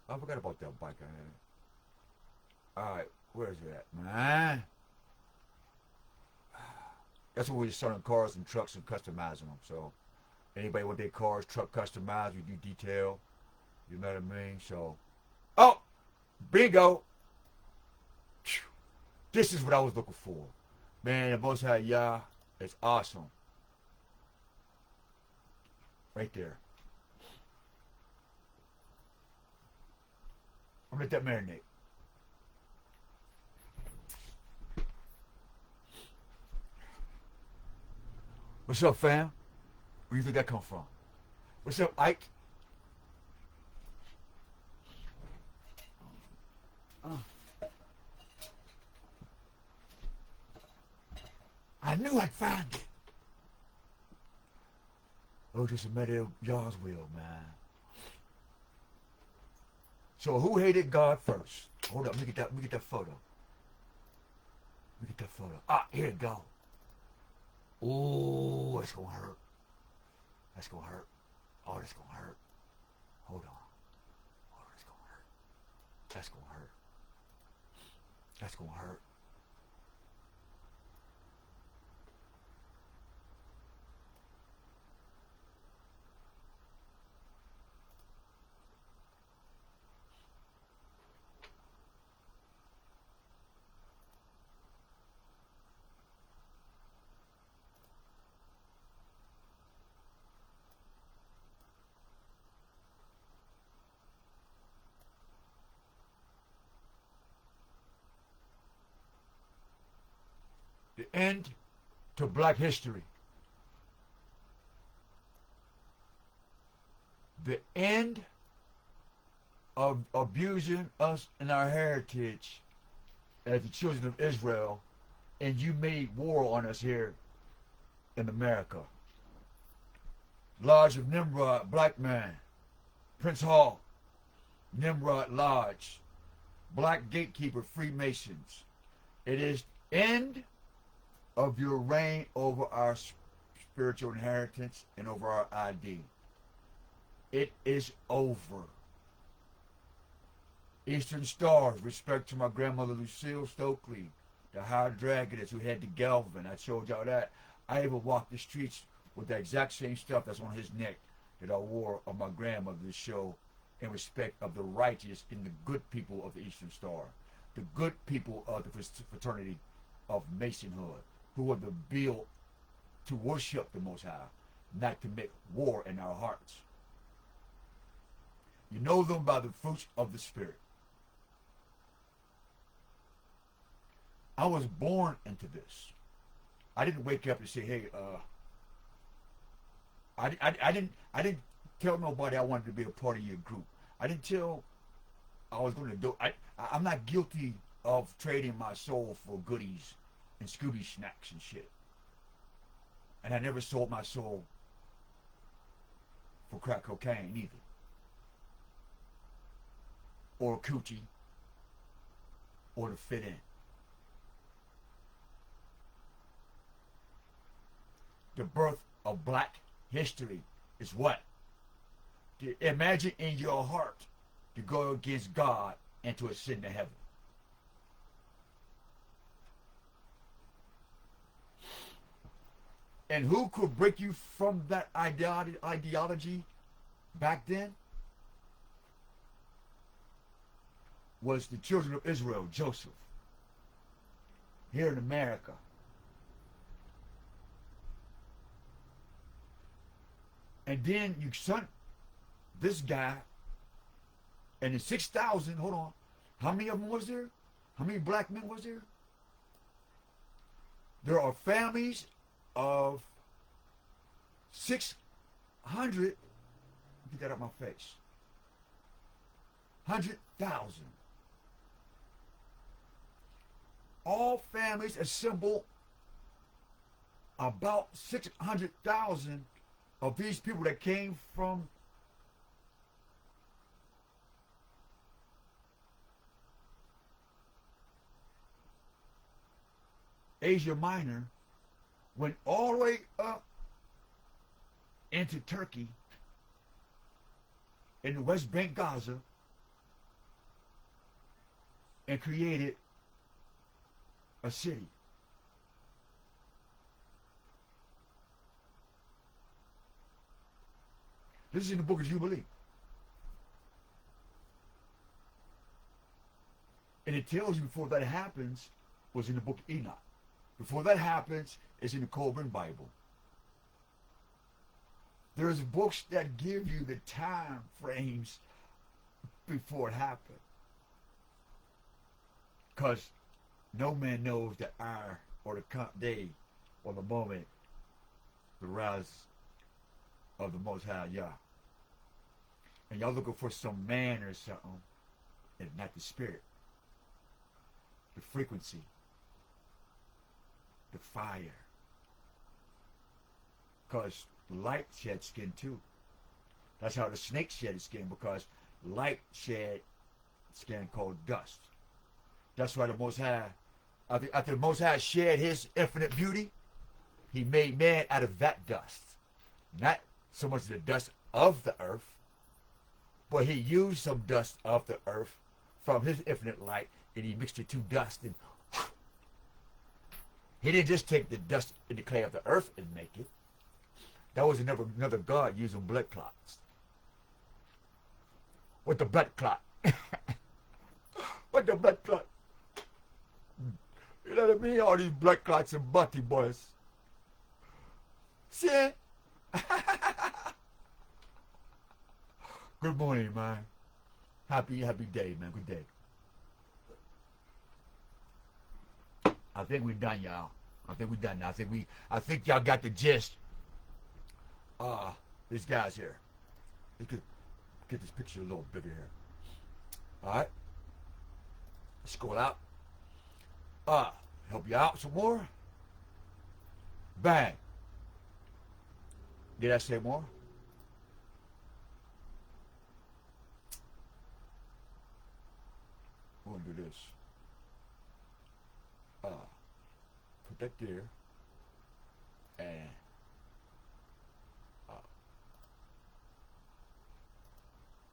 I forgot about that bike I had. Alright, where is it at, man? That's what we're selling cars and trucks and customizing them. So, anybody want their cars, truck customized, we do detail. You know what I mean? So, oh! Bingo! This is what I was looking for. Man, the Most High Yah is awesome. Right there. I'm gonna let that marinate. What's up, fam? Where do you think that come from? What's up, Ike? I knew I'd find it. Oh, just a matter of Yah's will, man. So who hated God first? Hold up, let me get that photo. Let me get that photo. Ah, here it go. Ooh, that's gonna hurt. That's gonna hurt. Oh, that's gonna hurt. Hold on. Oh, that's gonna hurt. That's gonna hurt. That's gonna hurt. The end to black history. The end of abusing us and our heritage as the children of Israel, and you made war on us here in America. Lodge of Nimrod, black man. Prince Hall, Nimrod Lodge, Black Gatekeeper, Freemasons. It is end of your reign over our spiritual inheritance and over our ID. It is over. Eastern Stars, respect to my grandmother Lucille Stokely, the high dragoness who had the Galvin. I showed y'all that. I even walked the streets with the exact same stuff that's on his neck that I wore on my grandmother to show in respect of the righteous and the good people of the Eastern Star, the good people of the fraternity of Masonhood, who were built to worship the Most High, not to make war in our hearts. You know them by the fruits of the Spirit. I was born into this. I didn't wake up and say, hey, I didn't tell nobody I wanted to be a part of your group. I didn't tell I was going to do. I'm not guilty of trading my soul for goodies and Scooby snacks and shit. And I never sold my soul for crack cocaine either. or coochie or to fit in. The birth of black history is what? To imagine in your heart to go against God and to ascend to heaven. And who could break you from that ideology back then? Was the children of Israel, Joseph, here in America. And then you sent this guy, and in 6,000, hold on, how many of them was there? How many black men was there? There are families of 600, get that out my face, 100,000. All families assemble about 600,000 of these people that came from Asia Minor, went all the way up into Turkey, in the West Bank, Gaza, and created a city. This is in the book of Jubilee. And it tells you before that happens was in the book of Enoch. Before that happens, it's in the Coburn Bible. There's books that give you the time frames before it happened. Because no man knows the hour or the day or the moment the rise of the Most High Yah. And y'all looking for some man or something, and not the spirit, the frequency, the fire. Because light sheds skin too. That's how the snake shed skin, because light shed skin called dust. That's why the Most High, after the Most High shed his infinite beauty, he made man out of that dust. Not so much the dust of the earth, but he used some dust of the earth from his infinite light, and he mixed it to dust, and he didn't just take the dust and the clay of the earth and make it. That was another God using blood clots. What the blood clot? What the blood clot? You know what I mean? All these blood clots and butty boys. See? Good morning, man. Happy day, man. Good day. I think we're done, y'all. I think we're done now. I think y'all got the gist. These guys here. We could get this picture a little bigger here. Alright. Let's go out. Help you out some more. Bang. Did I say more? We're gonna do this. Put that there. And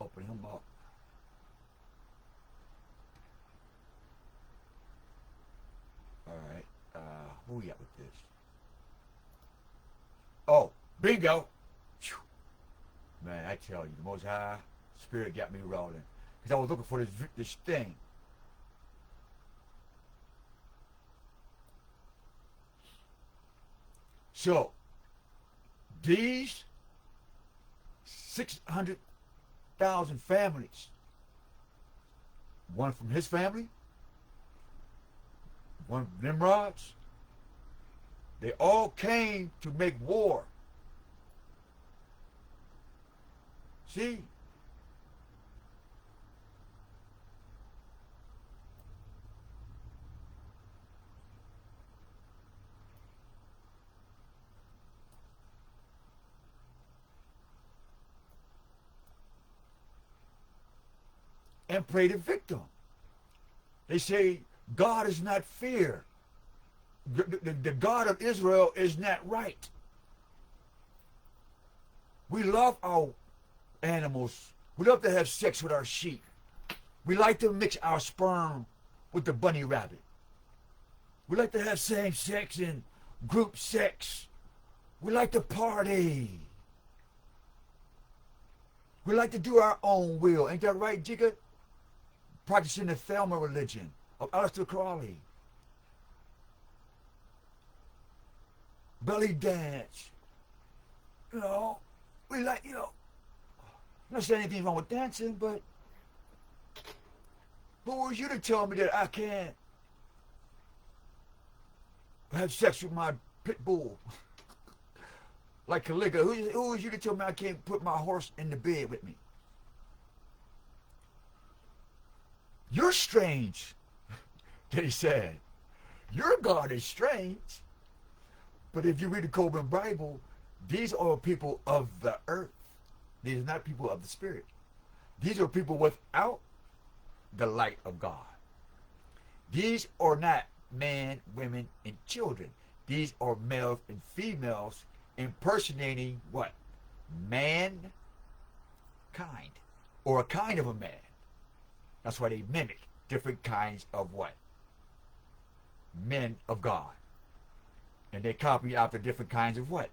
open him up. Alright. Who we got with this? Oh, bingo! Whew. Man, I tell you, the Most High Spirit got me rolling. Because I was looking for this thing. So, these 600,000 families, one from his family, one from Nimrod's, they all came to make war. See? and pray the victim. They say God is not fair. The God of Israel is not right. We love our animals. We love to have sex with our sheep. We like to mix our sperm with the bunny rabbit. We like to have same sex and group sex. We like to party. We like to do our own will. Ain't that right, Jigga? Practicing the Thelma religion of Aleister Crowley. Belly dance. You know, we like, you know, I'm not saying anything wrong with dancing, but who was you to tell me that I can't have sex with my pit bull? Like Caligula, who was you to tell me I can't put my horse in the bed with me? You're strange, that he said. Your God is strange. But if you read the Coben Bible, these are people of the earth. These are not people of the spirit. These are people without the light of God. These are not men, women, and children. These are males and females impersonating what? Mankind. Or a kind of a man. That's why they mimic different kinds of what? Men of God. And they copy out the different kinds of what?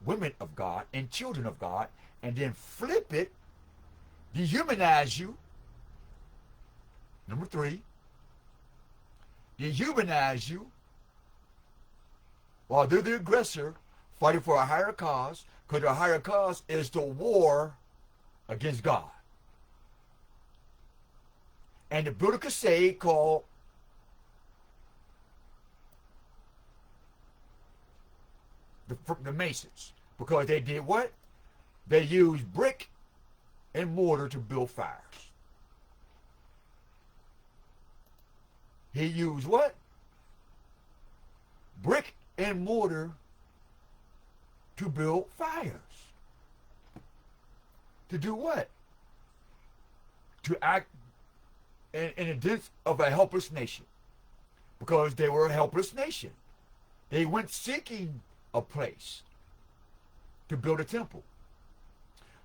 Women of God and children of God, and then flip it, dehumanize you. Number 3, dehumanize you while they're the aggressor fighting for a higher cause, because their higher cause is the war against God. And to build a crusade called the Masons, because they did what? They used brick and mortar to build fires. He used what? Brick and mortar to build fires. To do what? To act in the defense of a helpless nation. Because they were a helpless nation. They went seeking a place to build a temple.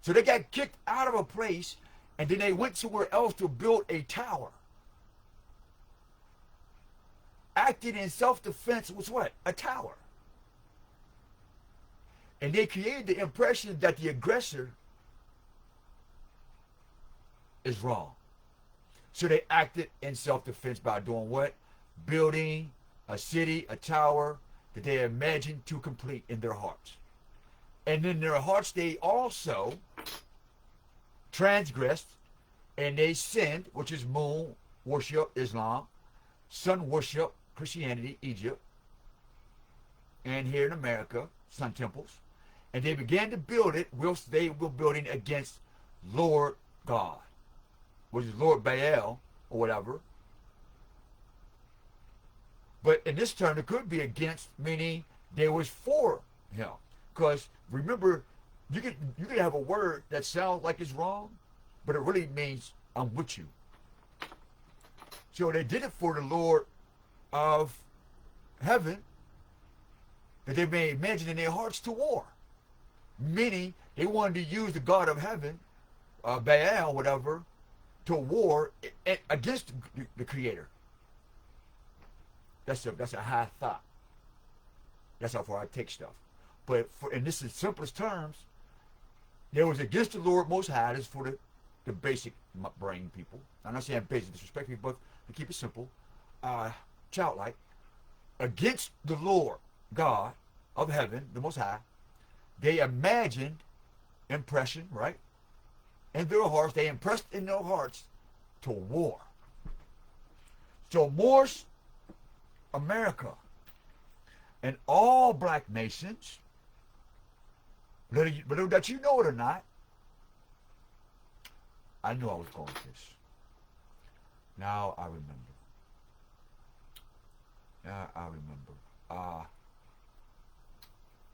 So they got kicked out of a place, and then they went somewhere else to build a tower. Acting in self-defense was what? A tower. And they created the impression that the aggressor is wrong. So they acted in self-defense by doing what? Building a city, a tower, that they imagined to complete in their hearts. And in their hearts, they also transgressed and they sinned, which is moon worship, Islam, sun worship, Christianity, Egypt, and here in America, sun temples. And they began to build it whilst they were building against Lord God, which is Lord Baal or whatever. But in this term, it could be against, meaning they was for him. Because remember, you can have a word that sounds like it's wrong, but it really means I'm with you. So they did it for the Lord of heaven, that they may imagine in their hearts to war. Meaning they wanted to use the God of heaven, Baal, whatever, to war against the Creator. That's a high thought. That's how far I take stuff. But in this is simplest terms, there was against the Lord Most High. This is for the basic brain people. I'm not saying basic disrespectfully, but to keep it simple, childlike, against the Lord God of heaven, the Most High. They imagined impression, right? In their hearts, they impressed in their hearts to war. So Morse, America, and all black nations, whether that you know it or not, I knew I was going with this. Now I remember. Now I remember.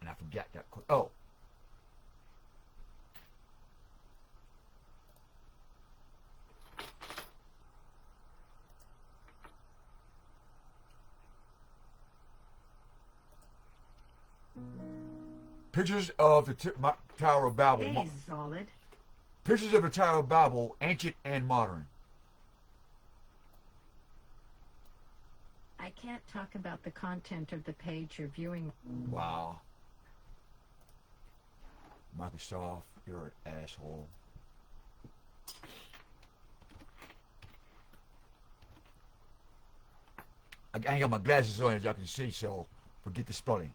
And I forgot that. Oh. Pictures of the Tower of Babel. Hey, Solid. Pictures of the Tower of Babel, ancient and modern. I can't talk about the content of the page you're viewing. Wow. Microsoft, you're an asshole. I ain't got my glasses on as y'all can see, so forget the spelling.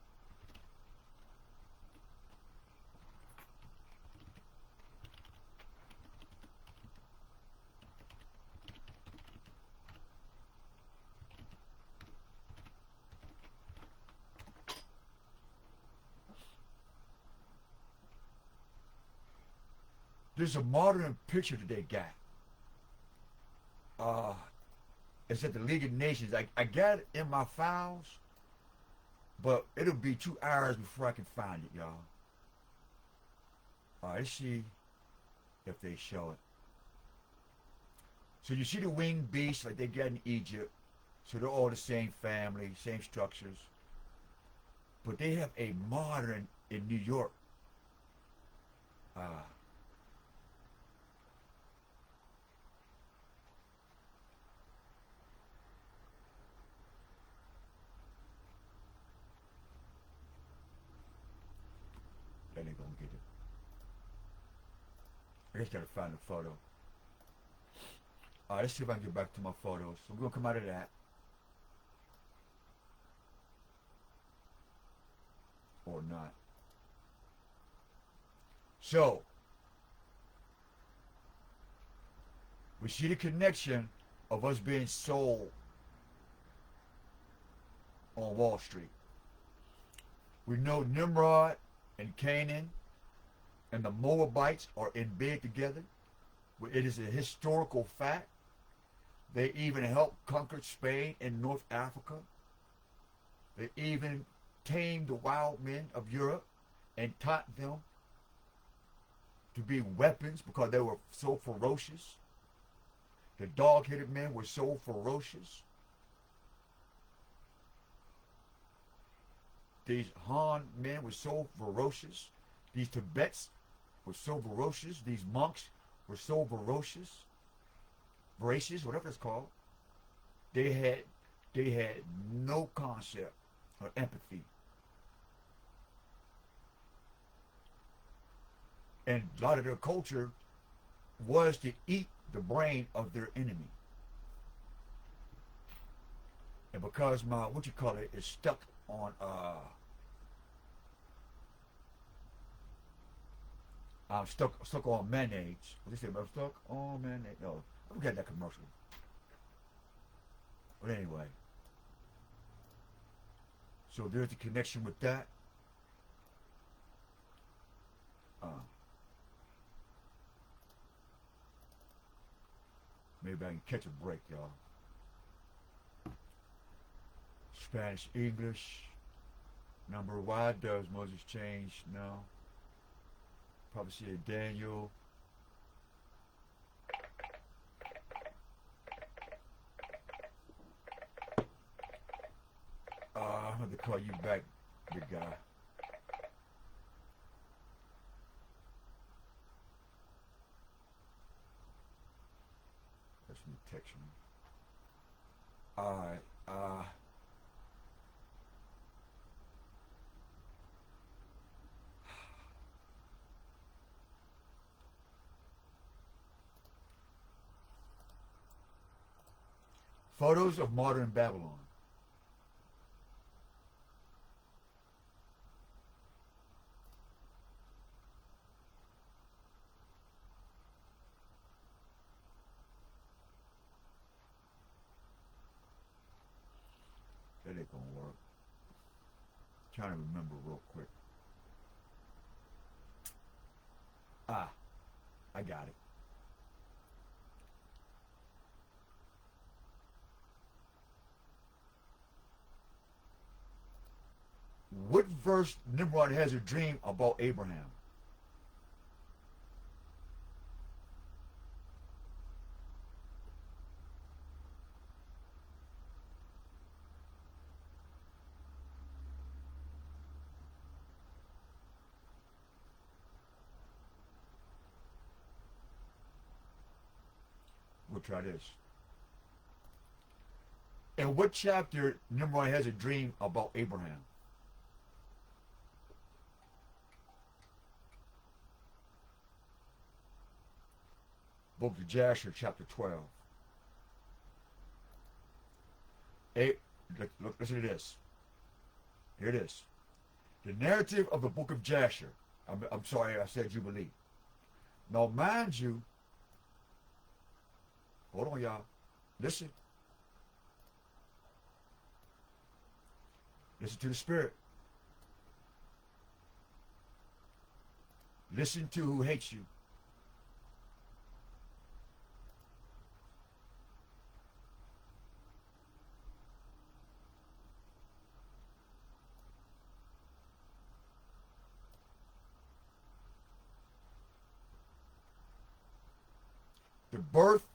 There's a modern picture that they got. It's at the League of Nations. I got it in my files, but it'll be 2 hours before I can find it, y'all. All right, let's see if they show it. So you see the winged beasts like they got in Egypt. So they're all the same family, same structures. But they have a modern in New York. Then they're gonna get it. I just gotta find the photo. Alright, let's see if I can get back to my photos. So we're gonna come out of that. Or not. So we see the connection of us being sold on Wall Street. We know Nimrod and Canaan and the Moabites are in bed together. It is a historical fact. They even helped conquer Spain and North Africa. They even tamed the wild men of Europe and taught them to be weapons because they were so ferocious. The dog-headed men were so ferocious. These Han men were so ferocious. These Tibets were so ferocious. These monks were so ferocious. Voracious, whatever it's called. They had no concept of empathy. And a lot of their culture was to eat the brain of their enemy. And because my, is stuck on, I'm stuck on mayonnaise. What they say? I'm stuck on mayonnaise. No, I forgot that commercial. But anyway, so there's the connection with that. Maybe I can catch a break, y'all. Spanish, English. Number, why does Moses change? No. Prophecy of Daniel. I'm going to call you back, big guy. That's me texting me. Alright, photos of modern Babylon. That ain't gonna work. Trying to remember real quick. I got it. What verse Nimrod has a dream about Abraham? gonna try this. In what chapter Nimrod has a dream about Abraham? Book of Jasher, chapter 12. Look, listen to this. Here it is. The narrative of the book of Jasher. I'm sorry, I said Jubilee. Now, mind you, hold on, y'all. Listen. Listen to the Spirit. Listen to who hates you. The birth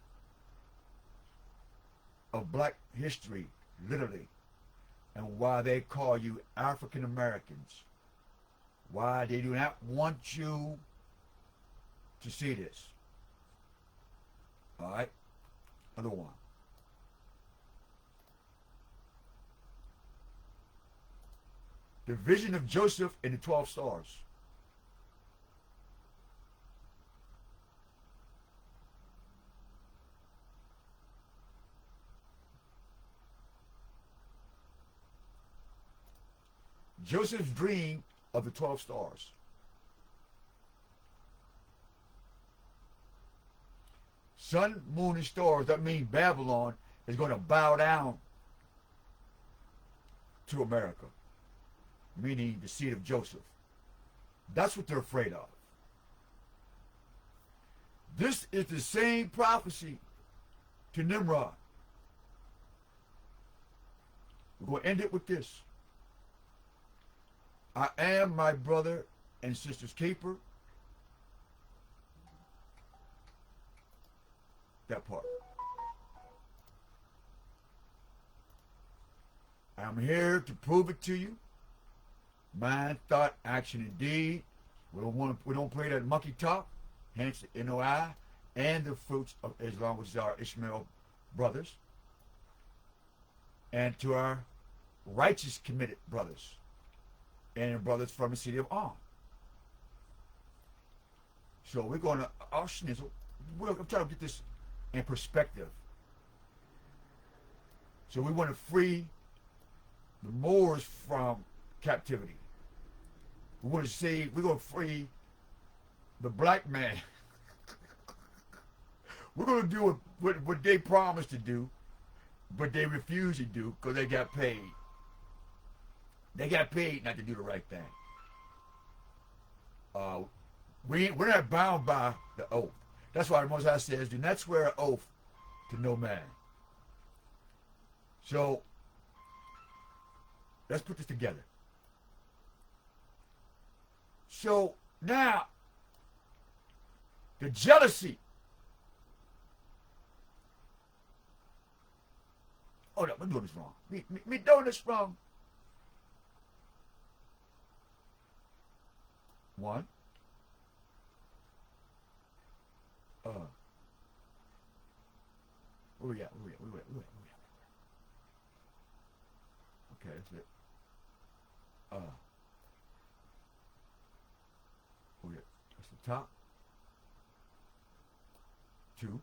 of black history, literally, and why they call you African Americans. Why they do not want you to see this. All right? Another one. The vision of Joseph and the 12 stars. Joseph's dream of the 12 stars. Sun, moon, and stars, that means Babylon is going to bow down to America, meaning the seed of Joseph. That's what they're afraid of. This is the same prophecy to Nimrod. We're going to end it with this. I am my brother and sister's keeper. That part. I'm here to prove it to you. Mind, thought, action, and deed. We don't play that monkey talk. Hence the NOI and the fruits of Islam, which is our Ishmael brothers. And to our righteous committed brothers. And brothers from the city of On. So we're going to, I'm trying to get this in perspective. So we want to free the Moors from captivity. We want to say we're going to free the black man. We're going to do what they promised to do, but they refused to do because they got paid. They got paid not to do the right thing. We're not bound by the oath. That's why the Most High says, do not swear an oath to no man. So, let's put this together. So, now, the jealousy. Oh, no, I'm doing this wrong. Me doing this wrong. One. Where we at? Okay, that's it. That's the top. 2.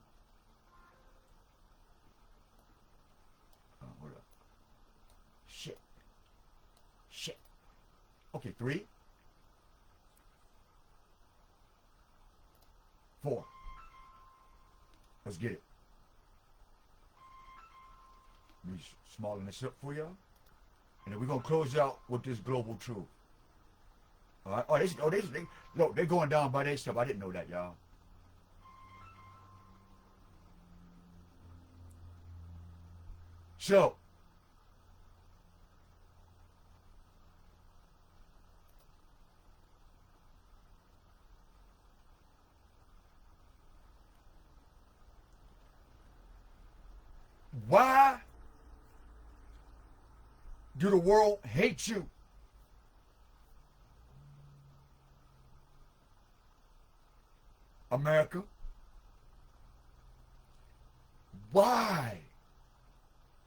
Hold up. Shit. Okay, 3. 4. Let's get it. Let me smallen this up for y'all. And then we're going to close out with this global truth. All right. They're going down by their stuff. I didn't know that, y'all. So, why do the world hate you? America. Why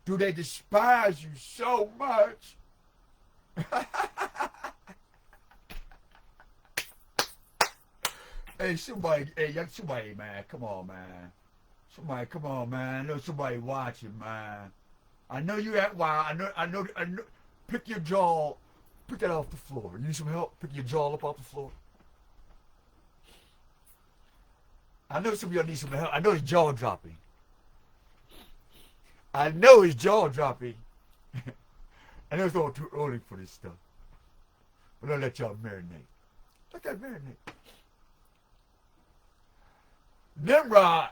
do they despise you so much? Hey, somebody, man, come on, man. Somebody, come on, man. I know somebody watching, man. I know you at wild. I know. Pick your jaw, pick that off the floor. You need some help? Pick your jaw up off the floor. I know some of y'all need some help. I know his jaw dropping. I know his jaw dropping. I know it's all too early for this stuff. But I'll let y'all marinate. Let that marinate. Nimrod,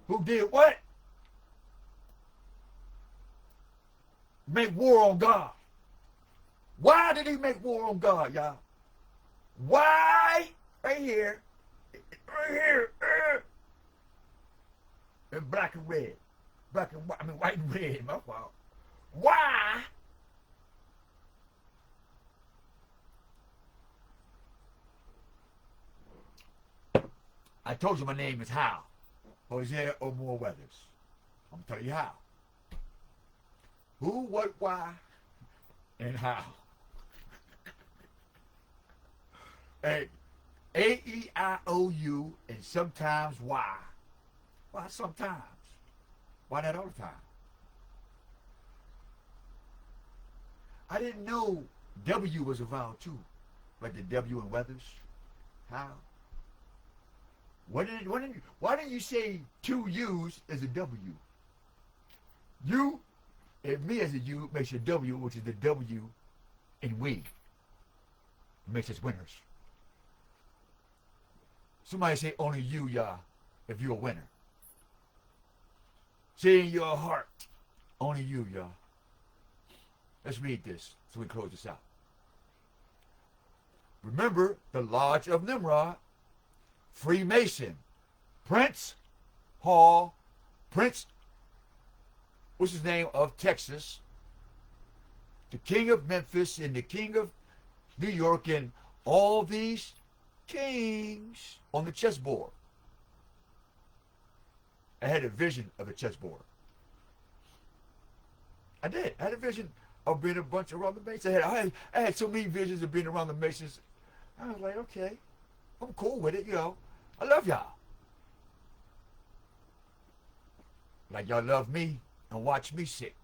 who did what? Make war on God. Why did he make war on God, y'all? Why? Right here. Right here. In black and red. Black and white. I mean, white and red. My fault. Why? I told you my name is How. Hosea O'More Weathers. I'm going to tell you how. Who, what, why, and how. Hey, A-E-I-O-U, and sometimes why. Why sometimes? Why not all the time? I didn't know W was a vowel too. Like the W in Weathers. How? Why didn't you say two U's as a W? You and me as a U makes a W, which is the W in we. It makes us winners. Somebody say only you, y'all, if you're a winner. Say in your heart, only you, y'all. Let's read this so we close this out. Remember the Lodge of Nimrod, Freemason, Prince Hall, Prince, what's his name, of Texas, the king of Memphis and the king of New York, and all these kings on the chessboard. I had a vision of a chessboard. I did. I had a vision of being a bunch around the Masons. I had so many visions of being around the Masons. I was like, okay, I'm cool with it, you know. I love y'all. Like y'all love me and watch me sick.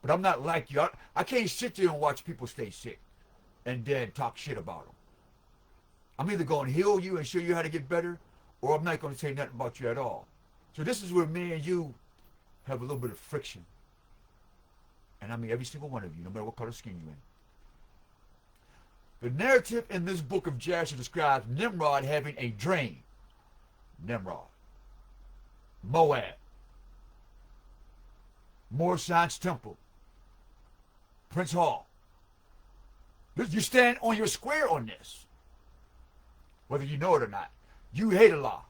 But I'm not like you. I can't sit there and watch people stay sick and then talk shit about them. I'm either going to heal you and show you how to get better, or I'm not going to say nothing about you at all. So this is where me and you have a little bit of friction. And I mean every single one of you, no matter what color skin you're in. The narrative in this book of Jasher describes Nimrod having a dream. Nimrod. Moab. Morshine's temple. Prince Hall. You stand on your square on this. Whether you know it or not. You hate Allah.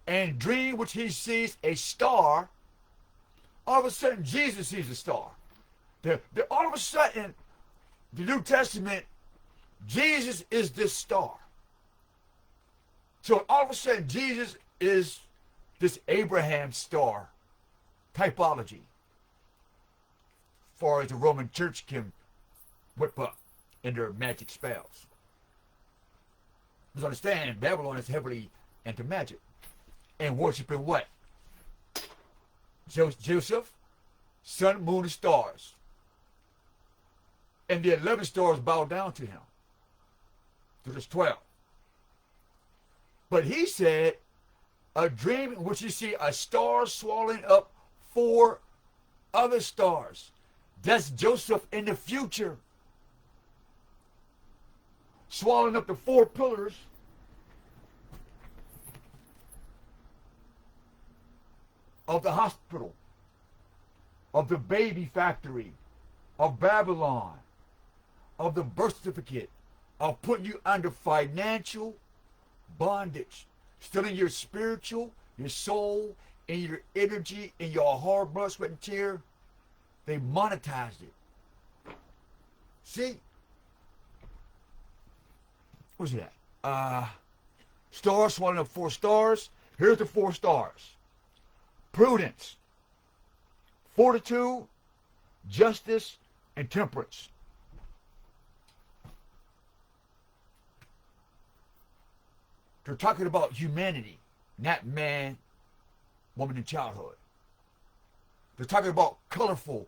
And dream which he sees a star. All of a sudden, Jesus sees a star. All of a sudden, the New Testament, Jesus is this star. So all of a sudden, Jesus is this Abraham star typology. As far as the Roman Church can whip up in their magic spells. Because understand, Babylon is heavily into magic. And worshiping what? Joseph, sun, moon, and stars. And the 11 stars bow down to him. So there's 12. But he said, a dream in which you see a star swallowing up 4 other stars. That's Joseph in the future. Swallowing up the 4 pillars of the hospital, of the baby factory, of Babylon, of the birth certificate, of putting you under financial bondage, stealing your spiritual, your soul, and your energy, and your hard blood, sweat, and tear. They monetized it. See? what's that? Stars swallowing up 4 stars. Here's the 4 stars. Prudence, fortitude, justice, and temperance. They're talking about humanity, not man, woman, and childhood. They're talking about colorful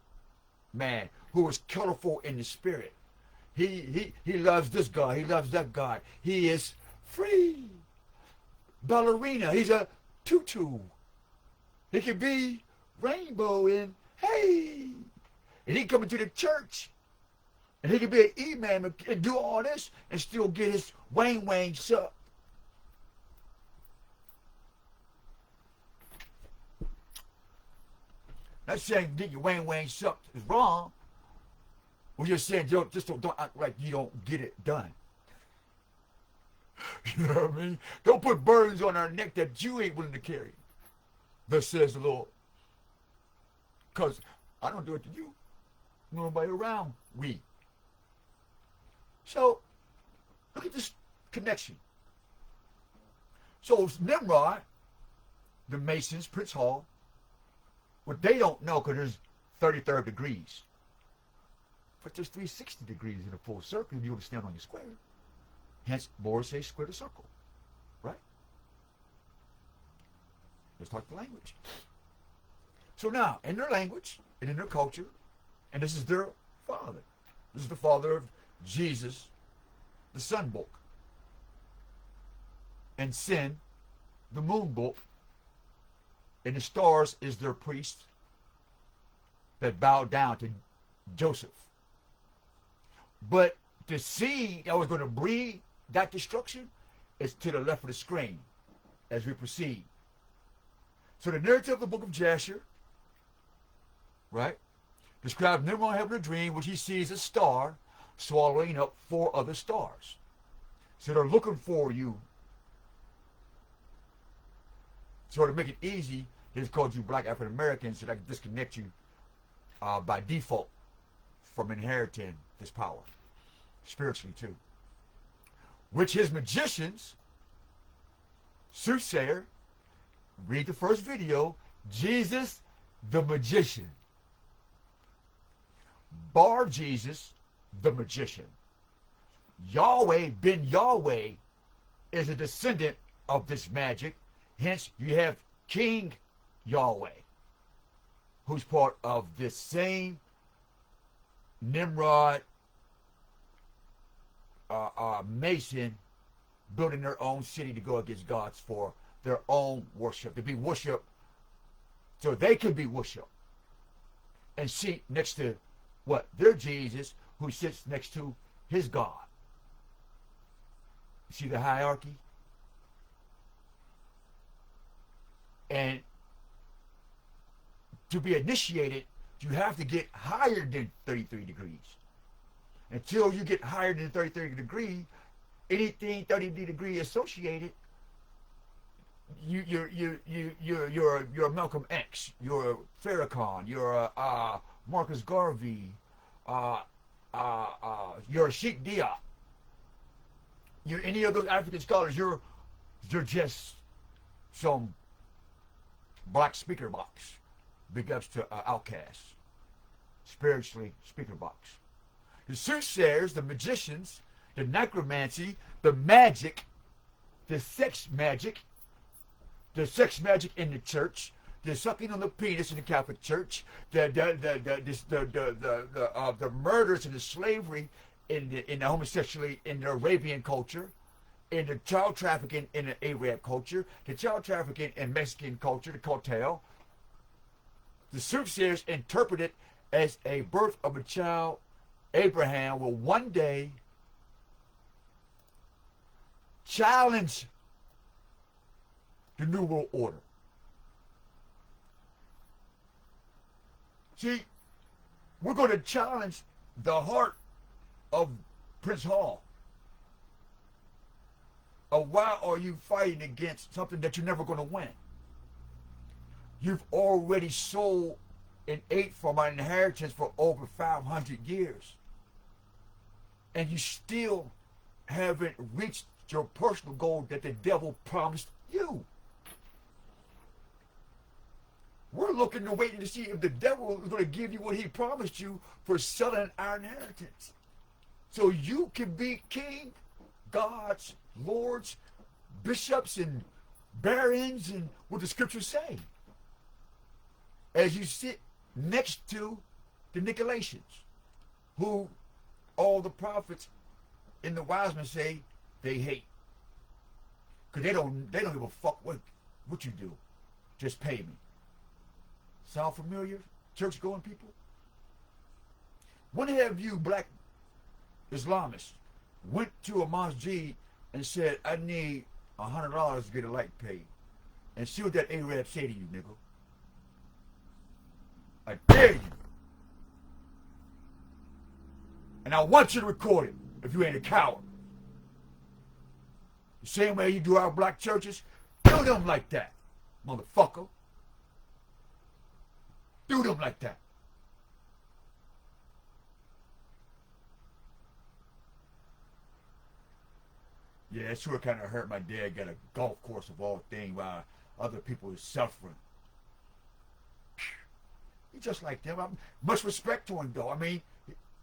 man who is colorful in the spirit. He loves this God. He loves that God. He is free. Ballerina. He's a tutu. He can be rainbow and hey. And he can come into the church. And he can be an imam and do all this and still get his wang sucked. Not saying get your wang sucked is wrong. We're just saying don't act like you don't get it done. You know what I mean? Don't put burdens on our neck that you ain't willing to carry. Thus says the Lord. Because I don't do it to you. Nobody around. We. So, look at this connection. So, Nimrod, the Masons, Prince Hall, what they don't know, because there's 33rd degrees. But there's 360 degrees in a full circle if you want to stand on your square. Hence, Morris says square the circle. Right? Let's talk the language. So now, in their language, and in their culture, and this is their father. This is the father of Jesus, the sun book. And Sin, the moon book. And the stars is their priest that bowed down to Joseph. But the seed that was going to breed that destruction is to the left of the screen as we proceed. So the narrative of the book of Jasher, right, describes Nimrod having a dream which he sees a star swallowing up 4 other stars. So they're looking for you. So to make it easy, he's called you black African Americans so that I can disconnect you by default from inheriting this power. Spiritually too. Which his magicians, soothsayer, read the first video, Jesus the magician. Bar Jesus the magician. Yahweh ben Yahweh is a descendant of this magic. Hence, you have King Yahweh, who's part of this same Nimrod Mason building their own city to go against gods for their own worship, to be worshipped so they can be worshipped and seat next to what? Their Jesus, who sits next to his God. See the hierarchy? And to be initiated, you have to get higher than 33 degrees. Until you get higher than 33 degrees, anything 30 degree associated, you're Malcolm X, you're Farrakhan, you're Marcus Garvey, you're Sheikh Diop, you're any of those African scholars. You're just some black speaker box. Big ups to outcasts. Spiritually speaker box. The soothsayers, the magicians, the necromancy, the magic, the sex magic in the church, the sucking on the penis in the Catholic Church, the murders and the slavery in the homosexuality in the Arabian culture, in the child trafficking in the Arab culture, the child trafficking in Mexican culture, the cartel. The soothsayers interpret it as a birth of a child. Abraham will one day challenge the New World Order. See, we're going to challenge the heart of Prince Hall. Why are you fighting against something that you're never going to win? You've already sold and ate from our inheritance for over 500 years. And you still haven't reached your personal goal that the devil promised you. We're looking and waiting to see if the devil is going to give you what he promised you for selling our inheritance. So you can be king, gods, lords, bishops, and barons, and what the scriptures say. As you sit next to the Nicolaitans, who all the prophets and the wise men say they hate. Because they don't give a fuck what you do. Just pay me. Sound familiar, church-going people? When have you black Islamists went to a masjid and said, I need $100 to get a light paid? And see what that Arab say to you, nigga. I dare you. And I want you to record it if you ain't a coward. The same way you do our black churches, do them like that, motherfucker. Do them like that. Yeah, it sure kind of hurt my dad got a golf course of all things while other people is suffering. He's just like them. Much respect to him, though. I mean,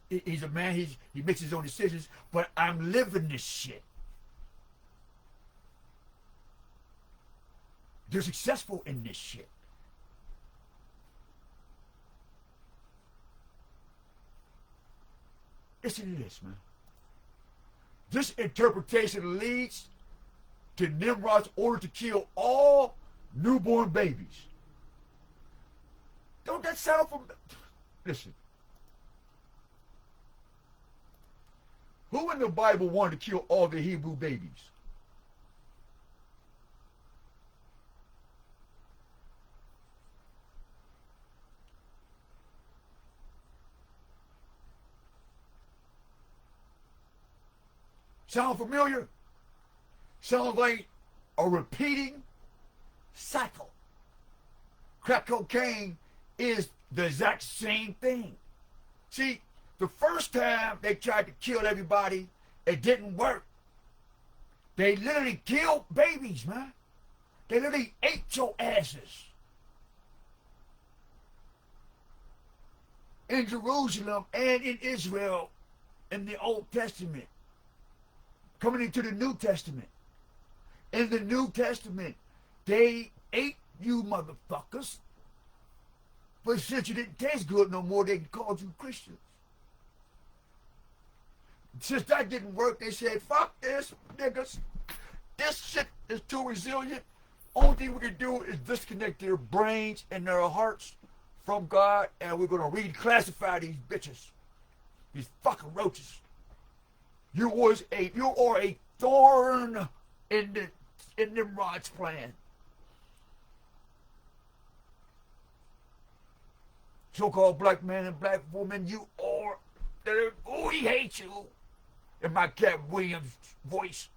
he's a man. He makes his own decisions, but I'm living this shit. They're successful in this shit. Listen to this, man. This interpretation leads to Nimrod's order to kill all newborn babies. Don't that sound familiar? Listen. Who in the Bible wanted to kill all the Hebrew babies? Sound familiar? Sounds like a repeating cycle. Crack cocaine is the exact same thing. See, the first time they tried to kill everybody, it didn't work. They literally killed babies, man. They literally ate your asses. In Jerusalem and in Israel in the Old Testament. Coming into the New Testament. In the New Testament, they ate you motherfuckers. But since you didn't taste good no more, they called you Christians. Since that didn't work, they said, fuck this, niggas. This shit is too resilient. Only thing we can do is disconnect their brains and their hearts from God, and we're going to reclassify these bitches. These fucking roaches. You are a thorn in Nimrod's plan. So-called black man and black woman, you are. We hate you. In my Cat Williams voice.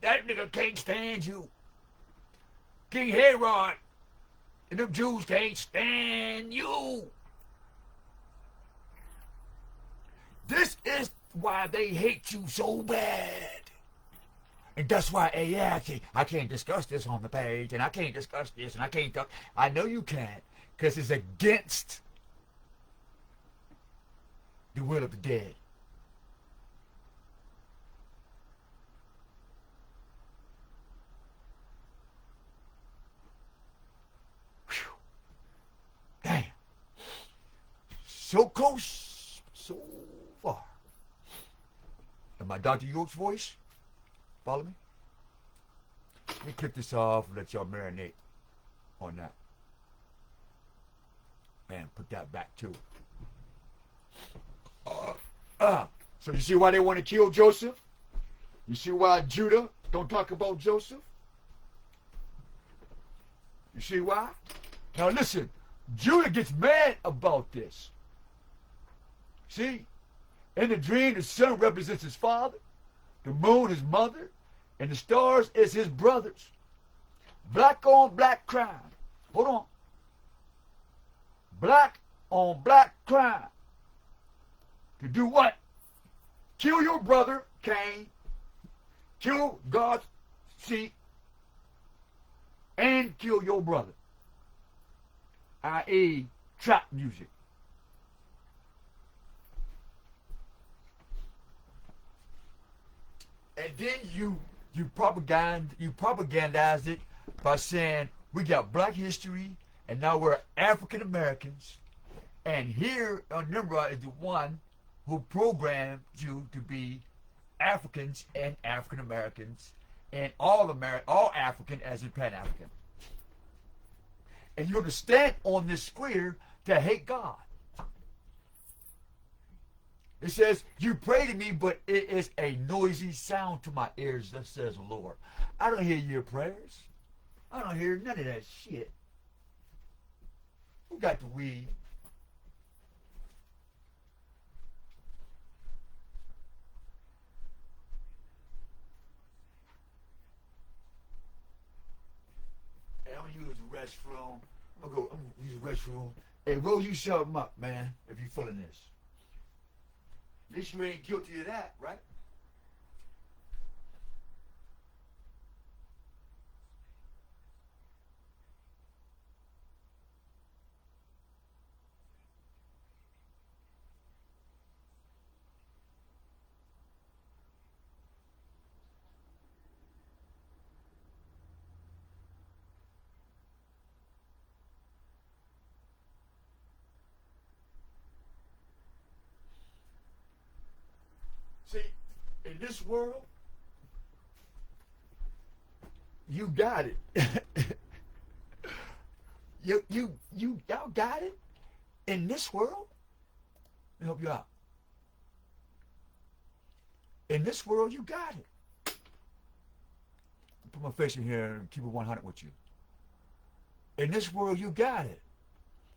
That nigga can't stand you. King Herod and them Jews can't stand you. This is why they hate you so bad. And that's why I can't discuss this on the page, and I can't discuss this, and I can't talk. I know you can't, because it's against the will of the dead. Whew. Damn. So close, so far. And my Dr. York's voice, follow me? Let me click this off and let y'all marinate on that. Man, put that back too. So you see why they want to kill Joseph? You see why Judah don't talk about Joseph? You see why? Now listen, Judah gets mad about this. See? In the dream, the sun represents his father, the moon his mother, and the stars is his brothers. Black on black crime. Hold on. Black on black crime. To do what? Kill your brother Cain, kill God's sheep, and kill your brother, i.e. trap music. And then you propagandized it by saying we got black history and now we're African Americans, and here Nimrod is the one who programmed you to be Africans and African Americans and all African as in Pan African. And you're to stand on this square to hate God. It says, you pray to me, but it is a noisy sound to my ears, thus says the Lord. I don't hear your prayers. I don't hear none of that shit. Who got the weed? Hey, I'm gonna use the restroom. I'm gonna use the restroom. Hey, roll you something up, man, if you feeling this. At least you ain't guilty of that, right? See, in this world, you got it. y'all got it. In this world, let me help you out. In this world, you got it. Put my face in here and keep it 100 with you. In this world, you got it.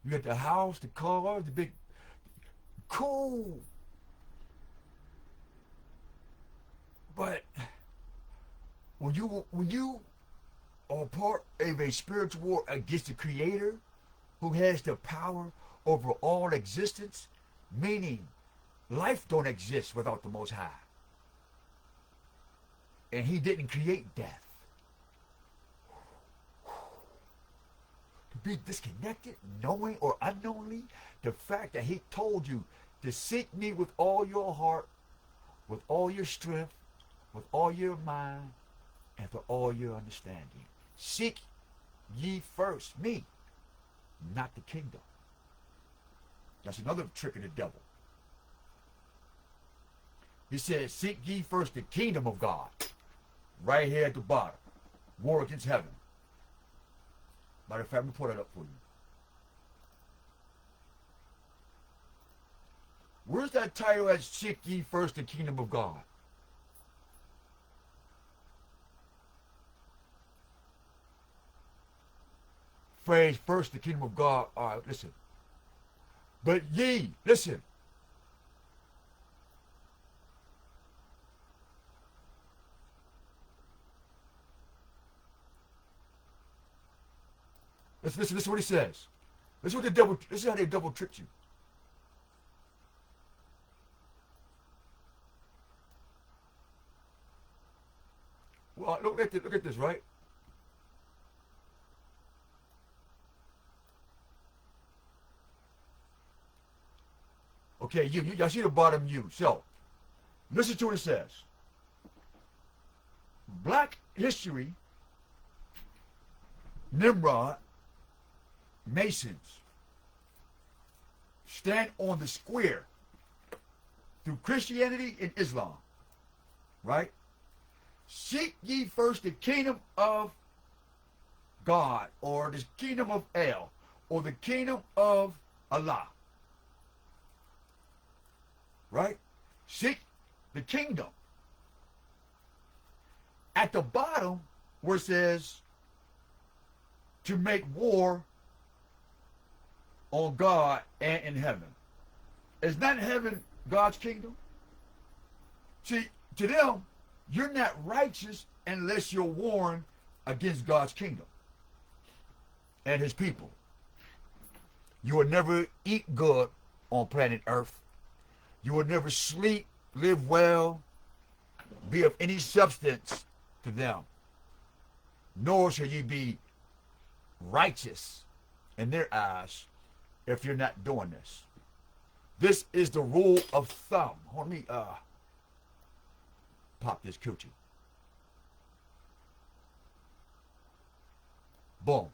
You got the house, the car, the big, cool. But when you are part of a spiritual war against the Creator, who has the power over all existence, meaning life don't exist without the Most High, and He didn't create death. To be disconnected, knowing or unknowingly, the fact that He told you to seek me with all your heart, with all your strength, with all your mind, and for all your understanding. Seek ye first me, not the kingdom. That's another trick of the devil. He says, seek ye first the kingdom of God. Right here at the bottom. War against heaven. Matter of fact, let me pull that up for you. Where's that title at seek ye first the kingdom of God? Phrase, first the kingdom of God. All right, listen. But ye, listen. Listen to what he says. This is how they double tricked you. Well, look at this, right? Okay, y'all see the bottom U. So, listen to what it says. Black history, Nimrod, Masons, stand on the square through Christianity and Islam, right? Seek ye first the kingdom of God, or the kingdom of El, or the kingdom of Allah. Right? Seek the kingdom. At the bottom, where it says to make war on God and in heaven. Is not heaven God's kingdom? See, to them, you're not righteous unless you're warring against God's kingdom and His people. You will never eat good on planet Earth. You will never sleep, live well, be of any substance to them, nor shall you be righteous in their eyes if you're not doing this. This is the rule of thumb. Let me pop this coochie. Boom.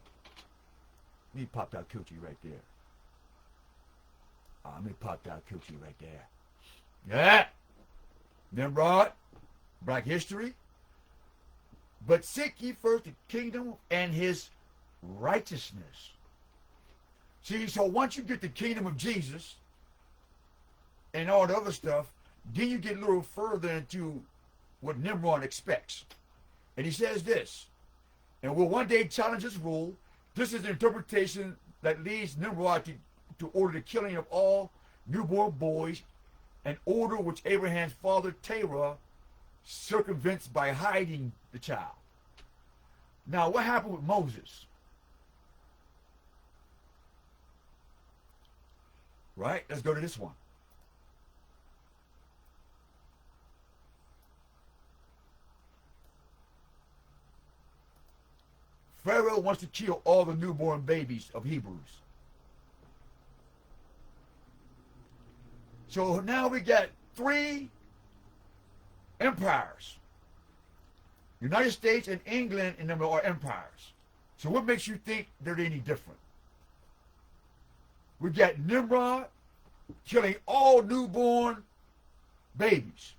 Let me pop that coochie right there. Let me pop that coochie right there. Yeah. Nimrod, Black history. But seek ye first the kingdom and his righteousness. See, so once you get the kingdom of Jesus and all the other stuff, then you get a little further into what Nimrod expects. And he says this, and will one day challenge his rule. This is the interpretation that leads Nimrod to order the killing of all newborn boys, an order which Abraham's father Terah circumvents by hiding the child. Now, what happened with Moses? Right? Let's go to this one. Pharaoh wants to kill all the newborn babies of Hebrews. So now we got 3 empires. United States and England and them are empires. So what makes you think they're any different? We got Nimrod killing all newborn babies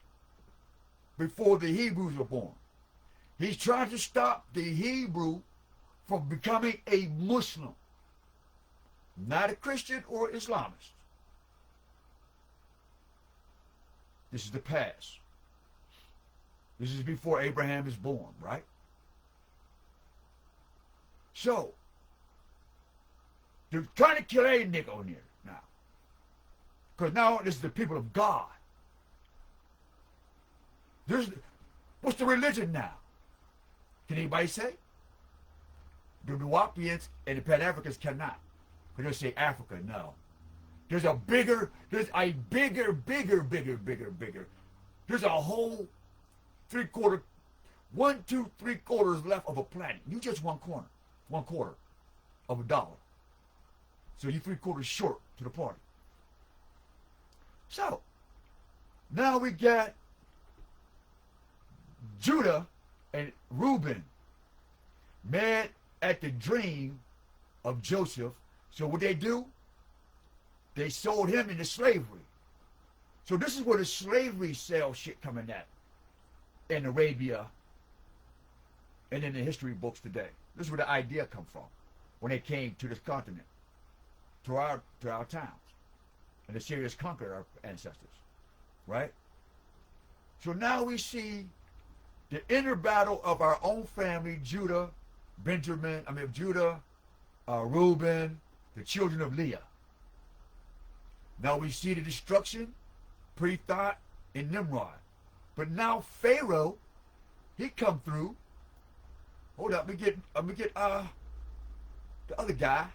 before the Hebrews were born. He's trying to stop the Hebrew from becoming a Muslim, not a Christian or Islamist. This is the past. This is before Abraham is born, right? So, they're trying to kill a nigga on here now. Because now this is the people of God. What's the religion now? Can anybody say? The Nuwapians and the Pan-Africans cannot. Because they say Africa, no. There's a bigger. There's a bigger. There's a whole 3/4, 1, 2, 3/4 left of a planet. You just 1/4 of a dollar. So you're 3/4 short to the party. So, now we got Judah and Reuben mad at the dream of Joseph. So what they do? They sold him into slavery. So this is where the slavery sale shit coming at in Arabia and in the history books today. This is where the idea come from when they came to this continent, to our towns, and the Syrians conquered our ancestors, right? So now we see the inner battle of our own family, Judah, Reuben, the children of Leah. Now we see the destruction, pre-thought, in Nimrod. But now Pharaoh, he come through. Hold up, let me get the other guy,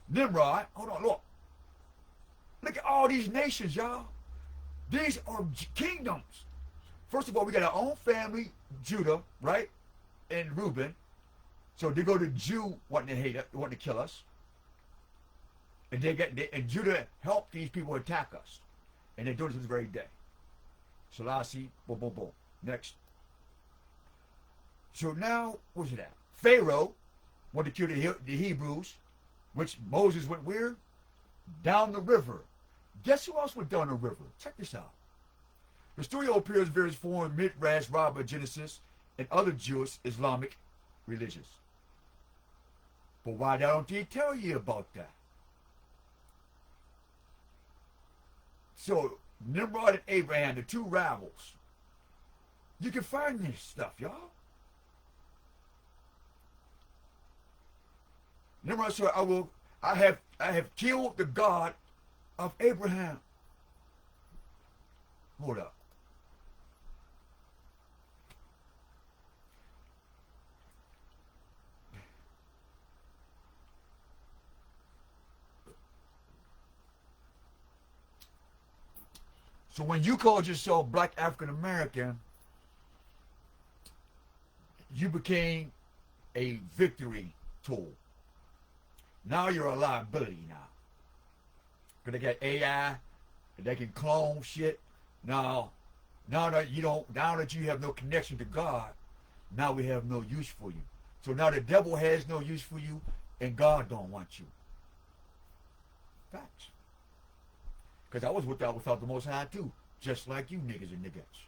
Nimrod. Hold on, look. Look at all these nations, y'all. These are kingdoms. First of all, we got our own family, Judah, right? And Reuben. So they go to Jew wanting to hate us, wanting to kill us. And Judah helped these people attack us. And they do it to this very day. Selassie, boom, boom, boom. Next. So now, what's it at? Pharaoh wanted to kill the Hebrews, which Moses went where? Down the river. Guess who else went down the river? Check this out. The story appears in various forms, Midrash, Rabbah, Genesis, and other Jewish Islamic religions. But why don't they tell you about that? So, Nimrod and Abraham, the 2 rivals. You can find this stuff, y'all. Nimrod said, I have killed the God of Abraham. Hold up. So when you called yourself Black African American, you became a victory tool. Now you're a liability now. Because they got AI, and they can clone shit. Now that you have no connection to God, now we have no use for you. So now the devil has no use for you, and God don't want you. Facts. Because I was without the Most High too, just like you niggas and niggas.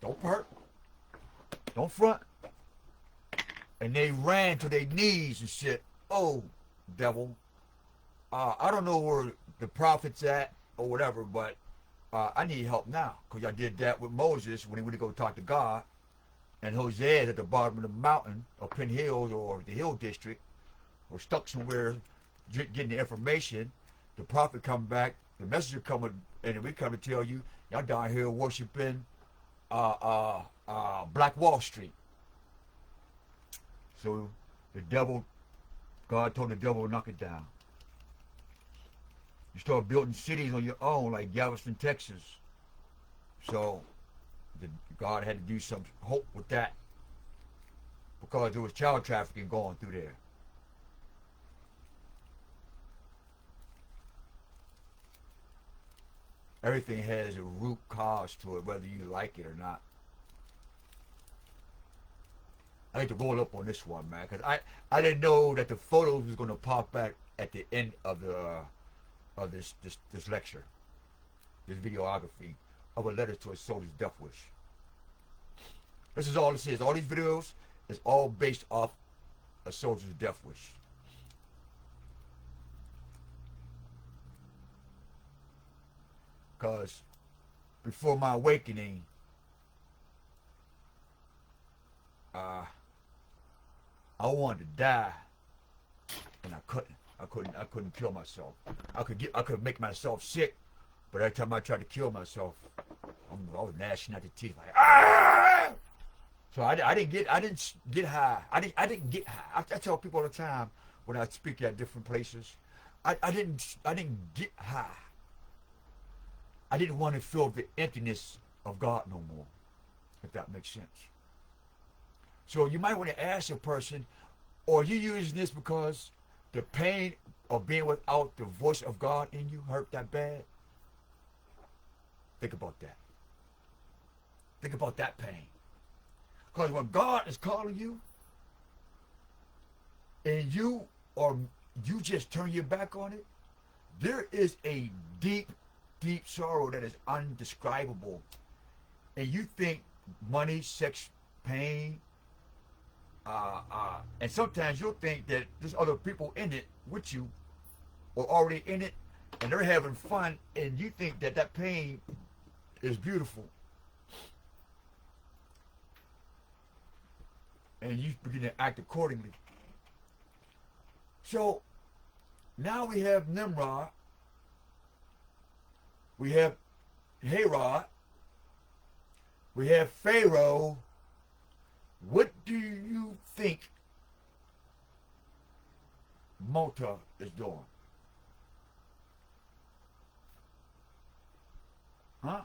Don't perk. Don't front. And they ran to their knees and said, "Oh, devil, I don't know where the prophet's at or whatever, but I need help now." Because I did that with Moses when he went to go talk to God. And Hosea is at the bottom of the mountain, or Penn Hills, or the Hill District, or stuck somewhere getting the information. The prophet come back, the messenger come, and we come to tell you, y'all down here worshiping Black Wall Street. So God told the devil to knock it down. You start building cities on your own, like Galveston, Texas. So God had to do some hope with that, because there was child trafficking going through there. Everything has a root cause to it, whether you like it or not. I hate to roll up on this one, man, because I didn't know that the photos was going to pop back at the end of this lecture, this videography of a letter to a soldier's death wish. This is all this is. All these videos is all based off a soldier's death wish. Because before my awakening, I wanted to die, and I couldn't kill myself. I could make myself sick, but every time I tried to kill myself, I was gnashing at the teeth like, ah! So I didn't get high. I didn't get high. I tell people all the time when I speak at different places, I didn't get high. I didn't want to feel the emptiness of God no more, if that makes sense. So you might want to ask a person, are you using this because the pain of being without the voice of God in you hurt that bad? Think about that. Think about that pain. Because when God is calling you, and you just turn your back on it, there is a deep, deep sorrow that is undescribable. And you think money, sex, pain, and sometimes you'll think that there's other people in it with you, or already in it, and they're having fun, and you think that that pain is beautiful. And you begin to act accordingly. So now we have Nimrod, we have Herod, we have Pharaoh. What do you think Mota is doing? Huh?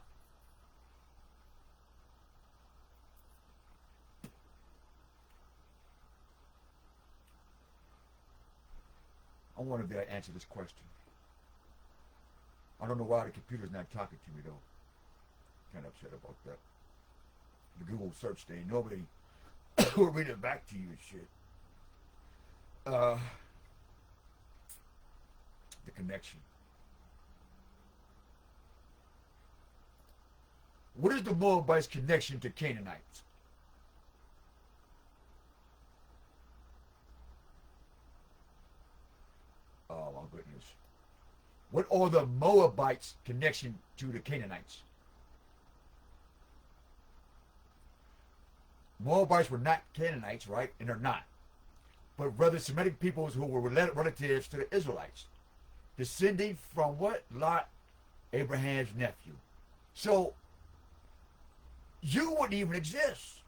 I want to be able to answer this question. I don't know why the computer's not talking to me though. Kind of upset about that. The Google search thing. Nobody will read it back to you and shit. The connection. What is the Moabites' connection to Canaanites? Oh my goodness. What are the Moabites' connection to the Canaanites? Moabites were not Canaanites, right? And they're not. But rather Semitic peoples who were relatives to the Israelites. Descending from what? Lot, Abraham's nephew. So, you wouldn't even exist.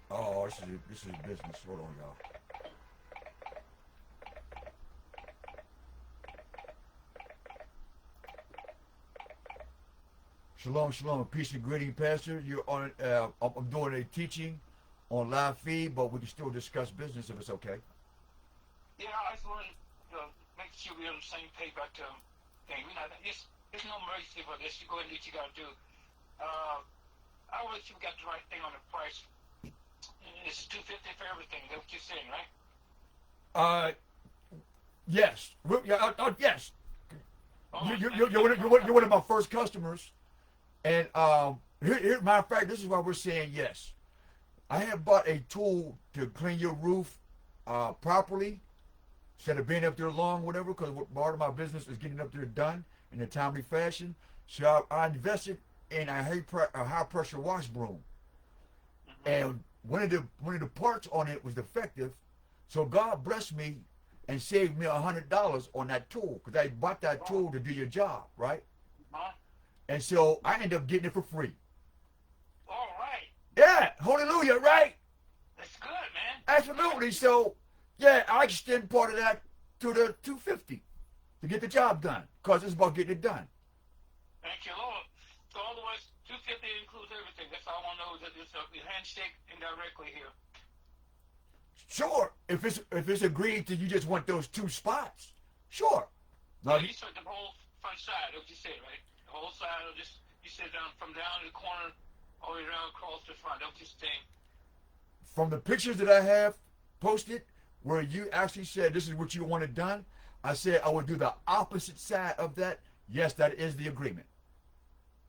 Oh, this is business. Hold on, y'all. Shalom, shalom, peace and greeting, Pastor. You're on. I'm doing a teaching on live feed, but we can still discuss business if it's okay. Yeah, I just want to make sure we're on the same page about the thing. We not, there's no mercy for this. You go ahead and do what you got to do. I always think we got the right thing on the price. It's $250 for everything. That's what you're saying, right? Yes. Yes. Oh, You're one of my first customers, and matter of fact, this is why we're saying yes. I have bought a tool to clean your roof properly, instead of being up there long, whatever, because part of my business is getting up there done in a timely fashion. So I invested in a high pressure wash broom, and one of the parts on it was defective, so God blessed me and saved me $100 on that tool, because I bought that tool to do your job, right? And so I ended up getting it for free. all right. Yeah, hallelujah, right? That's good, man. Absolutely. So, yeah, I extend part of that to the $250 to get the job done, because it's about getting it done. Thank you, Lord. So otherwise, $250 includes everything. That's all I want to know is that it's a handshake indirectly here. Sure, if it's agreed to, you just want those 2 spots. Sure. No, You said the whole front side. That's what you said, right? The whole side, or just you said from down to the corner all the way around across the front. That's what you're saying. from the pictures that I have posted, where you actually said this is what you wanted done, I said I would do the opposite side of that. Yes, that is the agreement.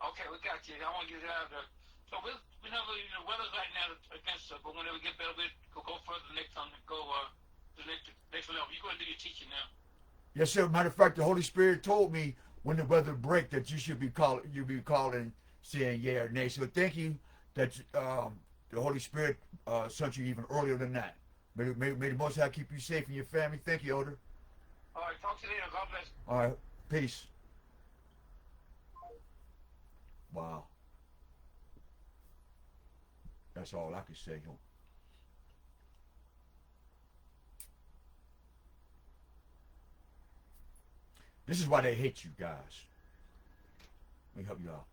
Okay, we got you. I want you to have the. So we never, the weather's right now against us, but whenever we get better, we'll go further next time. Go to the next level. You go and do your teaching now. Yes, sir. Matter of fact, the Holy Spirit told me when the weather break that you should be calling, saying yeah or nay. So thank you that the Holy Spirit sent you even earlier than that. May the Most High keep you safe and your family. Thank you, Elder. All right, talk to you later. God bless. All right, peace. Wow. That's all I can say. This is why they hate you guys. Let me help you out.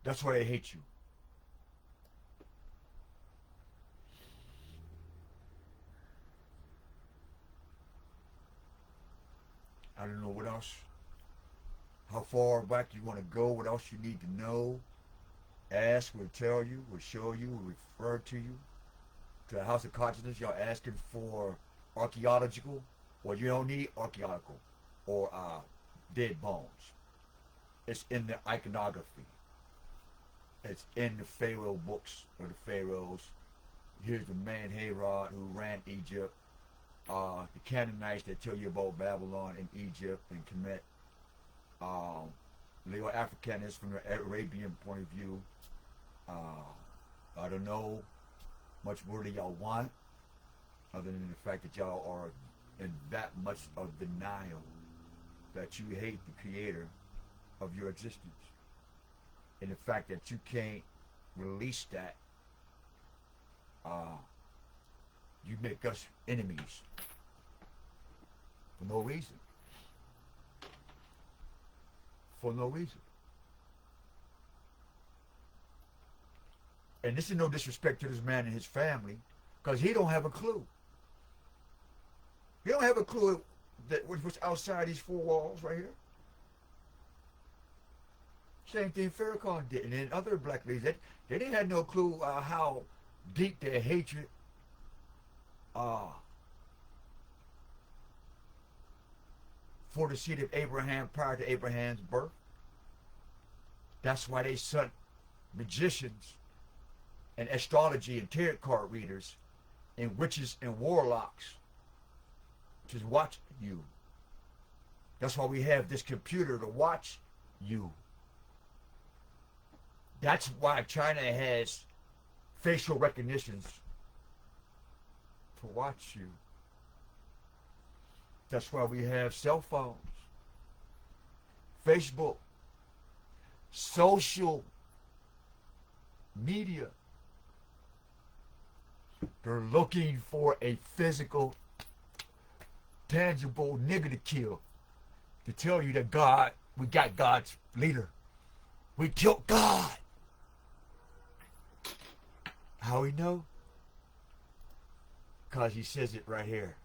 That's why they hate you. I don't know what else, how far back you want to go, what else you need to know. Ask, we'll tell you, we'll show you, we'll refer to you. To the House of Consciousness, y'all asking for archaeological, well, you don't need archaeological or dead bones. It's in the iconography. It's in the Pharaoh books of the Pharaohs. Here's the man Herod who ran Egypt. The Canaanites that tell you about Babylon and Egypt and Kemet. Leo Africanus from the Arabian point of view. I don't know much more than y'all want, other than the fact that y'all are in that much of denial that you hate the creator of your existence. And the fact that you can't release that, you make us enemies for no reason. For no reason. And this is no disrespect to this man and his family, because he don't have a clue. He don't have a clue that what's outside these 4 walls right here. Same thing Farrakhan did, and then other black ladies, they didn't have no clue how deep their hatred for the seed of Abraham prior to Abraham's birth. That's why they sent magicians and astrology and tarot card readers and witches and warlocks to watch you. That's why we have this computer to watch you. That's why China has facial recognitions to watch you. That's why we have cell phones, Facebook, social media They're looking for a physical, tangible nigger to kill. To tell you that God, we got God's leader. We killed God. How we know? Because he says it right here.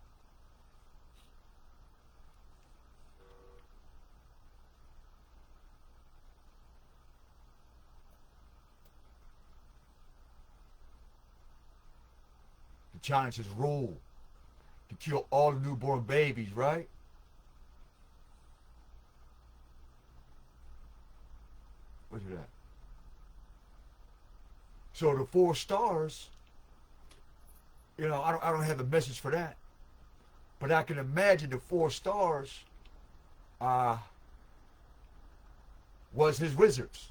To challenge his rule. To kill all the newborn babies, right? What's that? So the 4 stars, you know, I don't have a message for that. But I can imagine the 4 stars was his wizards.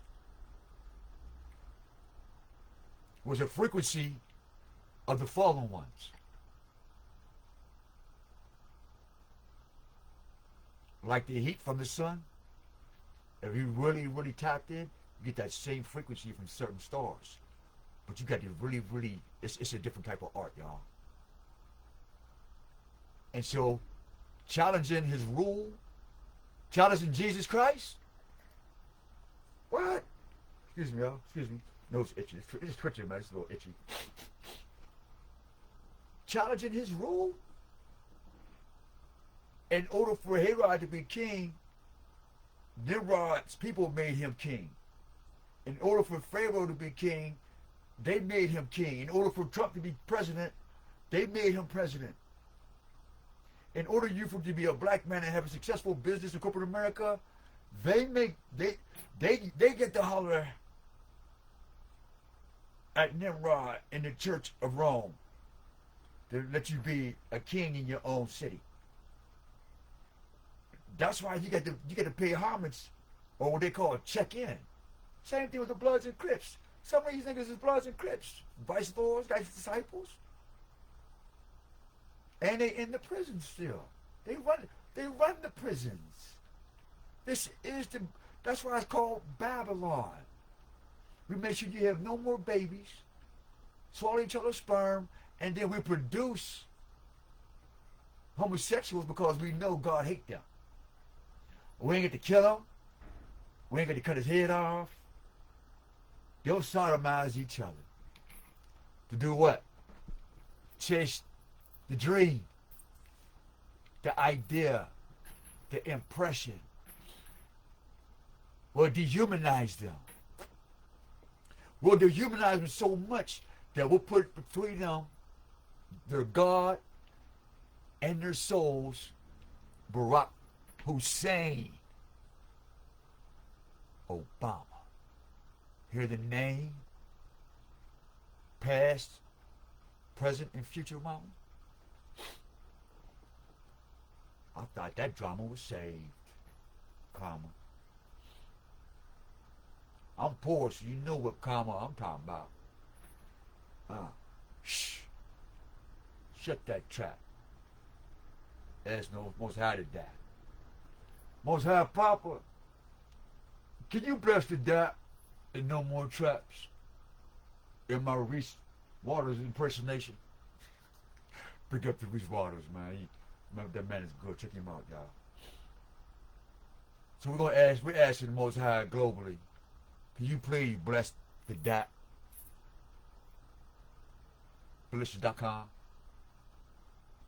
Was a frequency of the fallen ones. Like the heat from the sun. If you really, really tapped in, you get that same frequency from certain stars. But you got to really, really, it's a different type of art, y'all. And so, challenging his rule, challenging Jesus Christ. What? Excuse me, y'all. Excuse me. No, it's itchy. It's twitching, man. It's a little itchy. Challenging his rule. In order for Herod to be king, Nimrod's people made him king. In order for Pharaoh to be king, they made him king. In order for Trump to be president, they made him president. In order you for to be a black man and have a successful business in corporate America, they get to holler at Nimrod in the Church of Rome to let you be a king in your own city. That's why you get to pay homage, or what they call check-in. Same thing with the Bloods and Crips. Some of these niggas is Bloods and Crips, vice lords, guys, disciples, and they in the prison still. They run the prisons. That's why it's called Babylon. We make sure you have no more babies, swallow each other's sperm, and then we produce homosexuals because we know God hates them. We ain't get to kill him. We ain't get to cut his head off. They'll sodomize each other. To do what? Chase the dream, the idea, the impression. We'll dehumanize them. We'll dehumanize them so much that we'll put between them their God and their souls Barack Hussein Obama. Hear the name? Past, present, and future mama? I thought that drama was saved. Karma. I'm poor, so you know what karma I'm talking about. Shh. Shut that trap. There's no Most High to that. Most High Papa, can you bless the dap and no more traps? In my Reese Waters impersonation. Pick up the Reese Waters, man. That man is good. Check him out, y'all. So we're asking the Most High globally, can you please bless the dap? Ballistic.com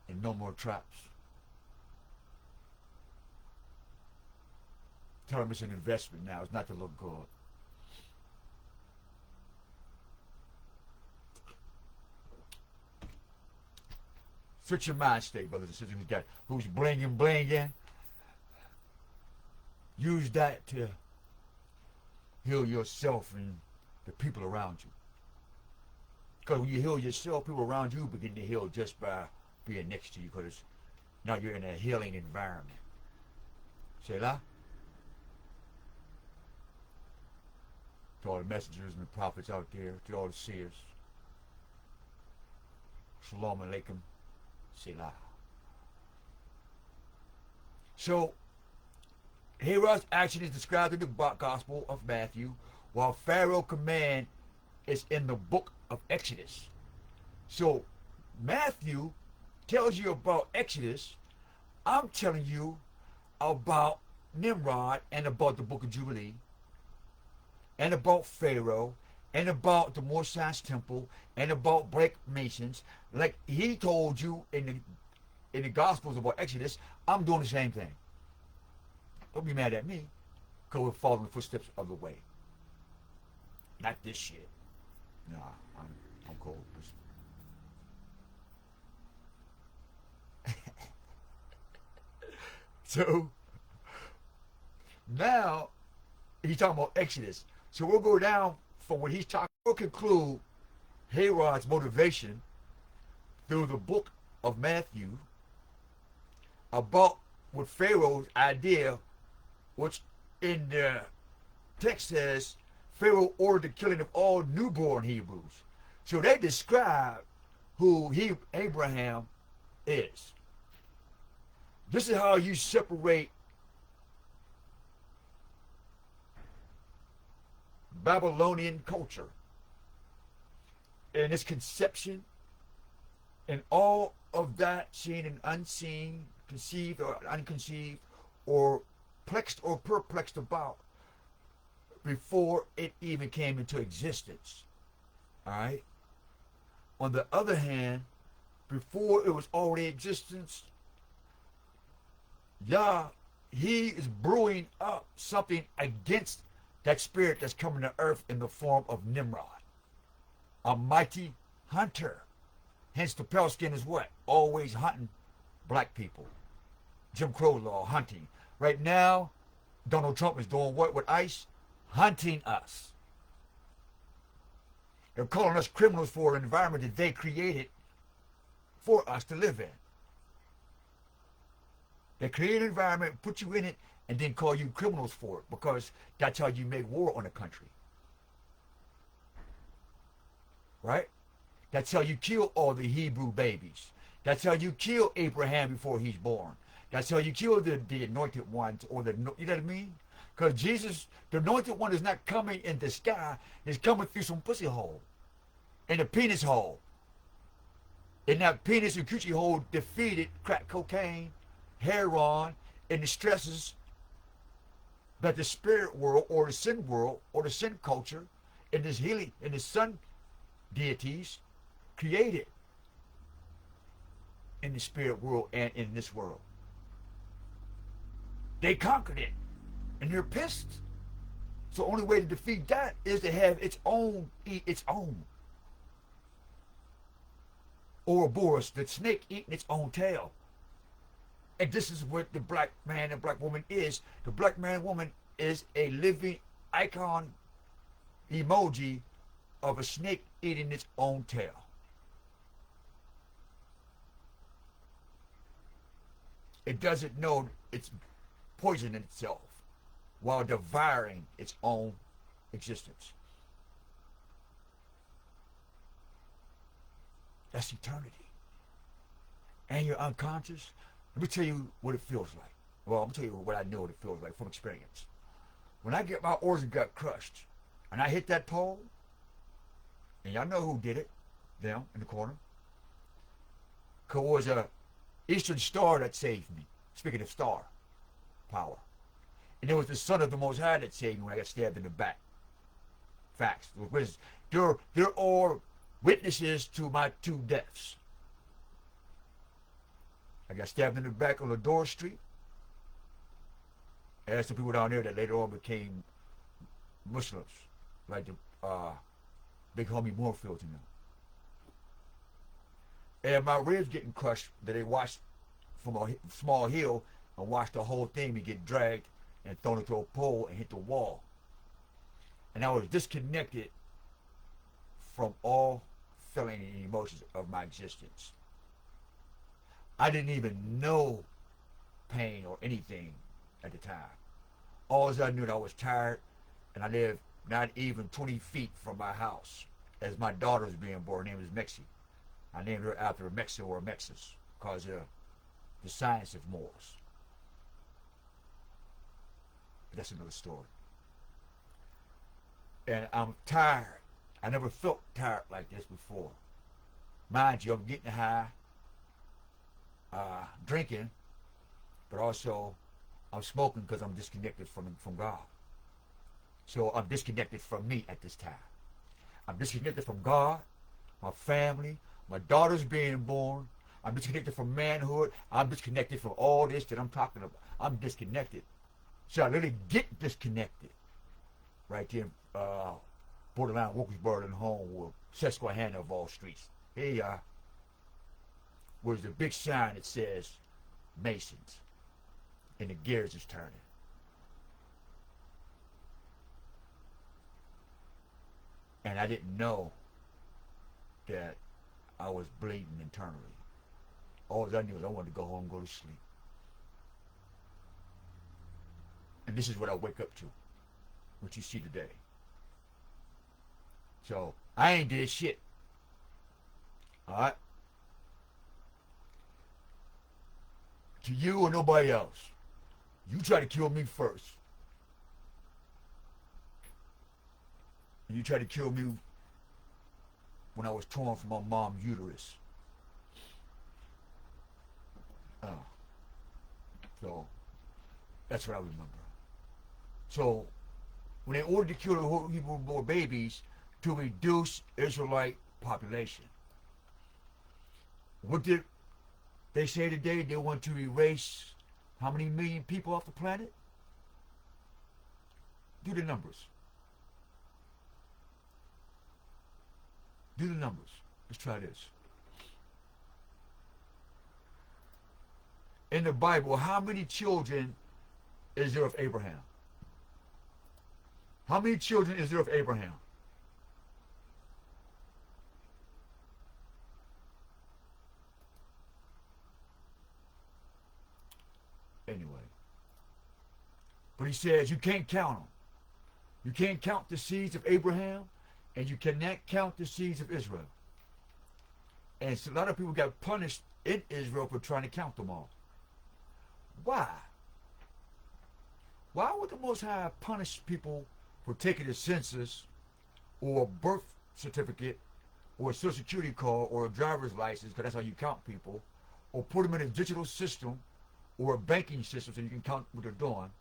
and no more traps. Tell them it's an investment now. It's not to look good. Switch your mind state, brothers and sisters. Who's blinging. Use that to heal yourself and the people around you. Because when you heal yourself, people around you begin to heal just by being next to you. Because now you're in a healing environment. Say that? To all the messengers and the prophets out there, to all the seers. Shalom alaikum. Selah. So, Herod's action is described in the Gospel of Matthew, while Pharaoh's command is in the book of Exodus. So Matthew tells you about Exodus. I'm telling you about Nimrod and about the Book of Jubilee and about Pharaoh and about the Mosai's temple and about Black Masons. Like he told you in the Gospels about Exodus, I'm doing the same thing. Don't be mad at me, because we're following the footsteps of the way. Not this shit. Nah, I'm cold. So now he's talking about Exodus. So we'll go down from what he's talking. We'll conclude Herod's motivation through the book of Matthew about what Pharaoh's idea, which in the text says Pharaoh ordered the killing of all newborn Hebrews. So they describe who Abraham is. This is how you separate Babylonian culture and its conception and all of that seen and unseen, conceived or unconceived, or plexed or perplexed about before it even came into existence. All right? On the other hand, before it was already existence, he is brewing up something against that spirit that's coming to earth in the form of Nimrod, a mighty hunter. Hence the pale skin is what? Always hunting black people. Jim Crow law, hunting. Right now, Donald Trump is doing what with ICE? Hunting us. They're calling us criminals for an environment that they created for us to live in. They create an environment, put you in it, and then call you criminals for it, because that's how you make war on a country. Right? That's how you kill all the Hebrew babies. That's how you kill Abraham before he's born. That's how you kill the anointed ones, or you know what I mean? Because Jesus, the anointed one, is not coming in the sky. He's coming through some pussy hole. In a penis hole. And that penis and coochie hole defeated crack cocaine, heroin, and the stresses that the spirit world or the sin world or the sin culture and this healing and the sun deities created in the spirit world and in this world. They conquered it, and they're pissed. So the only way to defeat that is to have its own eat its own. Ouroboros, the snake eating its own tail. And this is what the black man and black woman is. The black man and woman is a living icon emoji of a snake eating its own tail. It doesn't know it's poisoning itself while devouring its own existence. That's eternity. And you're unconscious. Let me tell you what it feels like. Well, I'm going to tell you what I know what it feels like from experience. When I get my organ gut crushed and I hit that pole, and y'all know who did it, them in the corner, because it was a Eastern Star that saved me. Speaking of star power. And it was the Son of the Most High that saved me when I got stabbed in the back. Facts. They're all witnesses to my 2 deaths. I got stabbed in the back on Lador Street. And there's some people down there that later on became Muslims, like the big homie Moorfields and them. And my ribs getting crushed, that they watched from a small hill and watched the whole thing be get dragged and thrown into a pole and hit the wall. And I was disconnected from all feeling and emotions of my existence. I didn't even know pain or anything at the time. All I knew that I was tired, and I lived not even 20 feet from my house as my daughter was being born. Her name was Mexi. I named her after Mexi or Mexis because of the science of Moors. But that's another story. And I'm tired. I never felt tired like this before. Mind you, I'm getting high, drinking, but also I'm smoking because I'm disconnected from God. So I'm disconnected from me at this time. I'm disconnected from God, my family, my daughter's being born. I'm disconnected from manhood. I'm disconnected from all this that I'm talking about. I'm disconnected. So I literally get disconnected right there in borderline Wilkesboro and home with Susquehanna of all streets. Here you are. Where's the big sign that says Masons and the gears is turning. And I didn't know that I was bleeding internally. All I knew was I wanted to go home and go to sleep. And this is what I wake up to, what you see today. So, I ain't did shit. Alright? To you or nobody else. You try to kill me first. You tried to kill me when I was torn from my mom's uterus. So, that's what I remember. So, when they ordered to kill the Hebrew-born babies to reduce Israelite population, what did they say today? They want to erase how many million people off the planet? Do the numbers. Do the numbers. Let's try this. In the Bible, how many children is there of Abraham? How many children is there of Abraham? Anyway. But he says you can't count them. You can't count the seeds of Abraham, and you cannot count the seeds of Israel. And so a lot of people got punished in Israel for trying to count them all. Why? Why would the Most High punish people for taking a census or a birth certificate or a social security card or a driver's license, because that's how you count people, or put them in a digital system or a banking system so you can count what they're doing?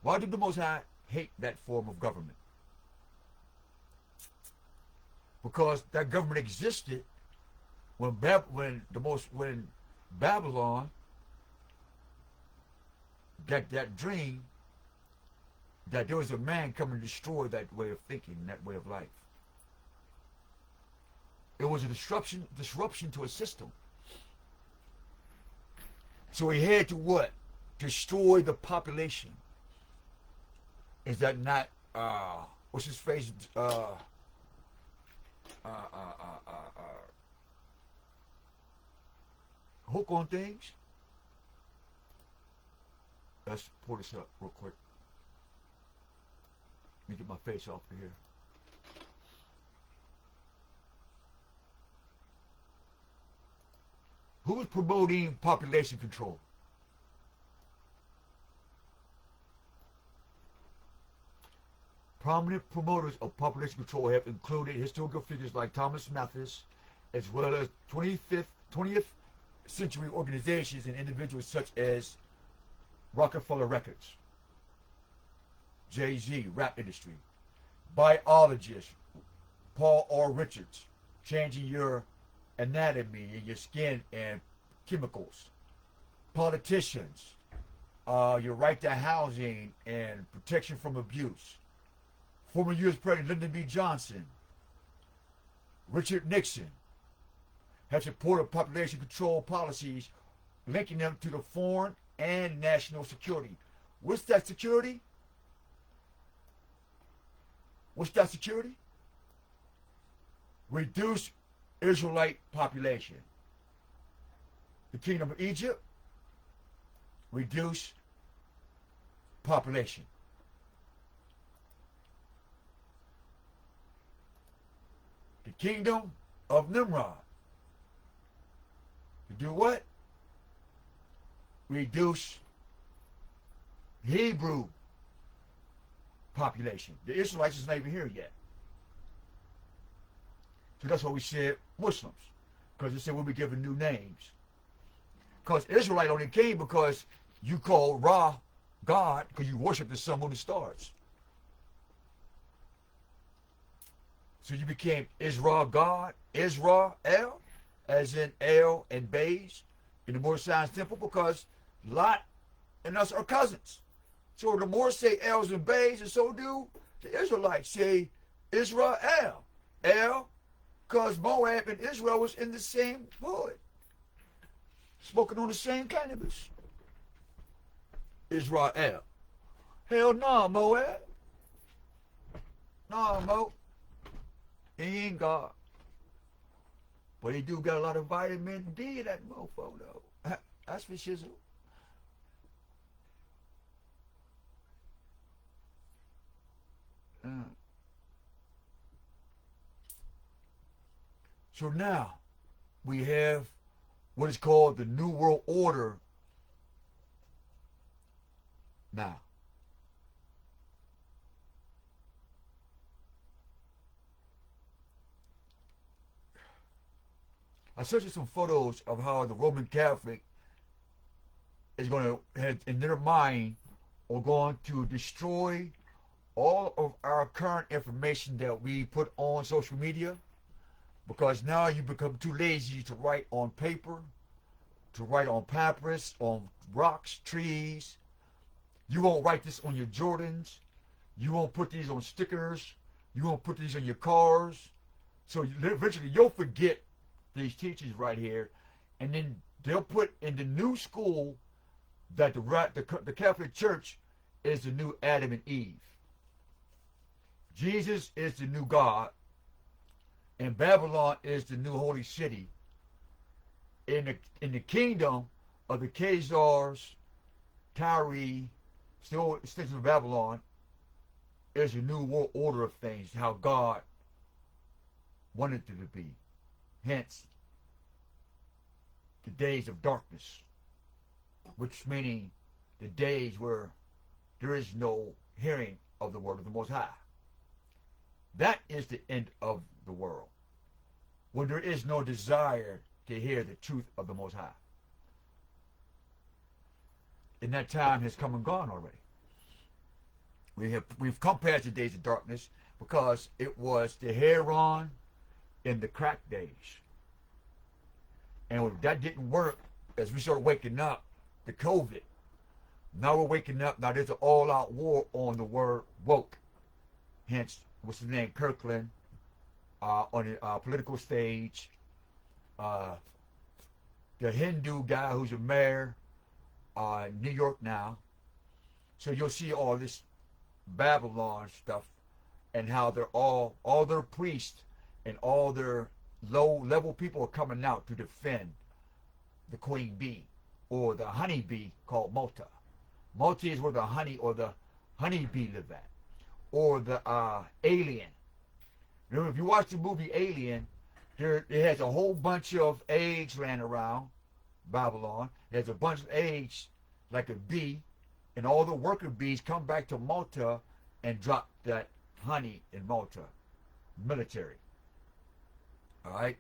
Why did the Most High hate that form of government? Because that government existed when Babylon got that dream that there was a man coming to destroy that way of thinking, that way of life. It was a disruption to a system. So he had to what? Destroy the population. Is that not what's his face? Hook on things? Let's pull this up real quick. Let me get my face off of here. Who is promoting population control? Prominent promoters of population control have included historical figures like Thomas Malthus, as well as 20th century organizations and individuals such as Rockefeller Records, Jay-Z, rap industry, biologist Paul R. Richards, changing your anatomy and your skin and chemicals, politicians, your right to housing and protection from abuse, former U.S. President Lyndon B. Johnson, Richard Nixon, have supported population control policies linking them to the foreign and national security. What's that security? What's that security? Reduce Israelite population. The Kingdom of Egypt, reduce population. The Kingdom of Nimrod, to do what? Reduce Hebrew population. The Israelites is not even here yet. So that's why we said Muslims, because they said we'll be given new names. Because Israelite only came because you called Ra God, because you worship the sun, moon, and stars. So you became Israel God, Israel, as in El and Bays in the Moorish Science Temple, because Lot and us are cousins. So the Moors say Els and Bays, and so do the Israelites say Israel, El, because Moab and Israel was in the same wood, smoking on the same cannabis. Israel. Hell no, Moab. No, Mo. He ain't God. But he do got a lot of vitamin D, that mofo, though. That's for shizzle. So now we have what is called the New World Order. Now, I searched some photos of how the Roman Catholic is going to have in their mind are going to destroy all of our current information that we put on social media, because now you become too lazy to write on paper, to write on papyrus, on rocks, trees. You won't write this on your Jordans. You won't put these on stickers. You won't put these on your cars. So eventually you'll forget these teachings right here, and then they'll put in the new school that the Catholic Church is the new Adam and Eve. Jesus is the new God, and Babylon is the new holy city. In the kingdom of the Khazars, Tyre, still extension of Babylon, is a new world order of things, how God wanted it to be. Hence, the days of darkness, which meaning the days where there is no hearing of the word of the Most High. That is the end of the world, when there is no desire to hear the truth of the Most High. And that time has come and gone already. We've come past the days of darkness, because it was the heron in the crack days. And when that didn't work, as we started waking up to COVID, now we're waking up. Now there's an all-out war on the word woke. Hence, what's his name, Kirkland, on the political stage. The Hindu guy who's a mayor in New York now. So you'll see all this Babylon stuff, and how they're all their priests and all their low-level people are coming out to defend the queen bee, or the honey bee called Malta. Malta is where the honey or the honey bee live at, or the alien. Remember, if you watch the movie Alien, it has a whole bunch of eggs laying around Babylon. There's a bunch of eggs like a bee, and all the worker bees come back to Malta and drop that honey in Malta. Military. All right?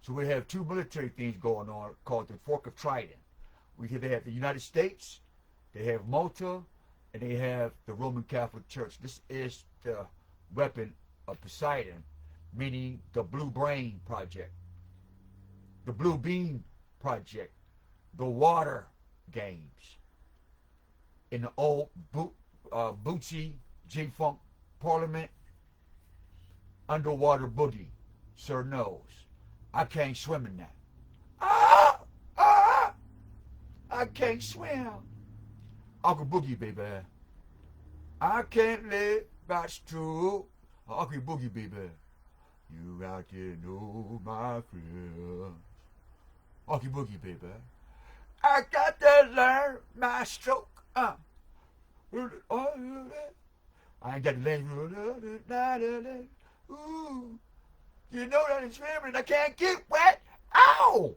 So we have two military things going on called the Fork of Trident. They have the United States, they have Malta, and they have the Roman Catholic Church. This is the weapon of Poseidon, meaning the Blue Brain Project, the Blue Beam Project, the Water Games. In the old Bootsy G-Funk Parliament, underwater boogie, sir knows. I can't swim in that. I can't swim. Uncle Boogie, baby. I can't live, that's true. Uncle Boogie, baby. You out there know my friend. Uncle Boogie, baby. I got to learn my stroke. I ain't got the legs. Ooh. You know that it's swimming, I can't get wet. Ow!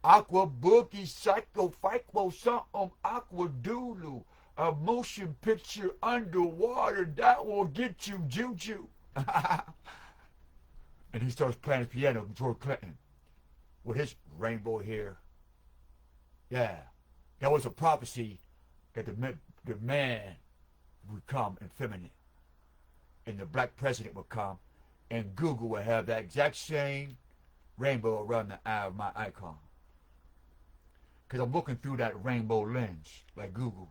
Aqua Boogie, Psycho, Fico, something, Aqua Dulu. A motion picture underwater, that will get you juju. And he starts playing his piano, George Clinton, with his rainbow hair. Yeah, that was a prophecy that the man would come effeminate, and the black president would come, and Google would have that exact same rainbow around the eye of my icon. Because I'm looking through that rainbow lens, like Google.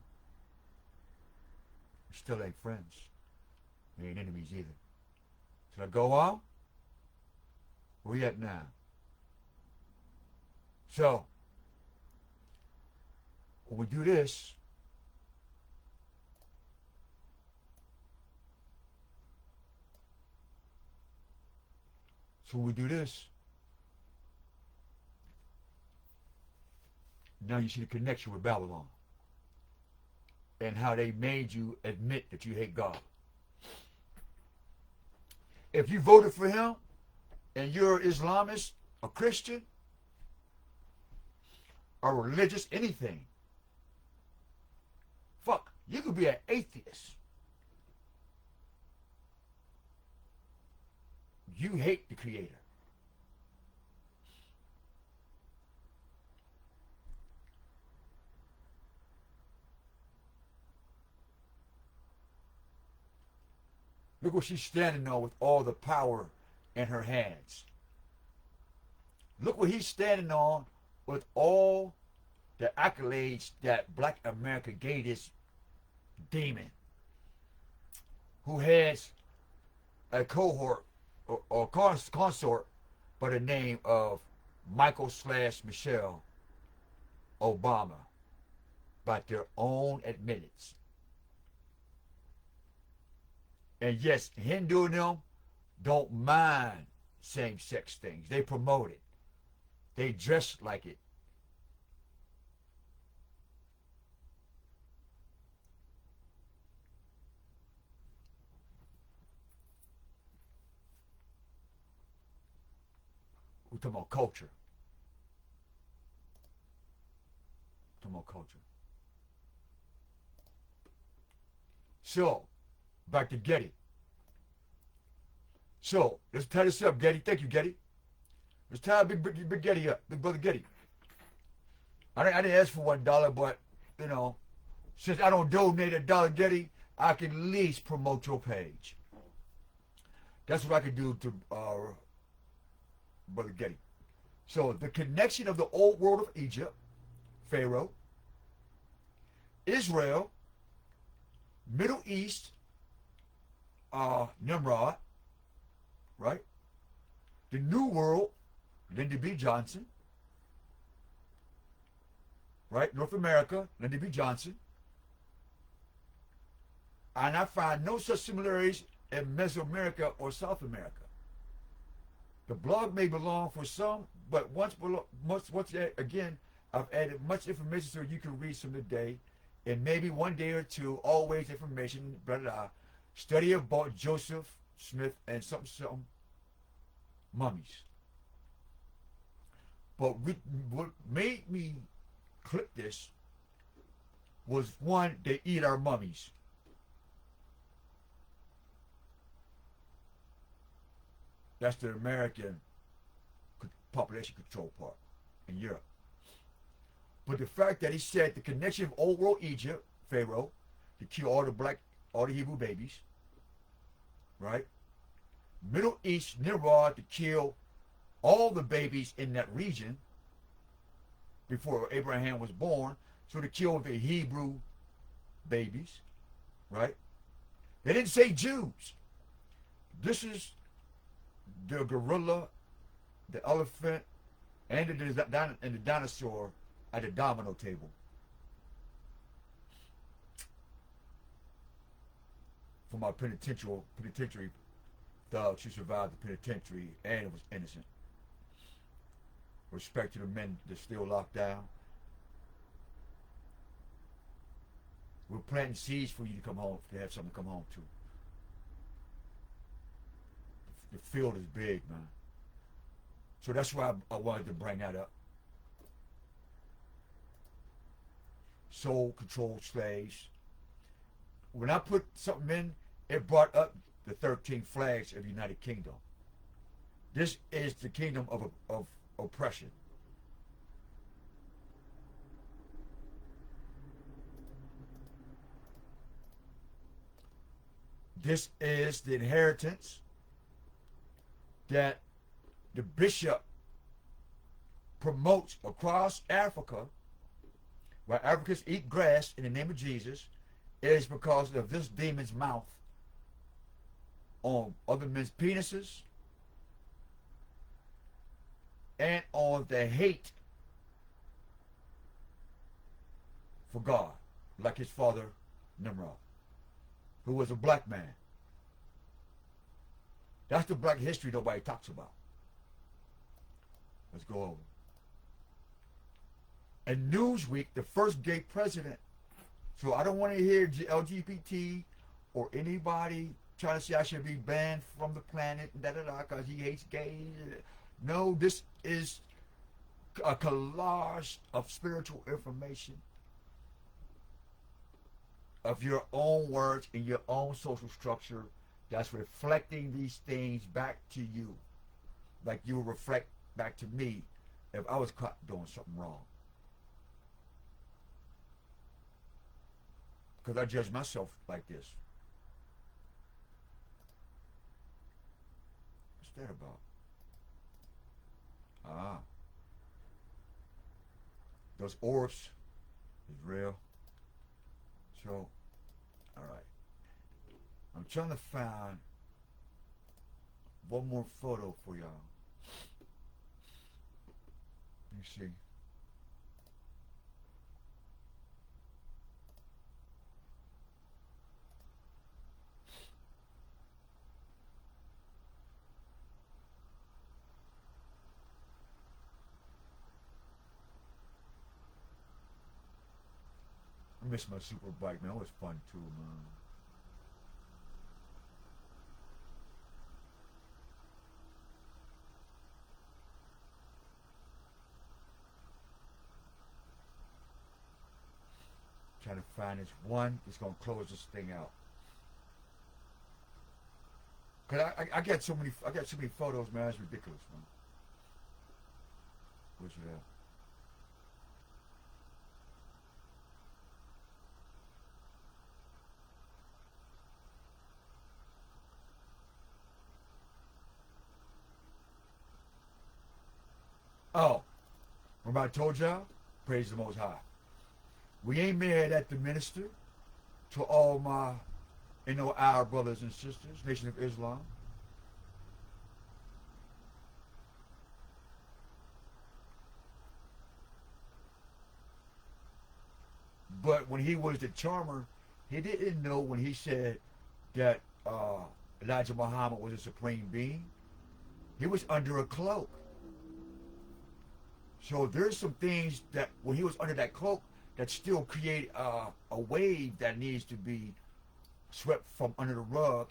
We still ain't friends. We ain't enemies either. Should I go on? Where we at now? So, when we do this, now you see the connection with Babylon and how they made you admit that you hate God. If you voted for him and you're an Islamist, a Christian, or religious, anything, fuck, you could be an atheist. You hate the Creator. Look what she's standing on with all the power in her hands. Look what he's standing on with all the accolades that Black America gave this demon who has a cohort or consort by the name of Michael/Michelle Obama, by their own admittance. And yes, Hindu and them don't mind same-sex things. They promote it. They dress like it. We're talking about culture. We're talking about culture. So, back to Getty. So, let's tie this up, Getty. Thank you, Getty. Let's tie Big Getty up, Big Brother Getty. I didn't ask for $1, but, you know, since I don't donate $1, Getty, I can at least promote your page. That's what I can do to Brother Getty. So, the connection of the old world of Egypt, Pharaoh, Israel, Middle East, Nimrod, right? The New World, Lyndon B. Johnson, right? North America, Lyndon B. Johnson. And I find no such similarities in Mesoamerica or South America. The blog may belong for some, but once again, I've added much information so you can read some today, and maybe one day or two, always information, blah, blah, blah. Study about Joseph Smith and something mummies. But what made me click this was, one, they eat our mummies. That's the American population control part in Europe. But the fact that he said the connection of old world Egypt, Pharaoh, to kill all the Hebrew babies, right? Middle East, Nimrod, to kill all the babies in that region before Abraham was born, so to kill the Hebrew babies, right? They didn't say Jews. This is the gorilla, the elephant, and the dinosaur at the domino table. For my penitentiary thug, she survived the penitentiary and was innocent. Respect to the men that's still locked down. We're planting seeds for you to come home, to have something to come home to. The field is big, man. So that's why I wanted to bring that up. Soul controlled slaves. When I put something in, it brought up the 13 flags of the United Kingdom. This is the kingdom of oppression. This is the inheritance that the bishop promotes across Africa, where Africans eat grass in the name of Jesus. It is because of this demon's mouth on other men's penises and on the hate for God, like his father Nimrod, who was a black man. That's the black history nobody talks about. Let's go over. And Newsweek, the first gay president. So I don't want to hear LGBT or anybody trying to say I should be banned from the planet, because he hates gays. No, this is a collage of spiritual information, of your own words in your own social structure that's reflecting these things back to you, like you will reflect back to me if I was caught doing something wrong. Because I judge myself like this. What's that about? Those orbs is real. So, alright. I'm trying to find one more photo for y'all. Let me see. I miss my super bike, man. It was fun too, man. Trying to find this one that's gonna close this thing out. Cause I got so many photos, man. It's ridiculous, man. What's that? Oh, remember I told y'all? Praise the Most High. We ain't mad at the minister. To all my, our brothers and sisters, Nation of Islam. But when he was the charmer, he didn't know when he said that Elijah Muhammad was a supreme being. He was under a cloak. So there's some things that when he was under that cloak that still create a wave that needs to be swept from under the rug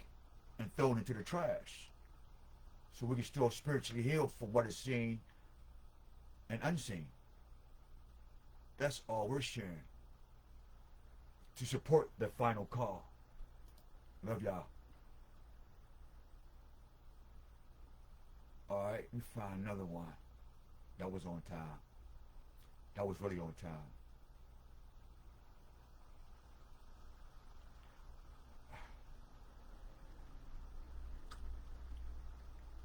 and thrown into the trash. So we can still spiritually heal from what is seen and unseen. That's all we're sharing to support the final call. Love y'all. Alright, let me find another one. That was on time. That was really on time.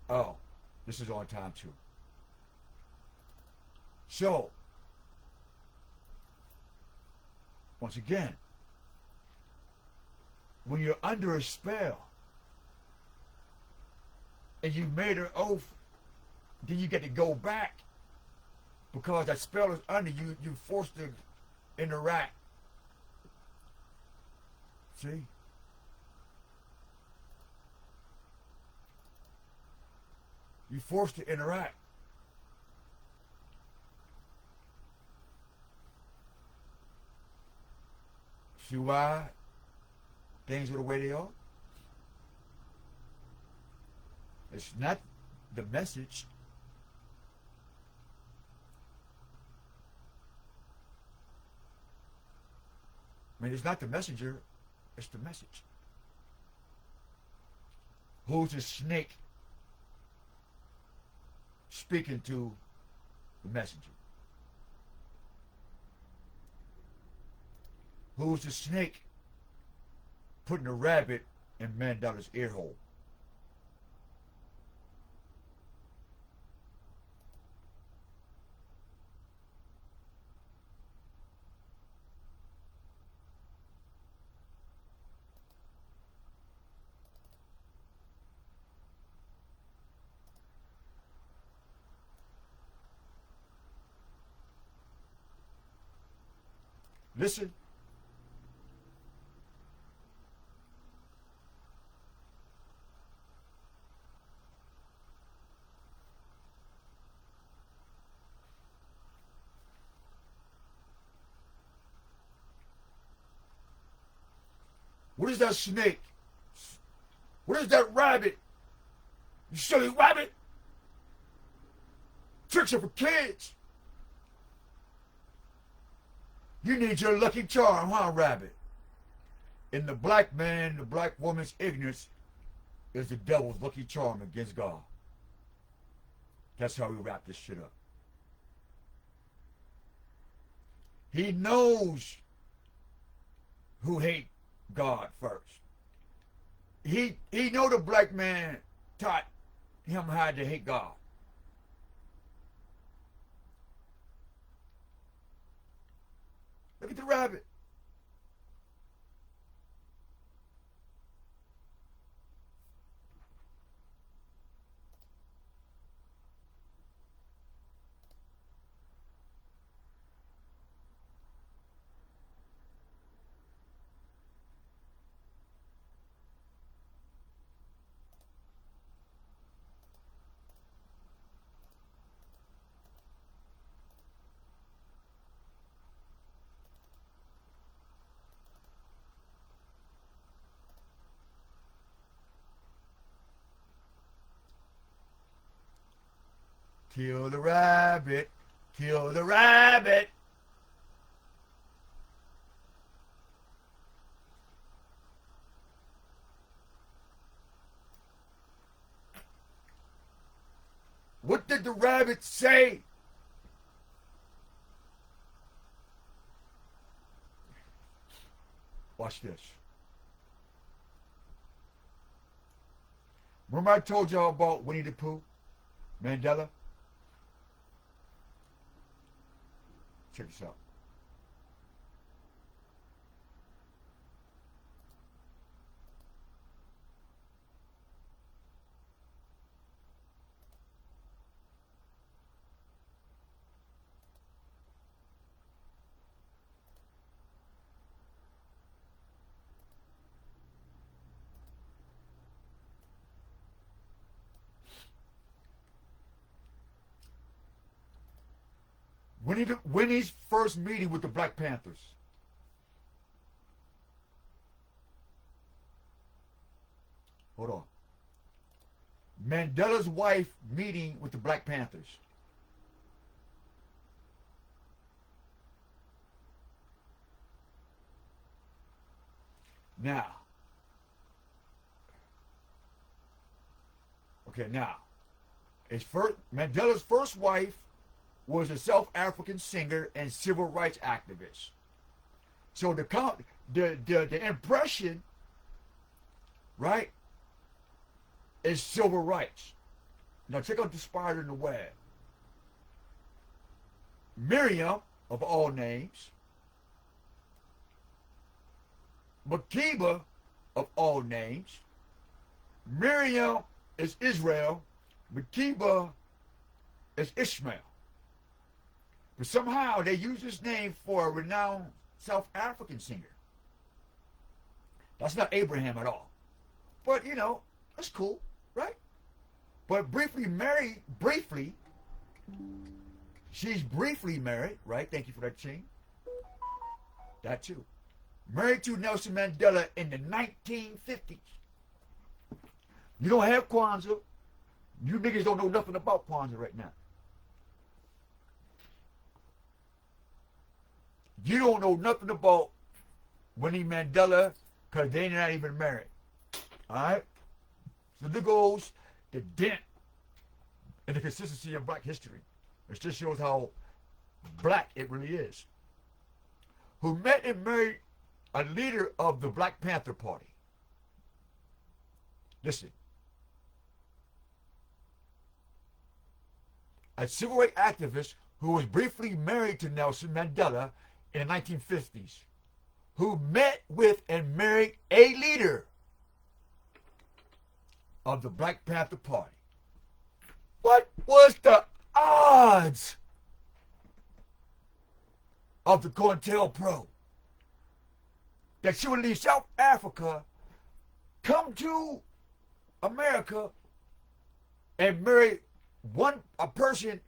Oh, this is on time too. So, once again, when you're under a spell and you made an oath, then you get to go back because that spell is under you. You're forced to interact. See? You're forced to interact. See why things are the way they are? It's not the message. I mean, it's not the messenger, it's the message. Who's the snake speaking to the messenger. Who's the snake putting a rabbit in Mandela's ear hole? Listen. What is that snake? What is that rabbit? You silly rabbit! Tricks are for kids. You need your lucky charm, huh, rabbit? In the black man, the black woman's ignorance is the devil's lucky charm against God. That's how we wrap this shit up. He knows who hate God first. He know the black man taught him how to hate God. Look at the rabbit. Kill the rabbit. Kill the rabbit. What did the rabbit say? Watch this. Remember I told y'all about Winnie the Pooh? Mandela? Check this out. Winnie's first meeting with the Black Panthers. Hold on. Mandela's wife meeting with the Black Panthers. Now. Okay, now. Mandela's first wife was a South African singer and civil rights activist. So the impression, right, is civil rights. Now check out the spider in the web. Miriam, of all names. Makeba, of all names. Miriam is Israel. Makeba is Ishmael. But somehow they use this name for a renowned South African singer. That's not Abraham at all. But, you know, that's cool, right? But she's briefly married, right? Thank you for that, Ching. That too. Married to Nelson Mandela in the 1950s. You don't have Kwanzaa. You niggas don't know nothing about Kwanzaa right now. You don't know nothing about Winnie Mandela because they're not even married. All right? So there goes the dent and the consistency of black history. It just shows how black it really is. Who met and married a leader of the Black Panther Party. Listen. A civil rights activist who was briefly married to Nelson Mandela in the 1950s, who met with and married a leader of the Black Panther Party. What was the odds of the COINTELPRO that she would leave South Africa, come to America, and marry a person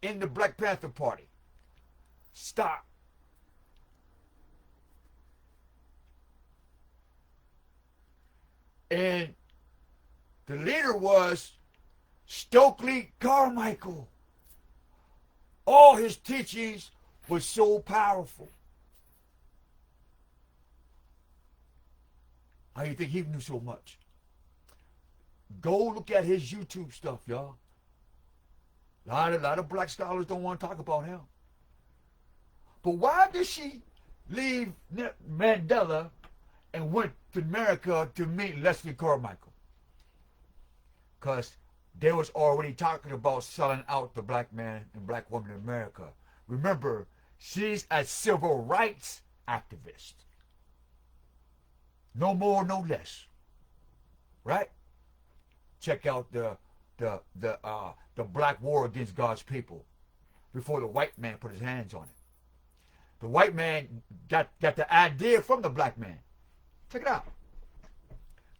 in the Black Panther Party? Stop. And the leader was Stokely Carmichael. All his teachings were so powerful. How do you think he knew so much? Go look at his YouTube stuff, y'all. A lot of black scholars don't want to talk about him. But why did she leave Mandela and went to America to meet Leslie Carmichael? Because they was already talking about selling out the black man and black woman in America. Remember, she's a civil rights activist. No more, no less. Right? Check out the black war against God's people before the white man put his hands on it. The white man got the idea from the black man. Check it out.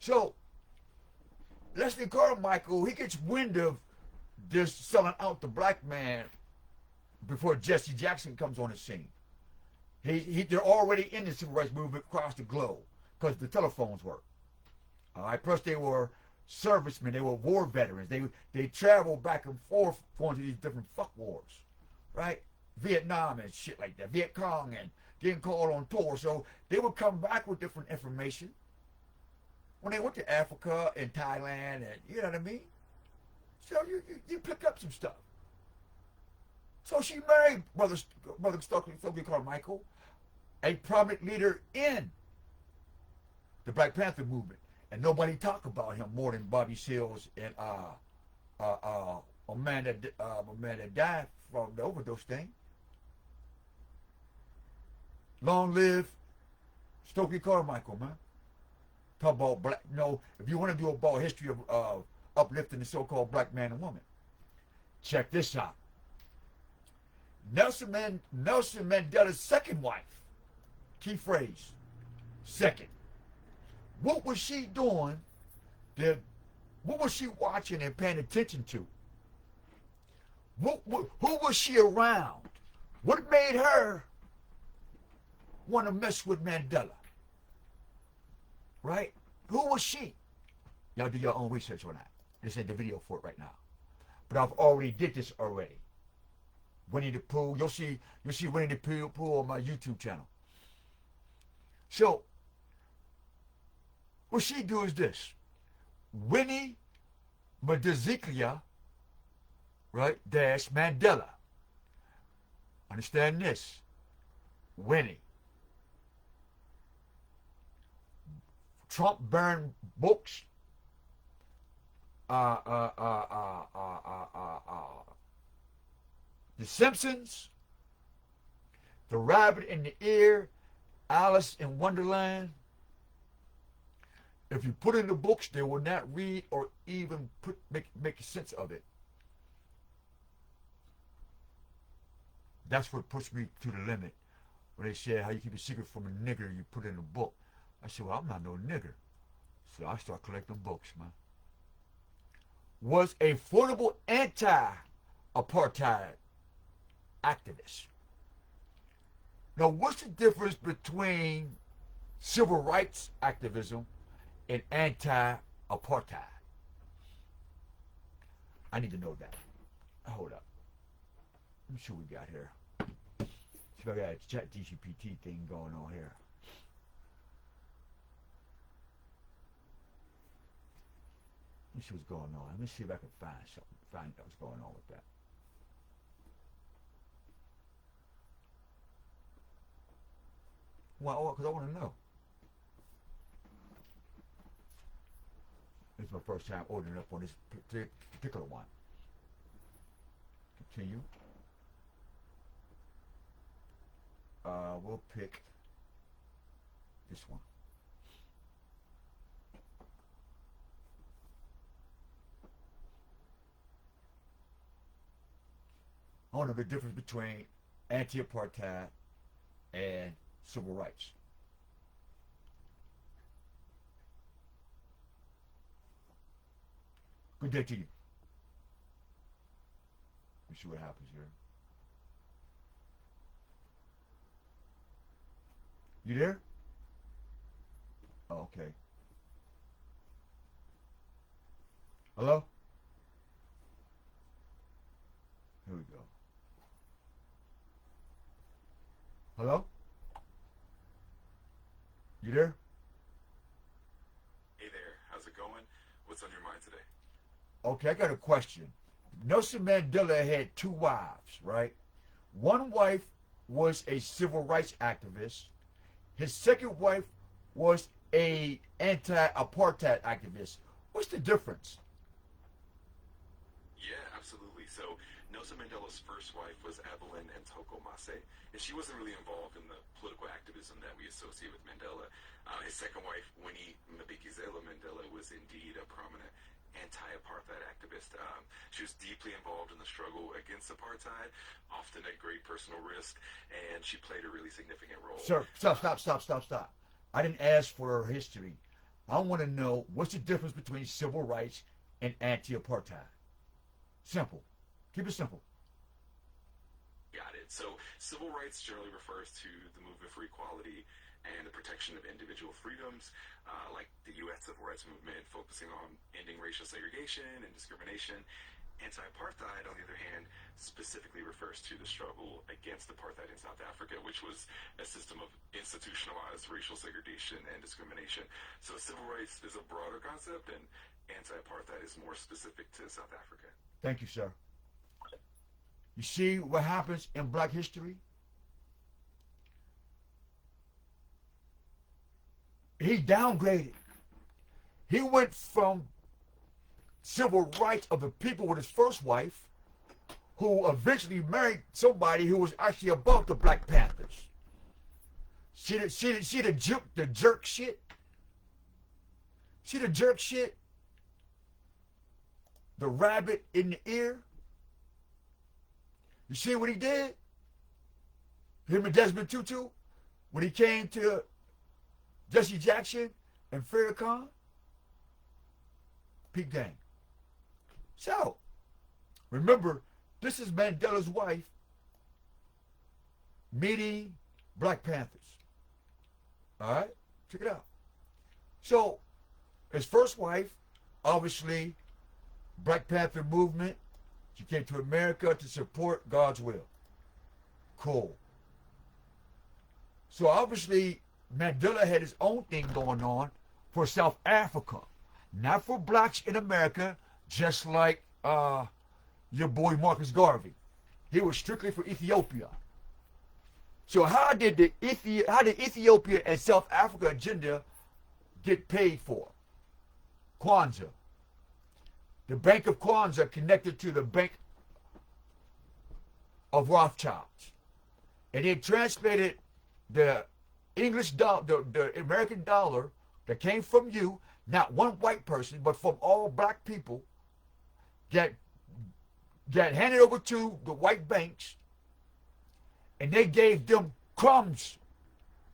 So, Leslie Carmichael, he gets wind of this selling out the black man before Jesse Jackson comes on the scene. They're already in the civil rights movement across the globe because the telephones work. All right. Plus, they were servicemen. They were war veterans. They traveled back and forth going to these different fuck wars, right? Vietnam and shit like that. Viet Cong and getting called on tour. So they would come back with different information when they went to Africa and Thailand, and you know what I mean? So you pick up some stuff. So she married Brother Stokely Carmichael, a prominent leader in the Black Panther movement. And nobody talk about him more than Bobby Seals and a man that died from the overdose thing. Long live Stokely Carmichael, man. Talk about black. If you want to do about history of uplifting the so-called black man and woman, check this out. Nelson Mandela's second wife, key phrase, second. What was she doing? What was she watching and paying attention to? Who was she around? What made her want to mess with Mandela? Right? Who was she? Y'all do your own research on that. This ain't the video for it right now. But I've already did this already. Winnie the Pooh. You'll see Winnie the Pooh on my YouTube channel. So, what she do is this. Winnie Madaziklia, right, dash Mandela. Understand this. Winnie. Trump burned books. The Simpsons. The Rabbit in the Ear. Alice in Wonderland. If you put in the books, they will not read or even make sense of it. That's what pushed me to the limit. When they said how you keep a secret from a nigger, you put it in a book. I said, well, I'm not no nigger. So I start collecting books, man. Was a formidable anti-apartheid activist. Now, what's the difference between civil rights activism and anti-apartheid? I need to know that. Hold up. Let me see what we got here. See if I got a chat GPT thing going on here. me see what's going on. Let me see if I can find something. Find out what's going on with that. Well, because I want to know. This is my first time ordering up on this particular one. Continue. We'll pick this one. I want to know the difference between anti-apartheid and civil rights. Good day to you. Let's see what happens here. You there? Oh, okay. Hello? Here we go. Hello? You there? Hey there, how's it going? What's on your mind today? Okay, I got a question. Nelson Mandela had two wives, right? One wife was a civil rights activist. His second wife was a anti-apartheid activist. What's the difference? Yeah, absolutely. So Nelson Mandela's first wife was Evelyn Ntoko Mase, and she wasn't really involved in the political activism that we associate with Mandela. His second wife, Winnie Madikizela Mandela, was indeed a prominent anti-apartheid activist. She was deeply involved in the struggle against apartheid, often at great personal risk, and she played a really significant role. Sir, stop. I didn't ask for her history. I want to know what's the difference between civil rights and anti-apartheid. Simple. Keep it simple. Got it. So civil rights generally refers to the movement for equality and the protection of individual freedoms, like the U.S. Civil Rights Movement, focusing on ending racial segregation and discrimination. Anti-apartheid, on the other hand, specifically refers to the struggle against apartheid in South Africa, which was a system of institutionalized racial segregation and discrimination. So civil rights is a broader concept, and anti-apartheid is more specific to South Africa. Thank you, sir. You see what happens in black history? He downgraded. He went from civil rights of the people with his first wife, who eventually married somebody who was actually above the Black Panthers. See the jerk shit? See the jerk shit? The rabbit in the ear? You see what he did? Him and Desmond Tutu, when he came to Jesse Jackson and Farrakhan? Peep gang. So, remember, this is Mandela's wife meeting Black Panthers. All right? Check it out. So, his first wife, obviously, Black Panther movement. She came to America to support God's will. Cool. So, obviously, Mandela had his own thing going on for South Africa. Not for blacks in America, just like your boy Marcus Garvey. He was strictly for Ethiopia. So how did Ethiopia and South Africa agenda get paid for? Kwanzaa. The Bank of Kwanzaa connected to the Bank of Rothschilds. And they translated the English dollar, the American dollar that came from you, not one white person, but from all black people, that handed over to the white banks, and they gave them crumbs,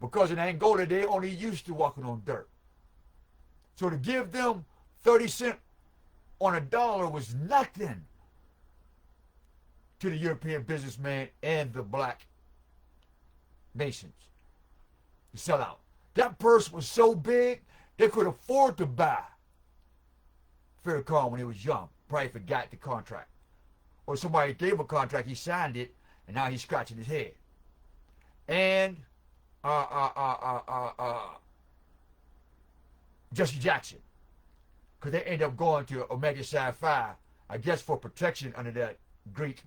because in Angola they only used to walking on dirt. So to give them 30 cents on a dollar was nothing to the European businessman and the black nations to sell out. That purse was so big they could afford to buy Farrakhan when he was young. Probably forgot the contract. Or somebody gave him a contract, he signed it, and now he's scratching his head. And Jesse Jackson. because they end up going to Omega Psi Phi, I guess for protection under that Greek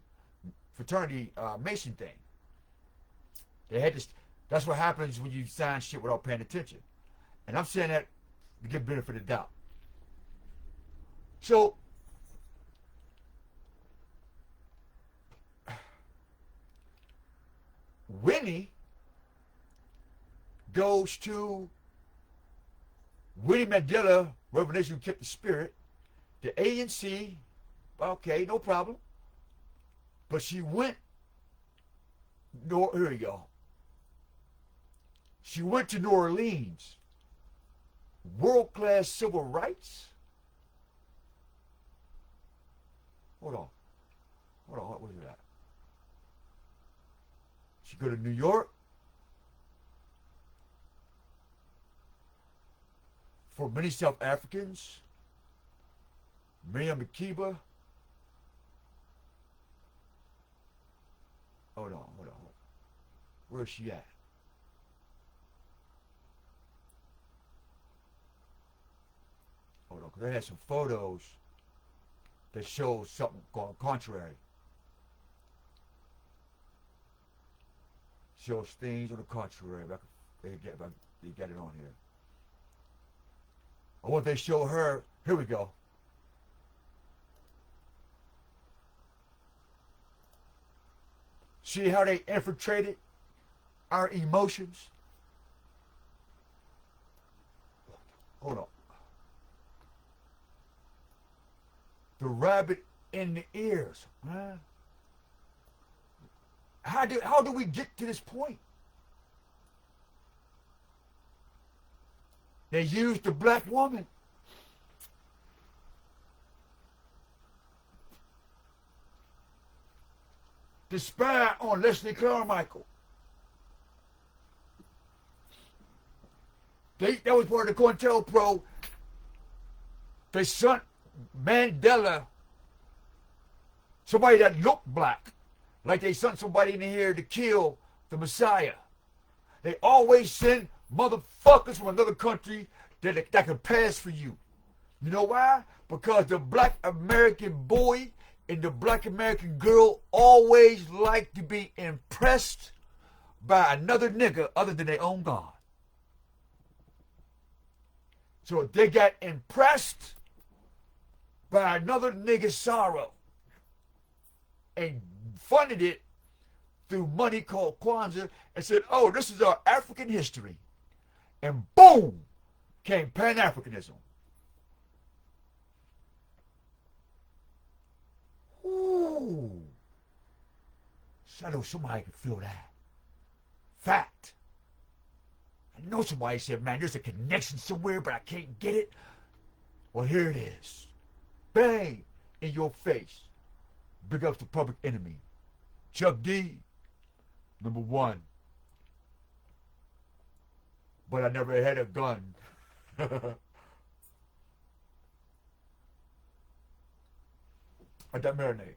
fraternity Mason thing. They had this. That's what happens when you sign shit without paying attention. And I'm saying that to give benefit of the doubt. So, Winnie goes to Winnie Mandela, Revelation Who Kept the Spirit, the ANC, okay, no problem. But she went, no, here we go. She went to New Orleans. World-class civil rights? Hold on, what was that? She go to New York for many South Africans. Miriam Makeba. Hold on. Where is she at? Hold on, because they had some photos that show something going contrary. Shows things on the contrary. They get it on here. I want they show her. Here we go. See how they infiltrated our emotions? Hold on. The rabbit in the ears, huh? How do we get to this point? They used the black woman. To spy on Leslie Carmichael. That was part of the COINTELPRO. They sent Mandela, somebody that looked black, like they sent somebody in here to kill the Messiah. They always send motherfuckers from another country that can pass for you. You know why? Because the black American boy and the black American girl always like to be impressed by another nigga other than their own God. So they got impressed by another nigga's sorrow and funded it through money called Kwanzaa and said, oh, this is our African history. And boom, came Pan-Africanism. Ooh. So I know somebody can feel that. Fact. I know somebody said, man, there's a connection somewhere, but I can't get it. Well, here it is. Bang! In your face. Big ups to Public Enemy. Chuck D. #1. But I never had a gun. Let that marinate.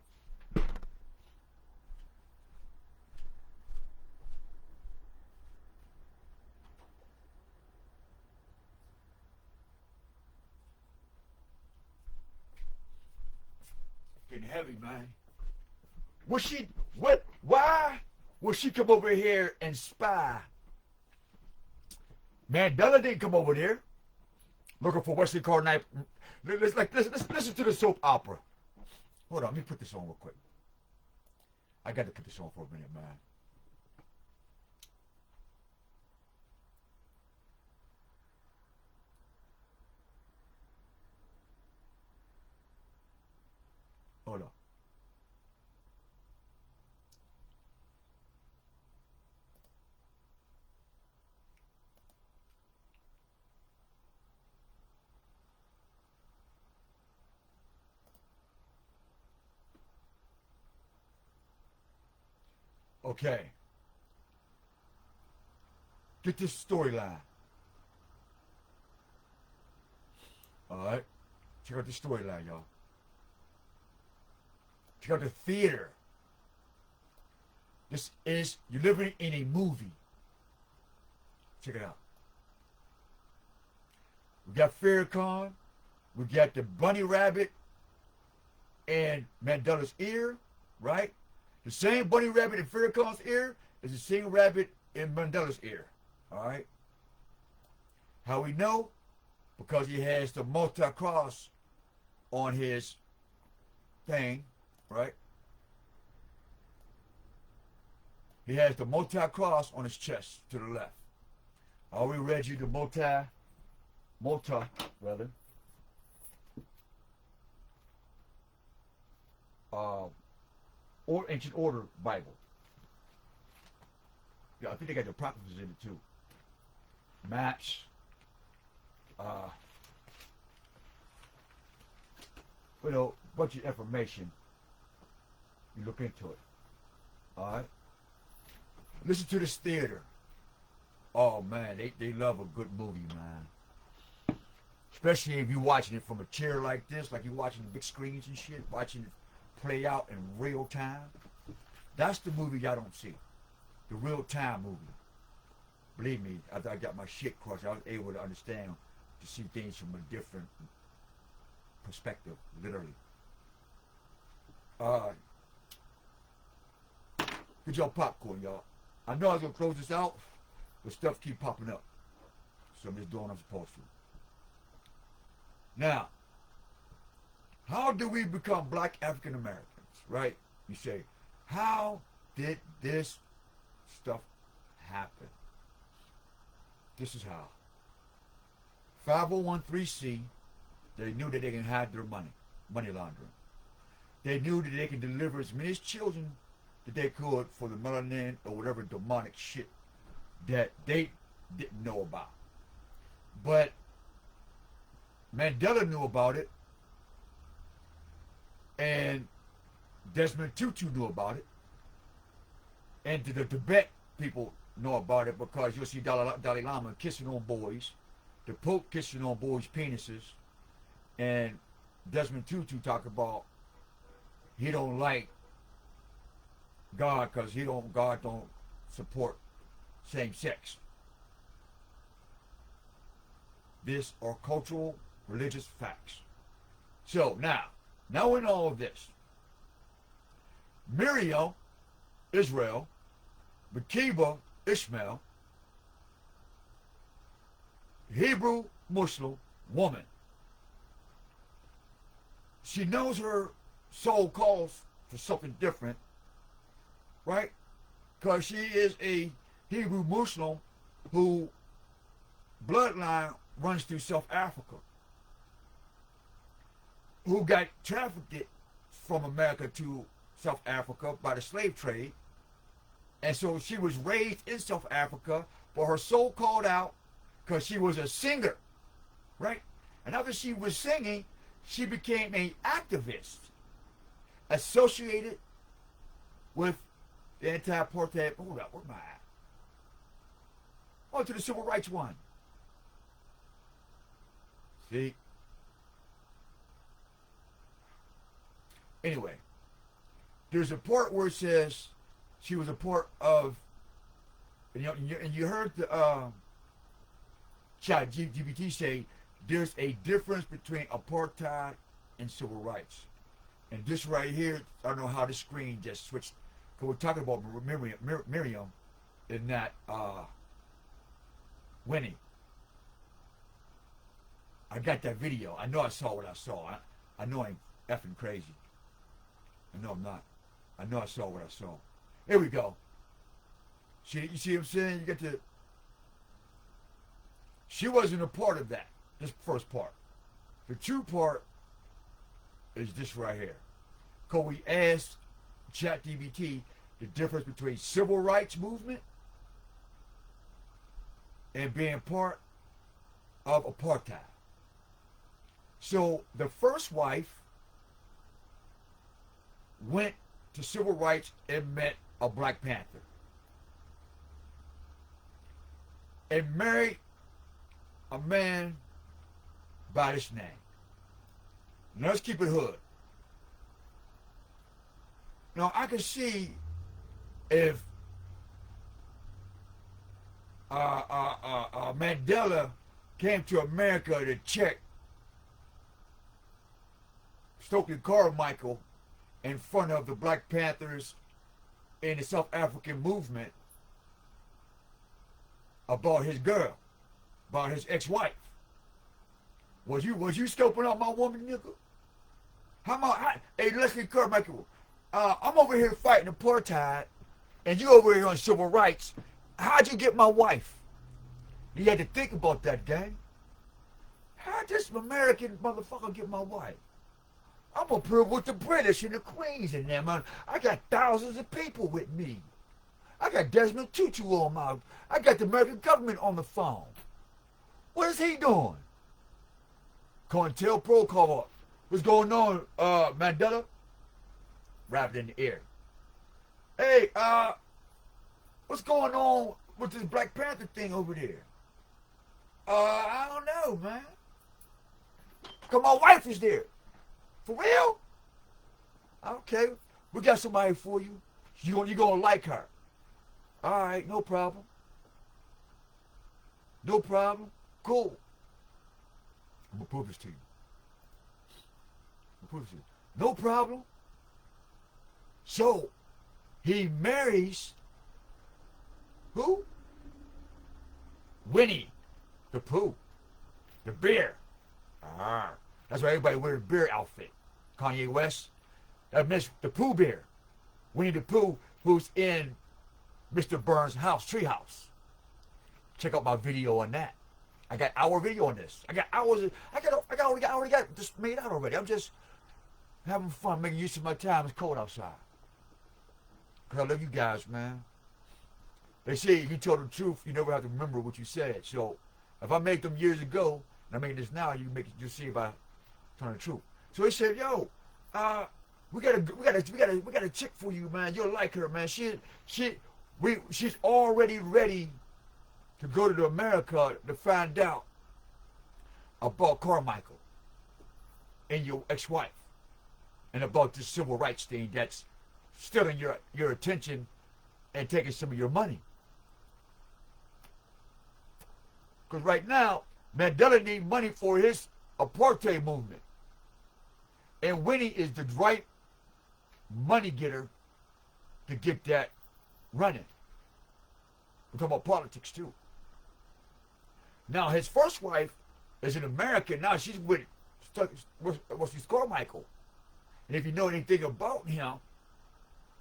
Getting heavy, man. Why would she come over here and spy? Mandela didn't come over there looking for Wesley Carmichael. Listen to the soap opera. Hold on, let me put this on real quick. I got to put this on for a minute, man. Hold on. Okay. Get this storyline. Alright? Check out the storyline, y'all. Check out the theater. This is, you're living in a movie. Check it out. We got Farrakhan. We got the bunny rabbit in Mandela's ear, right? The same bunny rabbit in Farrakhan's ear is the same rabbit in Mandela's ear, all right? How we know? Because he has the multi-cross on his thing, right? He has the multi-cross on his chest to the left. I already read you the or Ancient Order Bible. Yeah, I think they got the prophecies in it too. Maps. You know, bunch of information. You look into it. Alright? Listen to this theater. Oh man, they love a good movie, man. Especially if you're watching it from a chair like this, like you're watching the big screens and shit, watching it play out in real time. That's the movie y'all don't see. The real time movie. Believe me, after I got my shit crossed, I was able to understand, to see things from a different perspective, literally. Get your popcorn, y'all. I know I was gonna close this out, but stuff keep popping up. So I'm just doing what I'm supposed to. Now, how do we become black African Americans, right? You say, how did this stuff happen? This is how. 501(c)(3), they knew that they can hide their money laundering. They knew that they can deliver as many children that they could for the melanin or whatever demonic shit that they didn't know about. But Mandela knew about it, and Desmond Tutu knew about it, and the Tibet people know about it, because you'll see Dalai Lama kissing on boys, the Pope kissing on boys' penises, and Desmond Tutu talk about he don't like God because God don't support same sex. This are cultural, religious facts. So now in all of this, Miriam, Israel, Bakiba, Ishmael, Hebrew Muslim woman. She knows her soul calls for something different, right? Because she is a Hebrew Muslim who bloodline runs through South Africa, who got trafficked from America to South Africa by the slave trade. And so she was raised in South Africa, but her soul called out because she was a singer, right? And after she was singing, she became an activist associated with the anti-apartheid. Hold up, where am I at? Oh, to the civil rights one. See? Anyway, there's a part where it says she was a part of, and you heard the chat GPT say there's a difference between apartheid and civil rights. And this right here, I don't know how the screen just switched. Because we're talking about Miriam in that Winnie. I got that video. I know I saw what I saw. I know I'm effing crazy. I know I'm not. I know I saw what I saw. Here we go. You see what I'm saying? You get to... She wasn't a part of that. This first part. The true part is this right here. Because we asked ChatGPT the difference between civil rights movement and being part of apartheid. So the first wife went to civil rights and met a Black Panther and married a man by this name. Now let's keep it hood. Now I can see if Mandela came to America to check Stokely Carmichael in front of the Black Panthers in the South African movement about his girl, about his ex-wife. Was you scoping out my woman, nigga? Hey, Leslie Carmichael, I'm over here fighting apartheid, and you over here on civil rights. How'd you get my wife? You had to think about that, gang. How'd this American motherfucker get my wife? I'm up here with the British and the Queens and them, man. I got thousands of people with me. I got Desmond Tutu on my... I got the American government on the phone. What is he doing? COINTELPRO call up. What's going on, Mandela? Rapped in the ear. Hey, what's going on with this Black Panther thing over there? I don't know, man. Cause my wife is there. For real? Okay, we got somebody for you. You gonna like her. All right, no problem. No problem. Cool. I'm gonna prove this to you. No problem. So, he marries who? Winnie the Pooh, the bear. That's why everybody wears a bear outfit. Kanye West, that Miss the Pooh Bear, Winnie the Pooh, who's in Mr. Burns' house, treehouse. Check out my video on that. I got our video on this. I got hours. I already got this made out already. I'm just having fun, making use of my time. It's cold outside. Cause I love you guys, man. They say if you tell the truth, you never have to remember what you said. So if I made them years ago, and I make this now, you make it just see if I tell the truth. So he said, "Yo, we got a chick for you, man. You'll like her, man. She's already ready to go to America to find out about Carmichael and your ex-wife, and about this civil rights thing that's stealing your attention and taking some of your money. Because right now, Mandela needs money for his apartheid movement. And Winnie is the right money getter to get that running. We're talking about politics too. Now his first wife is an American. Now she's with Carmichael. And if you know anything about him,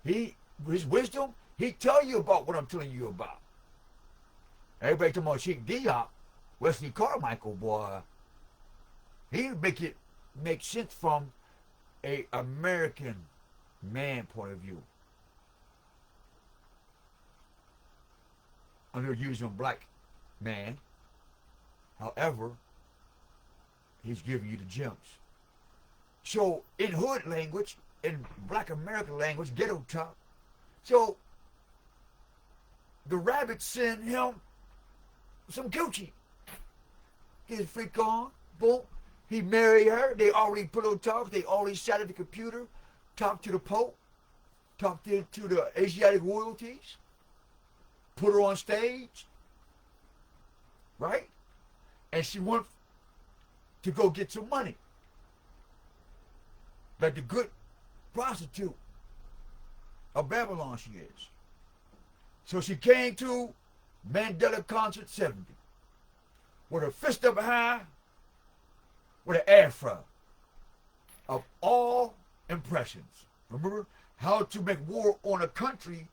his wisdom, he tell you about what I'm telling you about. Everybody talking about Sheikh Diop, Wesley Carmichael, boy. He make sense from a American man point of view. Under using black man. However, he's giving you the gems. So in hood language, in black American language, ghetto talk, so the rabbit sent him some Gucci. Get his freak on, boom. He married her. They already pillow talk. They already sat at the computer, talked to the Pope, talked to the Asiatic royalties, put her on stage, right? And she went to go get some money. Like the good prostitute of Babylon she is. So she came to Mandela Concert 70 with her fist up high, with an afro of all impressions. Remember how to make war on a country.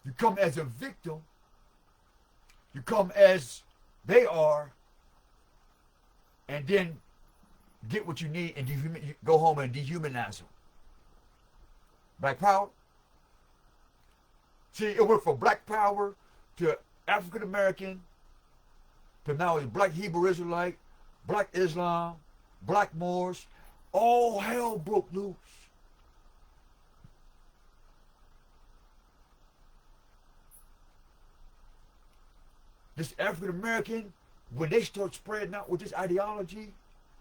You come as a victim. You come as they are, and then get what you need and go home and dehumanize them. Black power. See, it went from black power to African American to now it's black Hebrew Israelite, black Islam, black Moors. All hell broke loose. This African American, when they start spreading out with this ideology,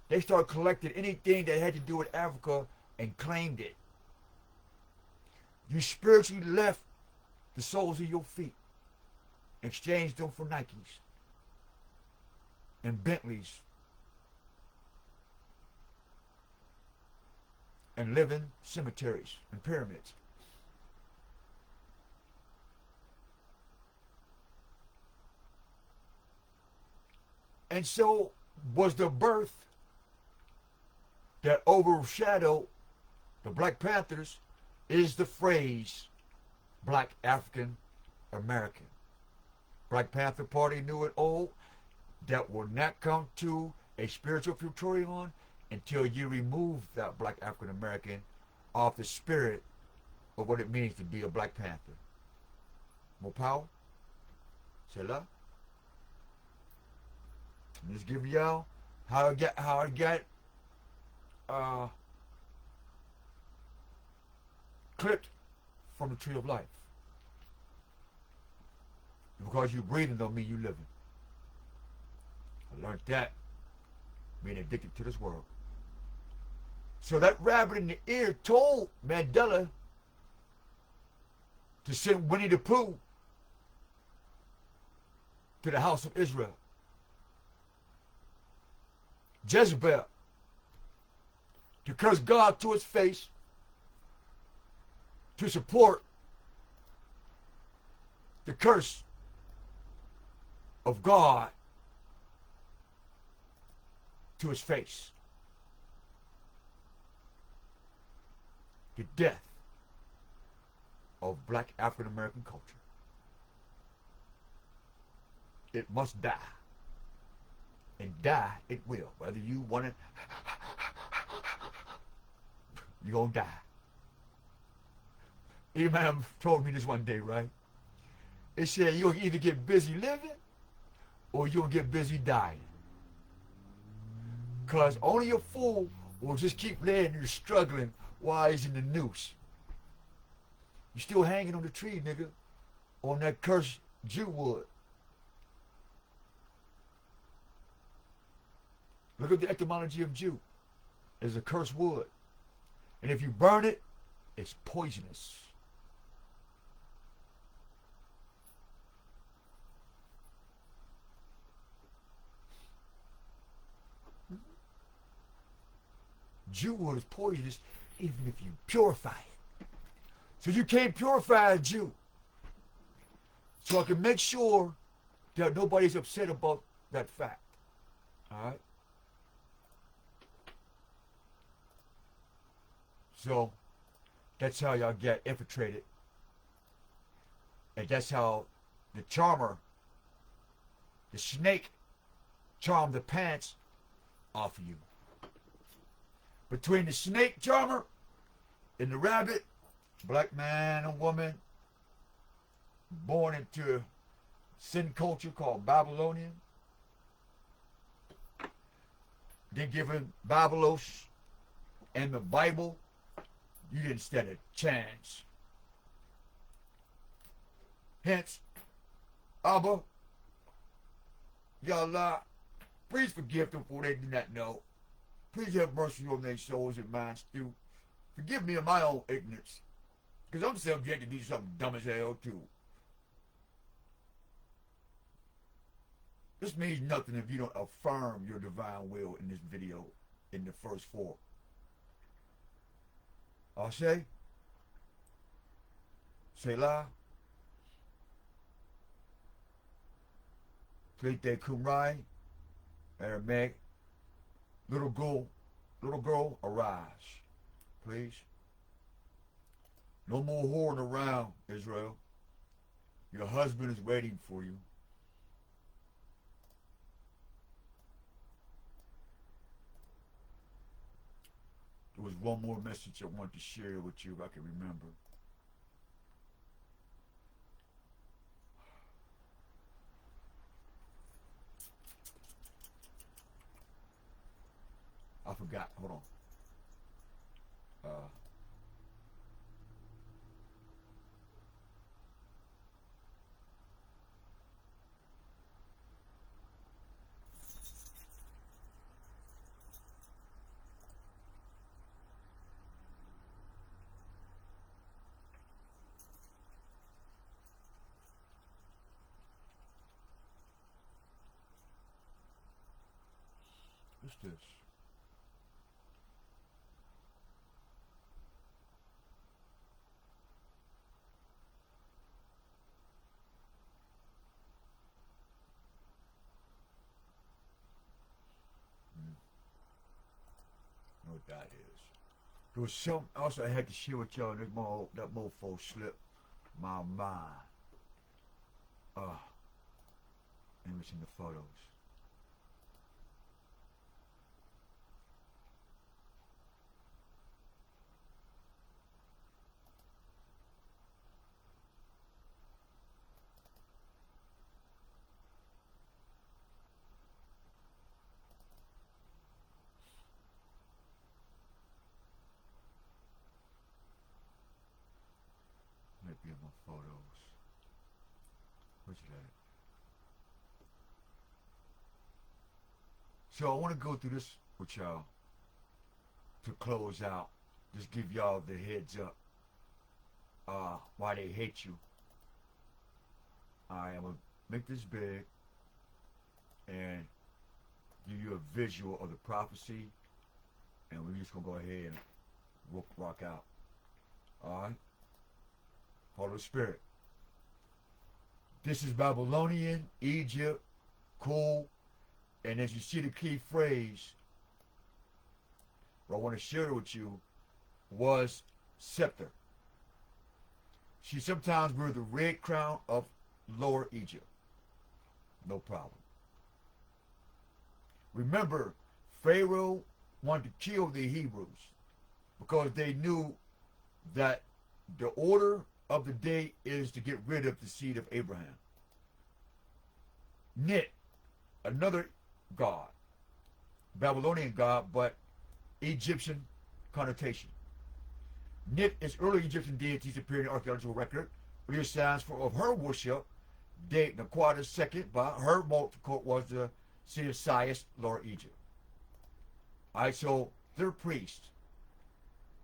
they start collecting anything that had to do with Africa and claimed it. You spiritually left the soles of your feet, exchanged them for Nikes and Bentleys and living cemeteries and pyramids. And so was the birth that overshadowed the Black Panthers is the phrase Black African American. Black Panther Party knew it all. That will not come to a spiritual futorion until you remove that Black African American off the spirit of what it means to be a Black Panther. More power? C'est là. I'm just giving y'all how I got clipped from the tree of life. Because you breathing don't mean you living. I learned that being addicted to this world. So that rabbit in the ear told Mandela to send Winnie the Pooh to the house of Israel. Jezebel to curse God to his face to support the curse of God to his face. The death of Black African American culture. It must die. And die it will. Whether you want it, you're going to die. Imam told me this one day, right? It said you'll either get busy living or you'll get busy dying. Because only a fool will just keep laying there struggling while he's in the noose. You're still hanging on the tree, nigga, on that cursed Jew wood. Look at the etymology of Jew. It's a cursed wood. And if you burn it, it's poisonous. Jew wood is poisonous even if you purify it. So you can't purify a Jew. So I can make sure that nobody's upset about that fact. Alright? So that's how y'all get infiltrated. And that's how the charmer, the snake, charmed the pants off of you. Between the snake charmer and the rabbit, black man and woman, born into sin culture called Babylonian, then given Babylos and the Bible, you didn't stand a chance. Hence, Abba, Yallah, please forgive them for they do not know. Please have mercy on their souls and minds too. Forgive me of my own ignorance. Because I'm subject to do something dumb as hell too. This means nothing if you don't affirm your divine will in this video in the first four. I'll say, Selah, Plete Kumrai, Aramaic, little girl, arise, please. No more whoring around, Israel. Your husband is waiting for you. There was one more message I wanted to share with you if I can remember. I forgot. Hold on. What's this? what that is. There was something else I had to share with y'all. That mofo slipped my mind. Let me see the photos. Maybe in my photos. Where's that? So I want to go through this with y'all to close out. Just give y'all the heads up. Why they hate you. I'm going to make this big and give you a visual of the prophecy, and we're just going to go ahead and rock out. Alright? Follow the Spirit. This is Babylonian, Egypt, cool. And as you see the key phrase, what I want to share with you was scepter. She sometimes wears the red crown of Lower Egypt. No problem. Remember, Pharaoh wanted to kill the Hebrews because they knew that the order of the day is to get rid of the seed of Abraham. Nit, another god, Babylonian god, but Egyptian connotation. Nit is early Egyptian deities appear in the archaeological record. Clear signs of her worship date Naquata II, but her multiple was the city of Sais, Lower Egypt. Alright, so they're priests.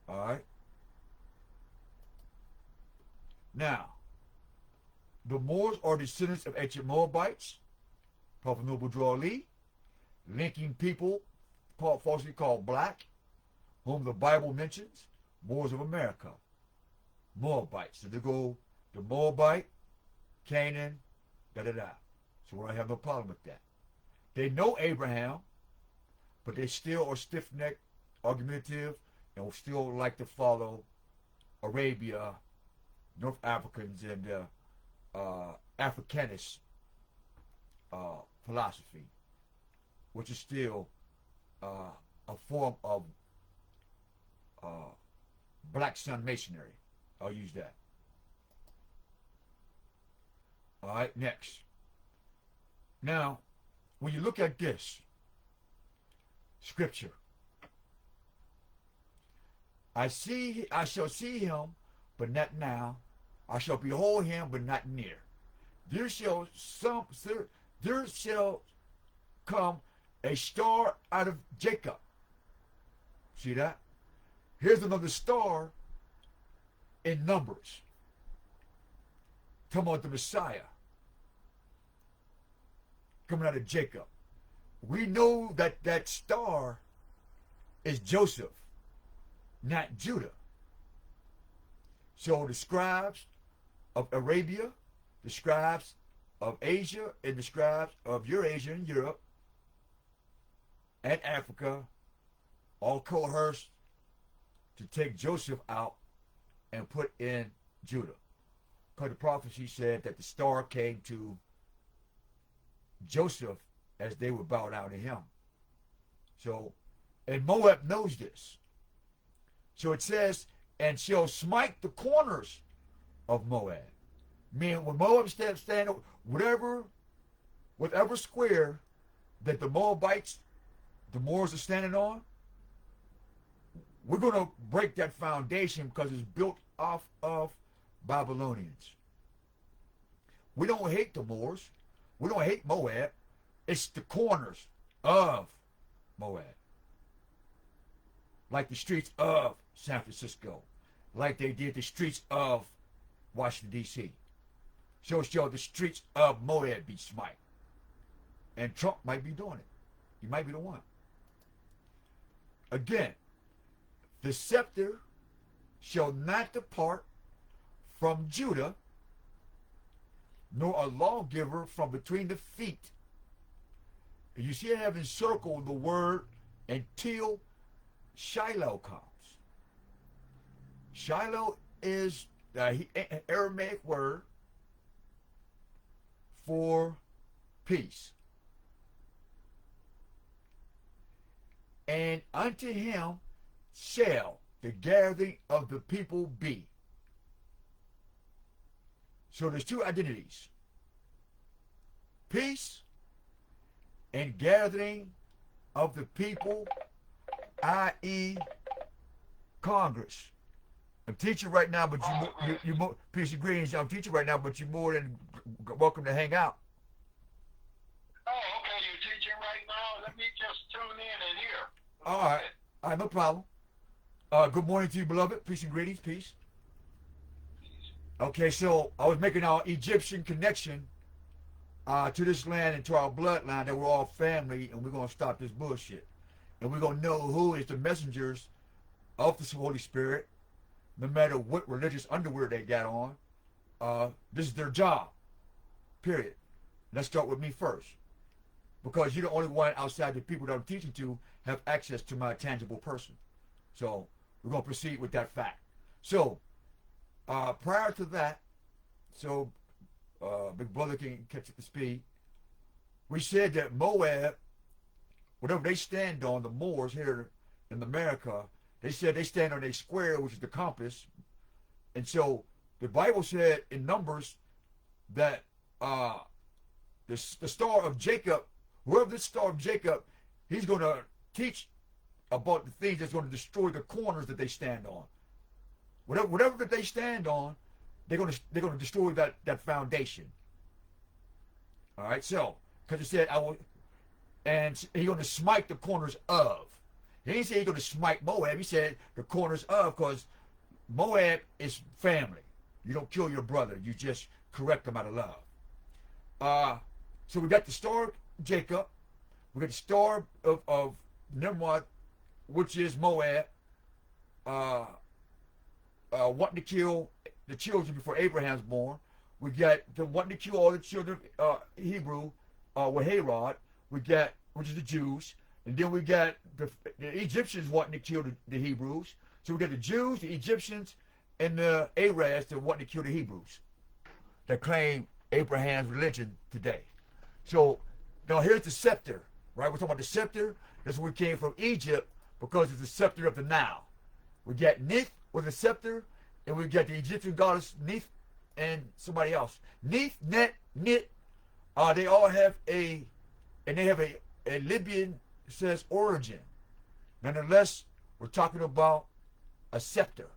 Alright. Now, the Moors are descendants of ancient Moabites, Prophet Noble Draw Ali, linking people falsely called black, whom the Bible mentions, Moors of America, Moabites. So they go the Moabite, Canaan, da-da-da. So I have no problem with that. They know Abraham, but they still are stiff-necked, argumentative, and still like to follow Arabia, North Africans, and Africanist philosophy, which is still a form of Black Sun Masonry. I'll use that. All right, next. Now, when you look at this scripture, I shall see him, but not now. I shall behold him, but not near. There shall come a star out of Jacob. See that? Here's another star in Numbers. Talking about the Messiah coming out of Jacob. We know that that star is Joseph, not Judah. So the scribes of Arabia, the scribes of Asia, and the scribes of Eurasia and Europe and Africa all coerced to take Joseph out and put in Judah. Because the prophecy said that the star came to Joseph as they would bow down to him. So, and Moab knows this. So it says, and shall smite the corners of Moab. Meaning when Moab stand whatever square that the Moabites, the Moors are standing on, we're going to break that foundation because it's built off of Babylonians. We don't hate the Moors. We don't hate Moab. It's the corners of Moab. Like the streets of San Francisco. Like they did the streets of Washington, D.C. So shall the streets of Moab be smite. And Trump might be doing it. He might be the one. Again, the scepter shall not depart from Judah, nor a lawgiver from between the feet. You see I have encircled the word until Shiloh comes. Shiloh is the Aramaic word for peace. And unto him shall the gathering of the people be. So there's two identities. Peace and gathering of the people, i.e. Congress. I'm teaching right now, but you more peace and greetings. I'm teaching right now, but you're more than welcome to hang out. Oh, okay. You're teaching right now. Let me just tune in and hear. All right, no problem. Good morning to you, beloved. Peace and greetings. Peace. Okay, so I was making our Egyptian connection to this land and to our bloodline that we're all family, and we're going to stop this bullshit. And we're going to know who is the messengers of the Holy Spirit, no matter what religious underwear they got on. This is their job, period. Let's start with me first, because you're the only one outside the people that I'm teaching to have access to my tangible person. So we're going to proceed with that fact. So prior to that, so Big Brother can catch up to speed, we said that Moab, whatever they stand on, the Moors here in America, they said they stand on a square, which is the compass. And so the Bible said in Numbers that the Star of Jacob, whoever this Star of Jacob, he's going to teach about the things that's going to destroy the corners that they stand on. Whatever that they stand on, they're going to destroy that foundation. All right, so because it said I will, and he's going to smite the corners of. He didn't say he's going to smite Moab. He said the corners of, because Moab is family. You don't kill your brother. You just correct them out of love. So we got the Star of Jacob. We got the Star of Nimrod, which is Moab, wanting to kill the children before Abraham's born. We got the wanting to kill all the children of Hebrew with Herod. We got, which is the Jews. And then we got the Egyptians wanting to kill the Hebrews. So we got the Jews, the Egyptians, and the Arabs that wanting to kill the Hebrews that claim Abraham's religion today. So now here's the scepter, right? We're talking about the scepter. That's where we came from, Egypt, because it's the scepter of the Nile. We got Neith with a scepter, and we got the Egyptian goddess Neith and somebody else. Neith, Net, Nit, they all have a Libyan says origin. Nonetheless, we're talking about a scepter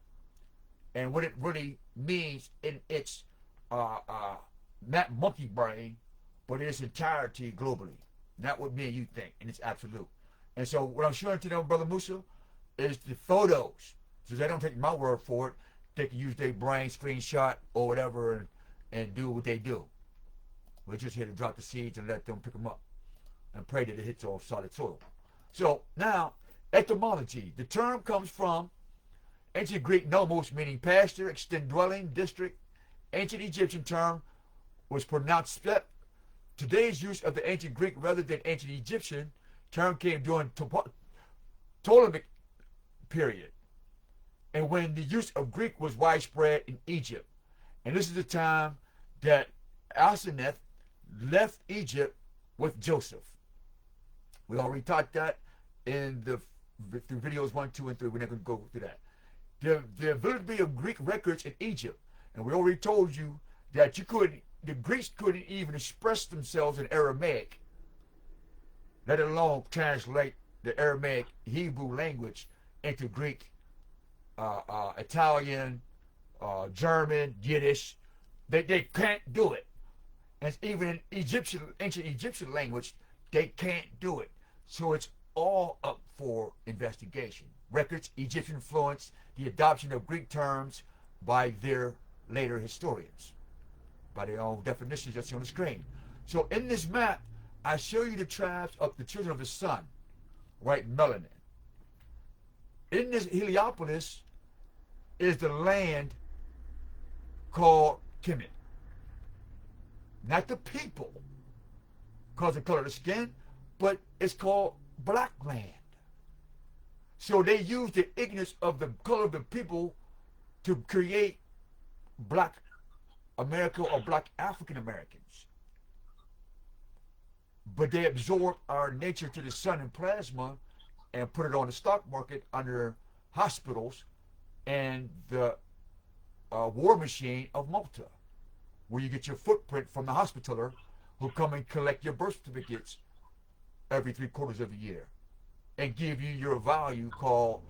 and what it really means in its not monkey brain, but in its entirety globally. Not what me and you think, and it's absolute. And so what I'm showing to them, Brother Musa, is the photos. So they don't take my word for it. They can use their brain screenshot or whatever and do what they do. We're just here to drop the seeds and let them pick them up and pray that it hits all solid soil. So now, etymology. The term comes from ancient Greek nomos, meaning pasture, extend dwelling, district. Ancient Egyptian term was pronounced step. Today's use of the ancient Greek rather than ancient Egyptian term came during Ptolemaic period, and when the use of Greek was widespread in Egypt. And this is the time that Asenath left Egypt with Joseph. We already taught that in the videos 1, 2, and 3. We're not going to go through that. The availability of Greek records in Egypt, and we already told you that the Greeks couldn't even express themselves in Aramaic, let alone translate the Aramaic Hebrew language into Greek, Italian, German, Yiddish. They can't do it. And even in ancient Egyptian language, they can't do it. So it's all up for investigation. Records, Egyptian influence, the adoption of Greek terms by their later historians, by their own definitions that's on the screen. So in this map, I show you the tribes of the children of the sun, right, melanin. In this Heliopolis is the land called Kemet. Not the people, because of the color of the skin, but it's called black land. So they use the ignorance of the color of the people to create black America or black African Americans. But they absorb our nature to the sun and plasma and put it on the stock market under hospitals and the war machine of Malta, where you get your footprint from the hospitaler who come and collect your birth certificates every 3/4 of the year and give you your value called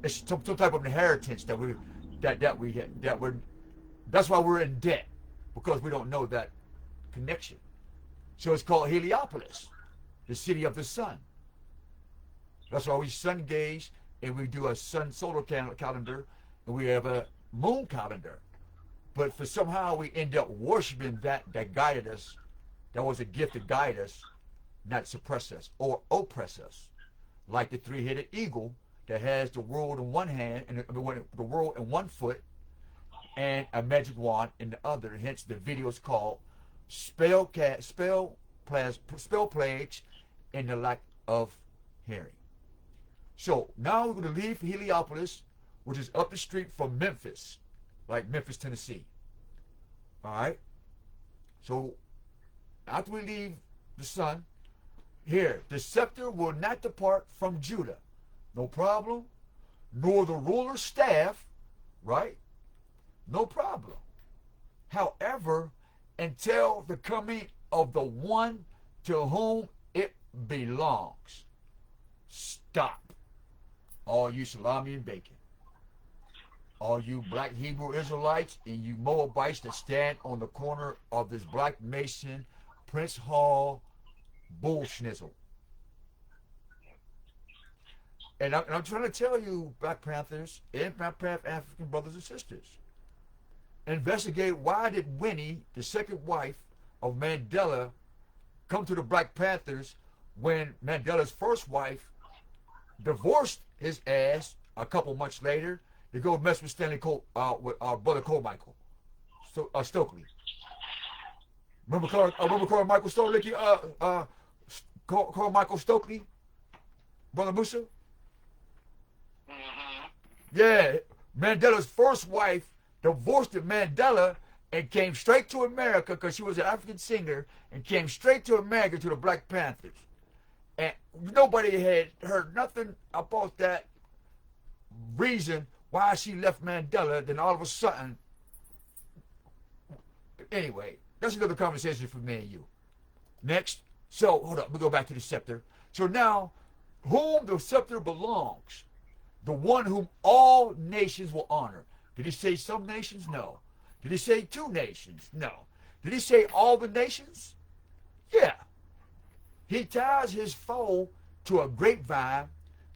it's some type of inheritance that's why we're in debt, because we don't know that connection. So it's called Heliopolis, the city of the sun. That's why we sun gaze, and we do a sun solar calendar, and we have a moon calendar. But for somehow we end up worshiping that guided us. That was a gift to guide us, not suppress us or oppress us. Like the three-headed eagle that has the world in one hand and the world in one foot and a magic wand in the other. Hence the video is called Spell Plagues and the Lack of Hearing. So now we're going to leave Heliopolis, which is up the street from Memphis, like Memphis, Tennessee. All right? So after we leave the sun, here, the scepter will not depart from Judah. No problem. Nor the ruler's staff, right? No problem. However, until the coming of the one to whom it belongs. Stop. All you salami and bacon. All you black Hebrew Israelites and you Moabites that stand on the corner of this Black Mason, Prince Hall, bull schnizzle. And I'm trying to tell you, Black Panthers and Black Panther African brothers and sisters, investigate why did Winnie, the second wife of Mandela, come to the Black Panthers when Mandela's first wife divorced his ass a couple months later to go mess with with our brother Carmichael Stokely. Remember Carmichael Stokely? Carmichael Stokely, Brother Musa. Yeah, Mandela's first wife divorced Mandela and came straight to America because she was an African singer and came straight to America to the Black Panthers. And nobody had heard nothing about that reason why she left Mandela. Then all of a sudden, anyway, that's another conversation for me and you. Next. So, hold up, we go back to the scepter. So now, whom the scepter belongs, the one whom all nations will honor. Did he say some nations? No. Did he say 2 nations? No. Did he say all the nations? Yeah. He ties his foal to a grapevine,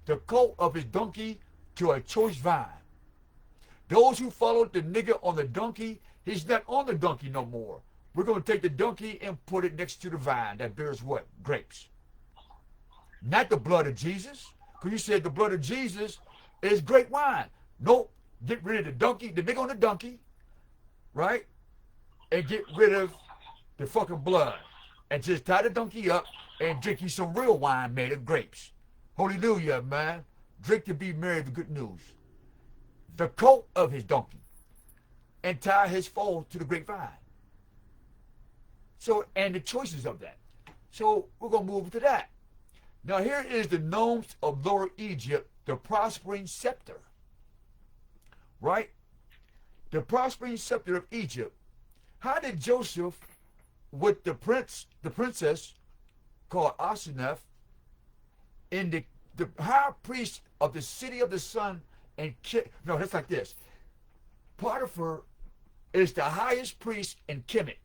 the colt of his donkey to a choice vine. Those who followed the nigger on the donkey, he's not on the donkey no more. We're going to take the donkey and put it next to the vine that bears what? Grapes. Not the blood of Jesus. Because you said the blood of Jesus is grape wine. Nope. Get rid of the donkey, the nigga on the donkey, right? And get rid of the fucking blood. And just tie the donkey up and drink you some real wine made of grapes. Hallelujah, man. Drink to be merry with good news. The coat of his donkey. And tie his foal to the grapevine. So, and the choices of that. So, we're going to move to that. Now, here is the gnomes of Lower Egypt, the prospering scepter. Right? The prospering scepter of Egypt. How did Joseph, with the princess called Asenath, and the high priest of the city of the sun, and no, it's like this. Potiphar is the highest priest in Kemet.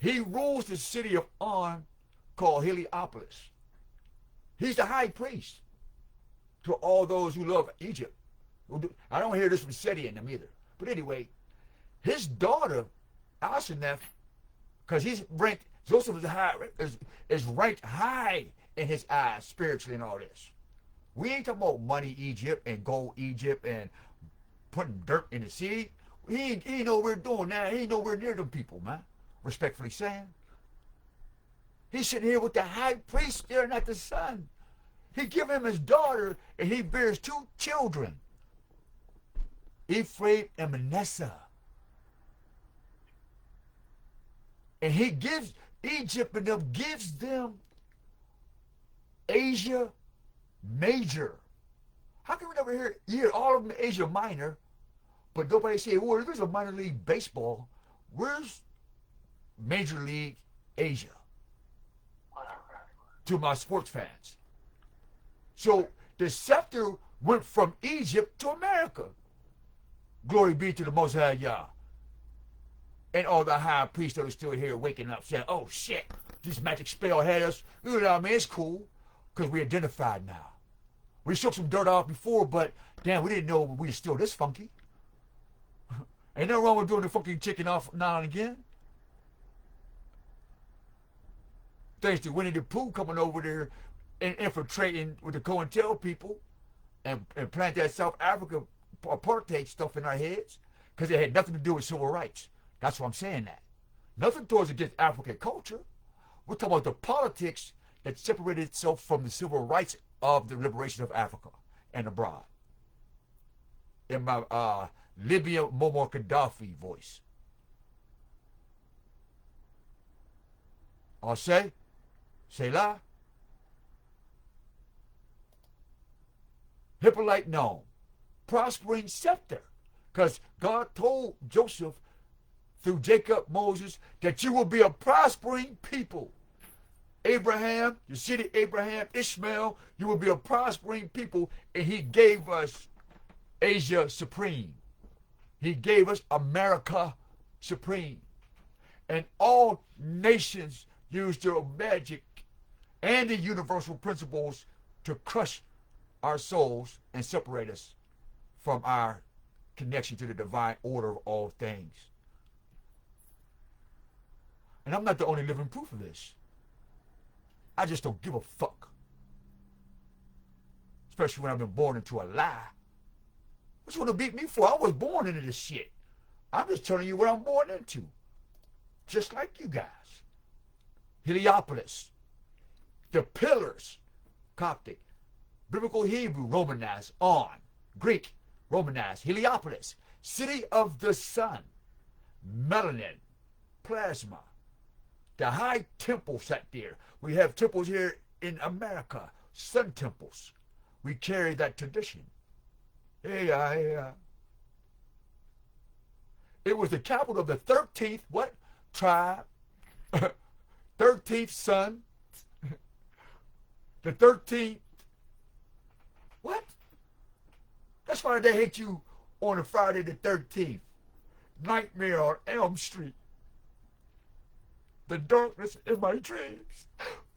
He rules the city of On, called Heliopolis. He's the high priest to all those who love Egypt. I don't hear this from Seti in them either. But anyway, his daughter, Asenath, because he's ranked, Joseph is ranked high in his eyes spiritually and all this. We ain't talking about money Egypt and gold Egypt and putting dirt in the sea. He ain't know what we're doing now. He ain't nowhere near them people, man. Respectfully saying. He's sitting here with the high priest staring at the sun. He give him his daughter, and he bears 2 children, Ephraim and Manasseh. And he gives Egypt and them gives them Asia Major. How can we never hear all of them Asia Minor, but nobody say, well, there's a minor league baseball. Where's Major League Asia? To my sports fans. So the scepter went from Egypt to America. Glory be to the Most High Yah. And all the high priests that are still here waking up saying, oh shit, this magic spell had us. You know what I mean? It's cool because we identified now. We shook some dirt off before, but damn, we didn't know we were still this funky. Ain't nothing wrong with doing the funky chicken off now and again. Thanks to Winnie the Pooh coming over there and infiltrating with the COINTEL people and plant that South Africa apartheid stuff in our heads because it had nothing to do with civil rights. That's why I'm saying that. Nothing towards against African culture. We're talking about the politics that separated itself from the civil rights of the liberation of Africa and abroad. In my Libya Muammar Gaddafi voice. I'll say la. Hippolyte known. Prospering scepter. Because God told Joseph through Jacob, Moses, that you will be a prospering people. Abraham, you see the Abraham, Ishmael, you will be a prospering people. And he gave us Asia Supreme. He gave us America Supreme. And all nations use their magic and the universal principles to crush our souls and separate us from our connection to the divine order of all things. And I'm not the only living proof of this. I just don't give a fuck. Especially when I've been born into a lie. What you want to beat me for? I was born into this shit. I'm just telling you what I'm born into. Just like you guys. Heliopolis. The pillars. Coptic. Biblical Hebrew, Romanized. On. Greek, Romanized. Heliopolis. City of the sun. Melanin. Plasma. The high temple sat there. We have temples here in America. Sun temples. We carry that tradition. Yeah. It was the capital of the 13th, what? Tribe. 13th son. The 13th. What? That's why they hate you on a Friday the 13th. Nightmare on Elm Street. The darkness in my dreams.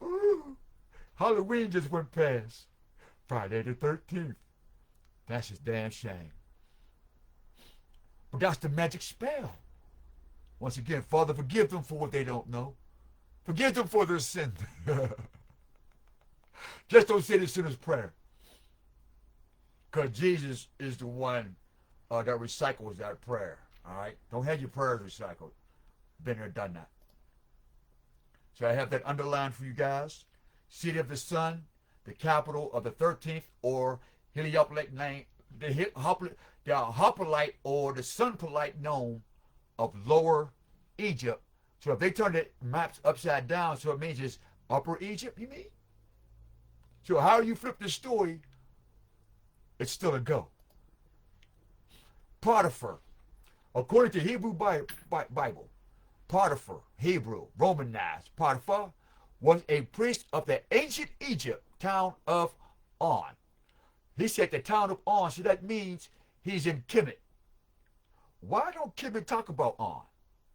Ooh. Halloween just went past. Friday the 13th. That's a damn shame. But that's the magic spell. Once again, Father, forgive them for what they don't know. Forgive them for their sin. Just don't say the sinner's prayer. Because Jesus is the one that recycles that prayer. All right? Don't have your prayers recycled. Been there, done that. So I have that underlined for you guys. City of the sun, the capital of the 13th, or Heliopolite name, the Hoplite or the Sunpolite known of Lower Egypt. So if they turn the maps upside down, so it means it's Upper Egypt, you mean? So how you flip the story, it's still a go. Potiphar, according to Hebrew Bible, Potiphar, Hebrew, Romanized, Potiphar was a priest of the ancient Egypt town of On. He said the town of On, so that means he's in Kemet. Why don't Kemet talk about On?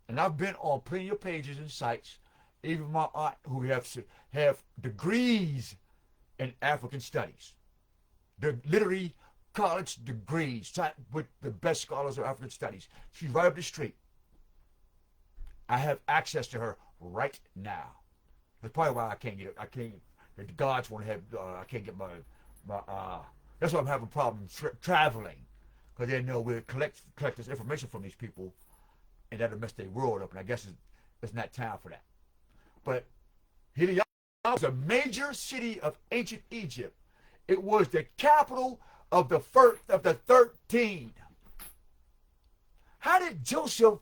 And I've been on plenty of pages and sites, even my aunt who have degrees in African studies. The literary college degrees with the best scholars of African studies. She's right up the street. I have access to her right now. That's probably why the gods won't have, I can't get that's why I'm having problems traveling. Because they know we'll collect this information from these people, and that'll mess their world up, and I guess it's not time for that. But Heliopolis was a major city of ancient Egypt, It was the capital of the first of the 13. How did Joseph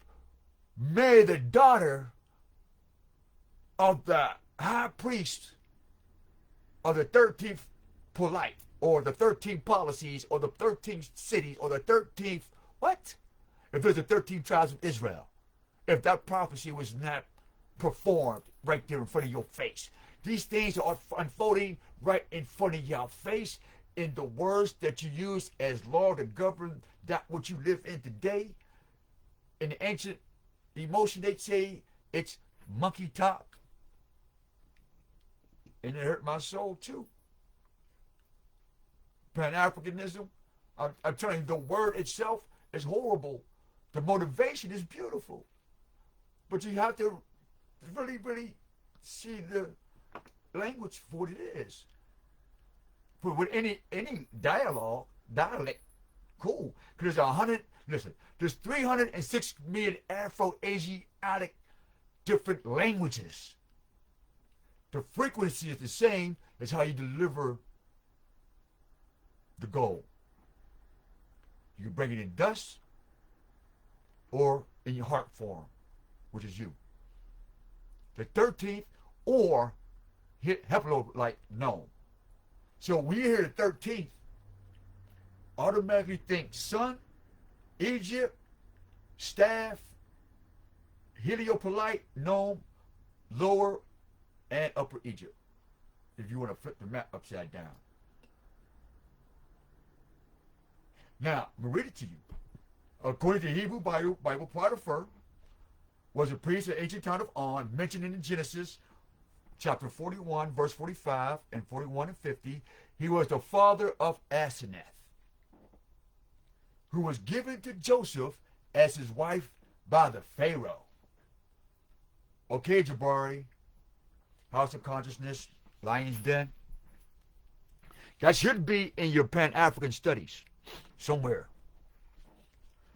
marry the daughter of the high priest of the 13th polite, or the 13 policies, or the 13th cities, or the 13th what? If there's the 13 tribes of Israel, if that prophecy was not performed right there in front of your face. These things are unfolding right in front of your face in the words that you use as law to govern that which you live in today. In the ancient emotion, they'd say it's monkey talk. And it hurt my soul too. Pan-Africanism, I'm telling you, the word itself is horrible. The motivation is beautiful. But you have to really, really see the language for what it is. But with any dialect, cool. Because there's 306 million Afro-Asiatic different languages. The frequency is the same as how you deliver the goal. You can bring it in dust or in your heart form, which is you. The 13th or Heplo like no. So when you hear the 13th, automatically think sun, Egypt, staff, Heliopolite, Nome, lower and upper Egypt. If you want to flip the map upside down. Now, I'm going to read it to you. According to Hebrew Bible, Potiphar was a priest of ancient town of On, mentioned in Genesis chapter 41, verse 45 and 41 and 50. He was the father of Asenath, who was given to Joseph as his wife by the Pharaoh. Okay, Jabari, House of Consciousness, Lion's Den. That should be in your Pan-African studies somewhere.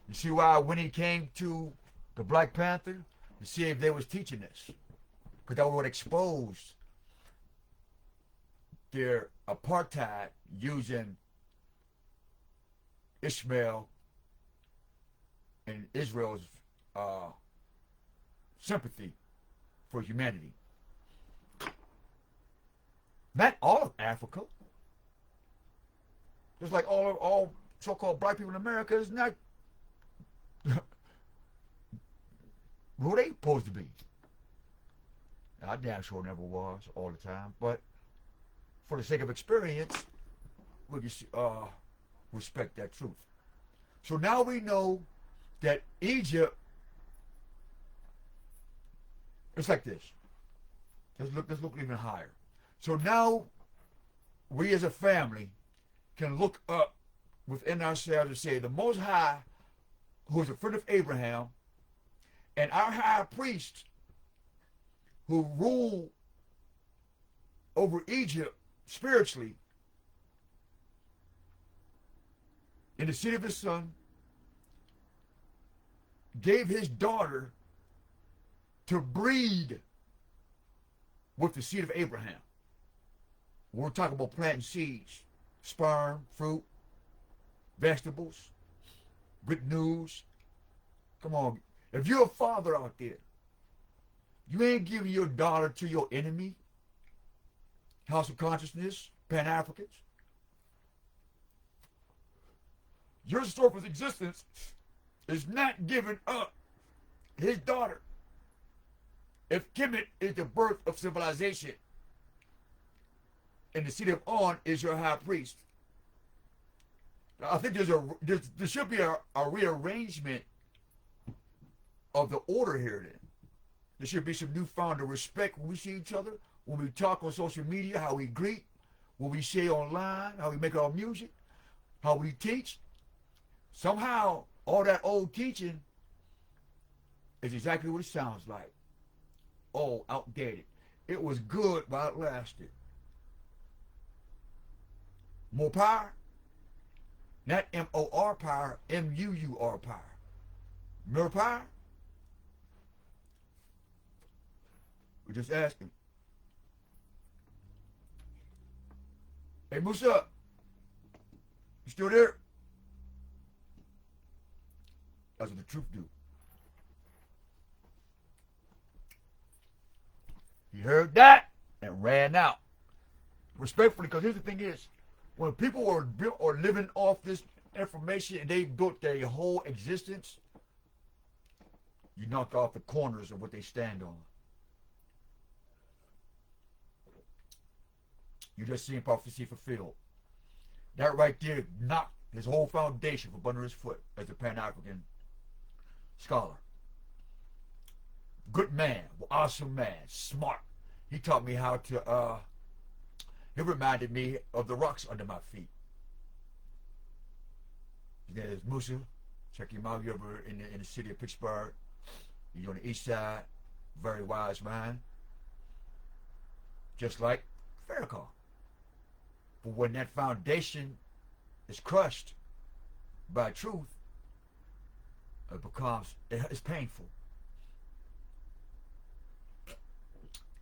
You see why when he came to the Black Panther, to see if they was teaching this. Because that would expose their apartheid using Ishmael and Israel's sympathy for humanity. Not all of Africa. Just like all so-called black people in America is not who they supposed to be. I damn sure never was all the time, but for the sake of experience, we just respect that truth. So now we know that Egypt, it's like this. Let's look even higher. So now we as a family can look up within ourselves and say the Most High, who is a friend of Abraham, and our high priest who ruled over Egypt spiritually in the seed of his son, gave his daughter to breed with the seed of Abraham. We're talking about planting seeds, sperm, fruit, vegetables, good news. Come on. If you're a father out there, you ain't giving your daughter to your enemy. House of Consciousness, Pan-Africans. Your surface existence is not giving up his daughter. If Kemet is the birth of civilization, and the seed of On is your high priest, I think there should be a rearrangement of the order here then. There should be some newfound respect when we see each other, when we talk on social media, how we greet, what we say online, how we make our music, how we teach. Somehow, all that old teaching is exactly what it sounds like. Oh, outdated. It was good while it lasted. More power? Not M-O-R power, M-U-U-R power. More power? We're just asking. Hey, Musa, You still there? That's what the truth do. He heard that and ran out. Respectfully, because here's the thing is, when people are living off this information and they built their whole existence, you knock off the corners of what they stand on. You just seen prophecy fulfilled. That right there knocked his whole foundation from under his foot as a Pan-African scholar. Good man, awesome man, smart. He taught me how to, he reminded me of the rocks under my feet. His name is Musa. Check him out. You're ever in the city of Pittsburgh. He's on the east side. Very wise man. Just like Farrakhan. But when that foundation is crushed by truth, it's painful.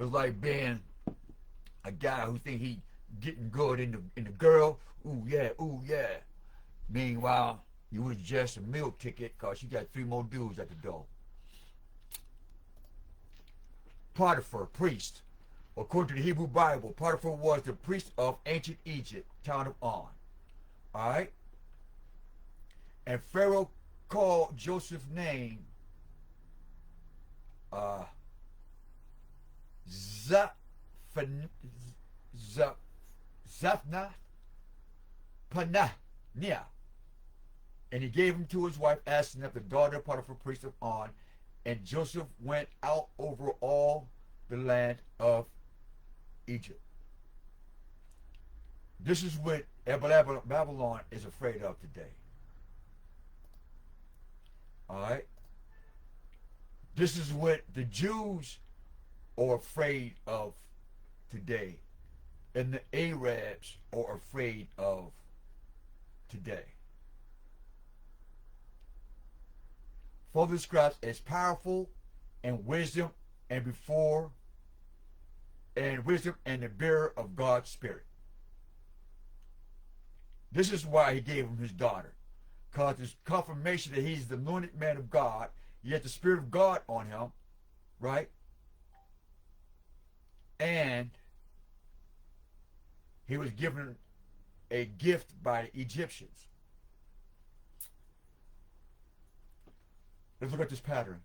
It's like being a guy who think he getting good in the girl. Ooh yeah. Meanwhile, you was just a meal ticket because you got 3 more dudes at the door. Potiphar, priest. According to the Hebrew Bible, Potiphar was the priest of ancient Egypt, town of On. Alright? And Pharaoh called Joseph's name Zaphnath Panahnia. And he gave him to his wife Asenath, the daughter of Potiphar, priest of On. And Joseph went out over all the land of Egypt. This is what Babylon is afraid of today. Alright? This is what the Jews are afraid of today. And the Arabs are afraid of today. For the scribes is powerful and wisdom and wisdom and the bearer of God's Spirit. This is why he gave him his daughter. Because it's confirmation that he's the anointed man of God. He had the Spirit of God on him. Right? And he was given a gift by the Egyptians. Let's look at this pattern.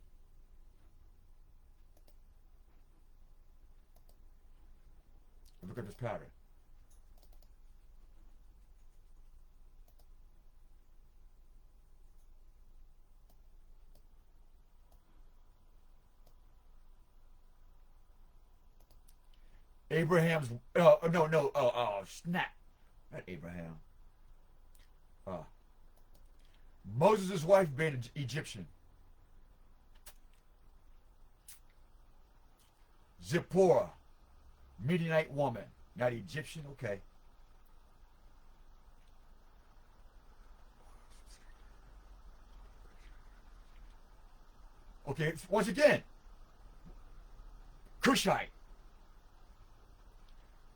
Look at this pattern. Abraham's, snap. Not Abraham. Moses' wife being an Egyptian. Zipporah, Midianite woman, not Egyptian, okay. Okay, once again, Cushite.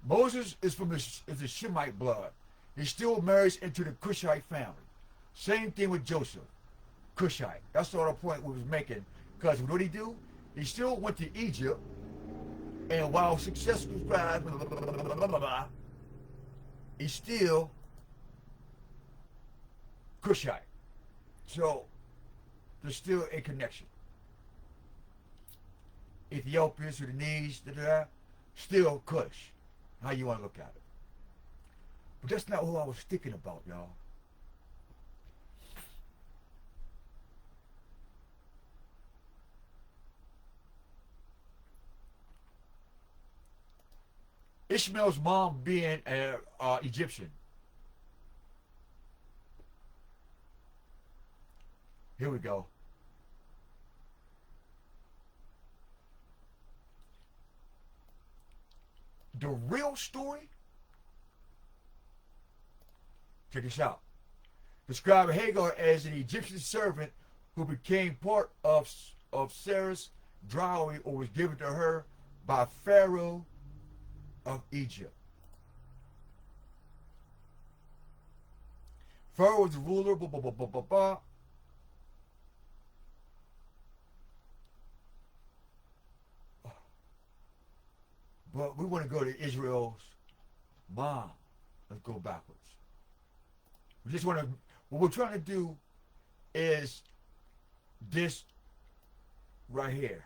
Moses is from the Shemite blood. He still marries into the Cushite family. Same thing with Joseph, Cushite. That's the point we was making. Because what did he do? He still went to Egypt. And while successful scribe, he's still Cushite. So there's still a connection. Ethiopia, Sudanese, still Cush. How you want to look at it. But that's not who I was thinking about, y'all. Ishmael's mom being Egyptian. Here we go. The real story, check this out. Describe Hagar as an Egyptian servant who became part of Sarah's dowry or was given to her by Pharaoh of Egypt. Pharaoh was the ruler, blah, blah, blah, blah, blah, blah. But we want to go to Israel's mom. Let's go backwards. We just want to, what we're trying to do is this right here.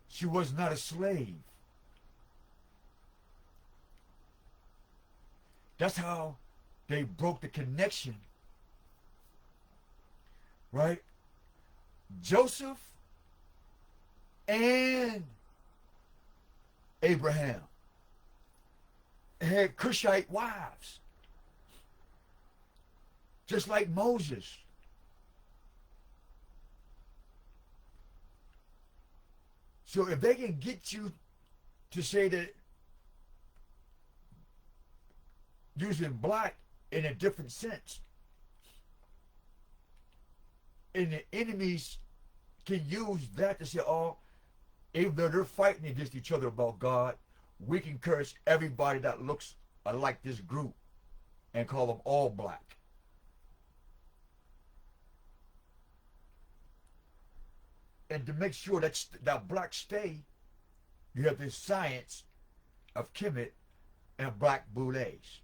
She was not a slave. That's how they broke the connection, right? Joseph and Abraham had Cushite wives, just like Moses. So if they can get you to say that using black in a different sense, and the enemies can use that to say, oh, even though they're fighting against each other about God, we can curse everybody that looks like this group and call them all black. And to make sure that black stay, you have this science of Kemet and black boulets.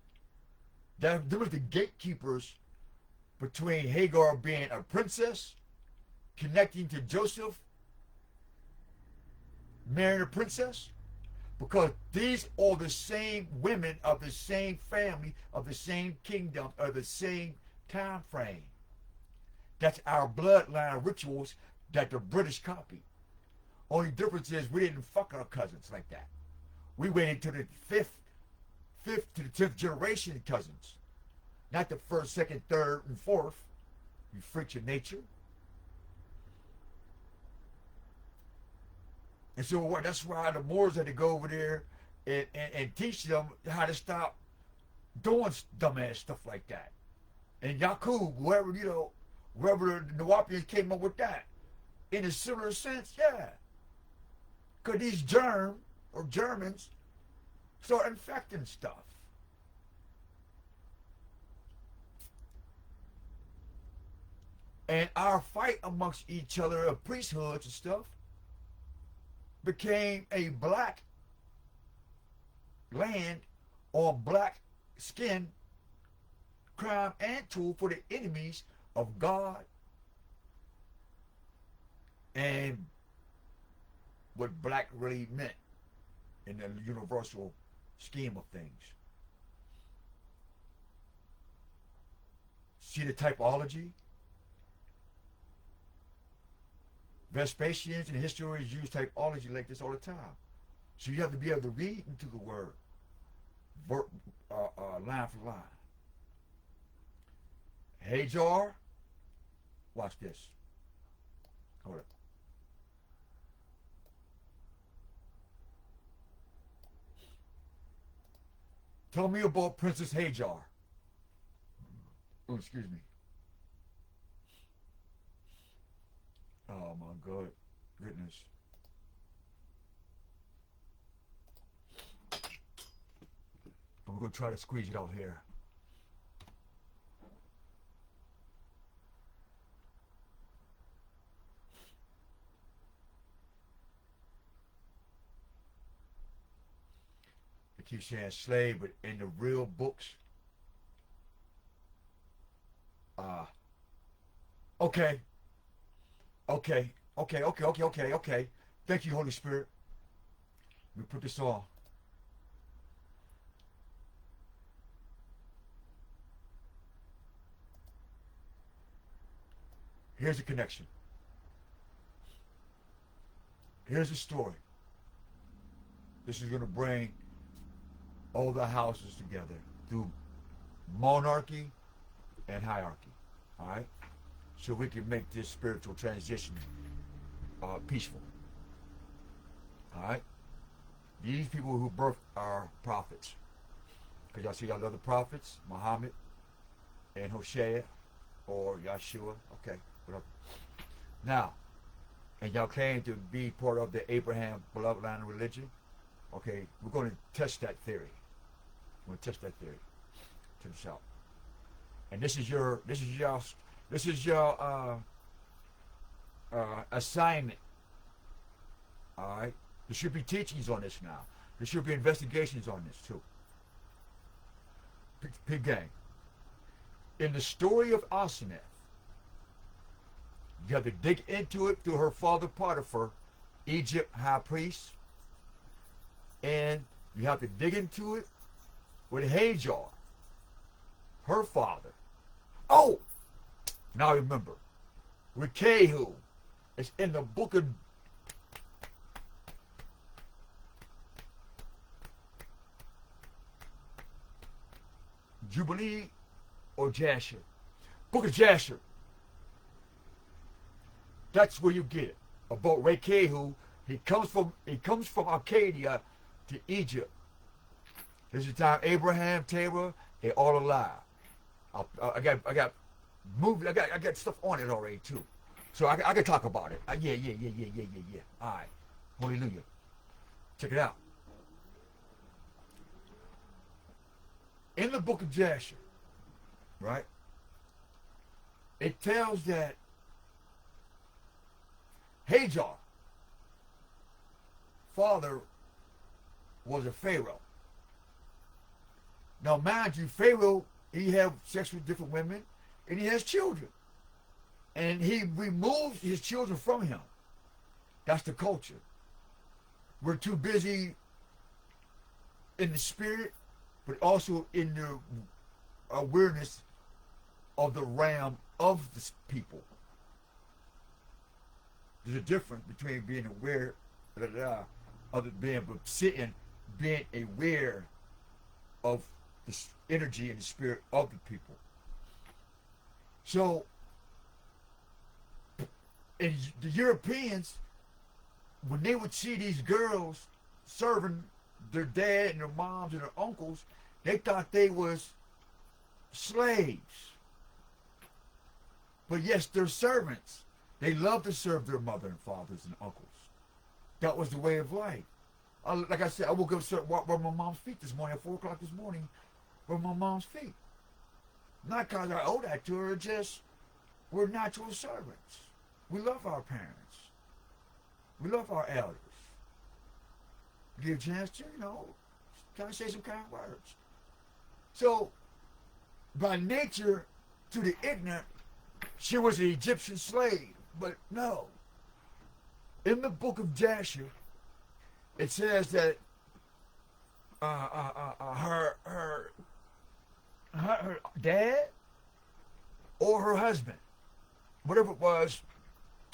There was the gatekeepers between Hagar being a princess, connecting to Joseph, marrying a princess, because these are the same women of the same family, of the same kingdom, of the same time frame. That's our bloodline rituals that the British copied. Only difference is we didn't fuck our cousins like that. We waited to the fifth to the 10th generation cousins. Not the first, second, third, and fourth. You freaks of nature. And so that's why the Moors had to go over there and teach them how to stop doing dumbass stuff like that. And Yaqub, whoever the Nawapians came up with that. In a similar sense, yeah. Because these Germans start infecting stuff. And our fight amongst each other of priesthoods and stuff became a black land or black skin crime and tool for the enemies of God and what black really meant in the universal scheme of things. See the typology? Vespasians and historians use typology like this all the time. So you have to be able to read into the word, line for line. Hajar, watch this. Hold up. Tell me about Princess Hajar. Oh, excuse me. Oh my God, goodness. I'm gonna try to squeeze it out here. They keep saying slave, but in the real books, okay. Okay. Thank you, Holy Spirit. Let me put this on. Here's the connection. Here's the story. This is going to bring all the houses together through monarchy and hierarchy. All right? So we can make this spiritual transition peaceful. All right? These people who birthed our prophets. Because y'all see all the other prophets, Muhammad and Hosea or Yeshua. Okay, whatever. Now, and y'all claim to be part of the Abraham bloodline religion. Okay, we're going to test that theory. I'm gonna test that theory. Check this out. And this is your assignment. All right. There should be teachings on this now. There should be investigations on this too. Big gang. In the story of Asenath, you have to dig into it through her father Potiphar, Egypt high priest, and you have to dig into it with Hajar, her father. Oh, now remember, with Kehu, it's in the book of Jubilee or Jasher. Book of Jasher. That's where you get it. About Rekehu. He comes from Arcadia to Egypt. This is the time Abraham, Terah, they're all alive. I got stuff on it already too. So I can talk about it. Yeah. All right. Hallelujah. Check it out. In the book of Jasher, right? It tells that Hajar, father, was a Pharaoh. Now, mind you, Pharaoh, he had sex with different women, and he has children. And he removes his children from him. That's the culture. We're too busy in the spirit, but also in the awareness of the realm of the people. There's a difference between being aware of being aware of the energy and the spirit of the people. So, and the Europeans, when they would see these girls serving their dad and their moms and their uncles, they thought they was slaves. But yes, they're servants. They love to serve their mother and fathers and uncles. That was the way of life. Like I said, I woke up where my mom's feet this morning at 4 o'clock this morning. Where my mom's feet. Not because I owe that to her, just we're natural servants. We love our parents. We love our elders. Give a chance to, kind of say some kind words. So, by nature, to the ignorant, she was an Egyptian slave. But no. In the book of Jasher, it says that her dad or her husband, whatever it was,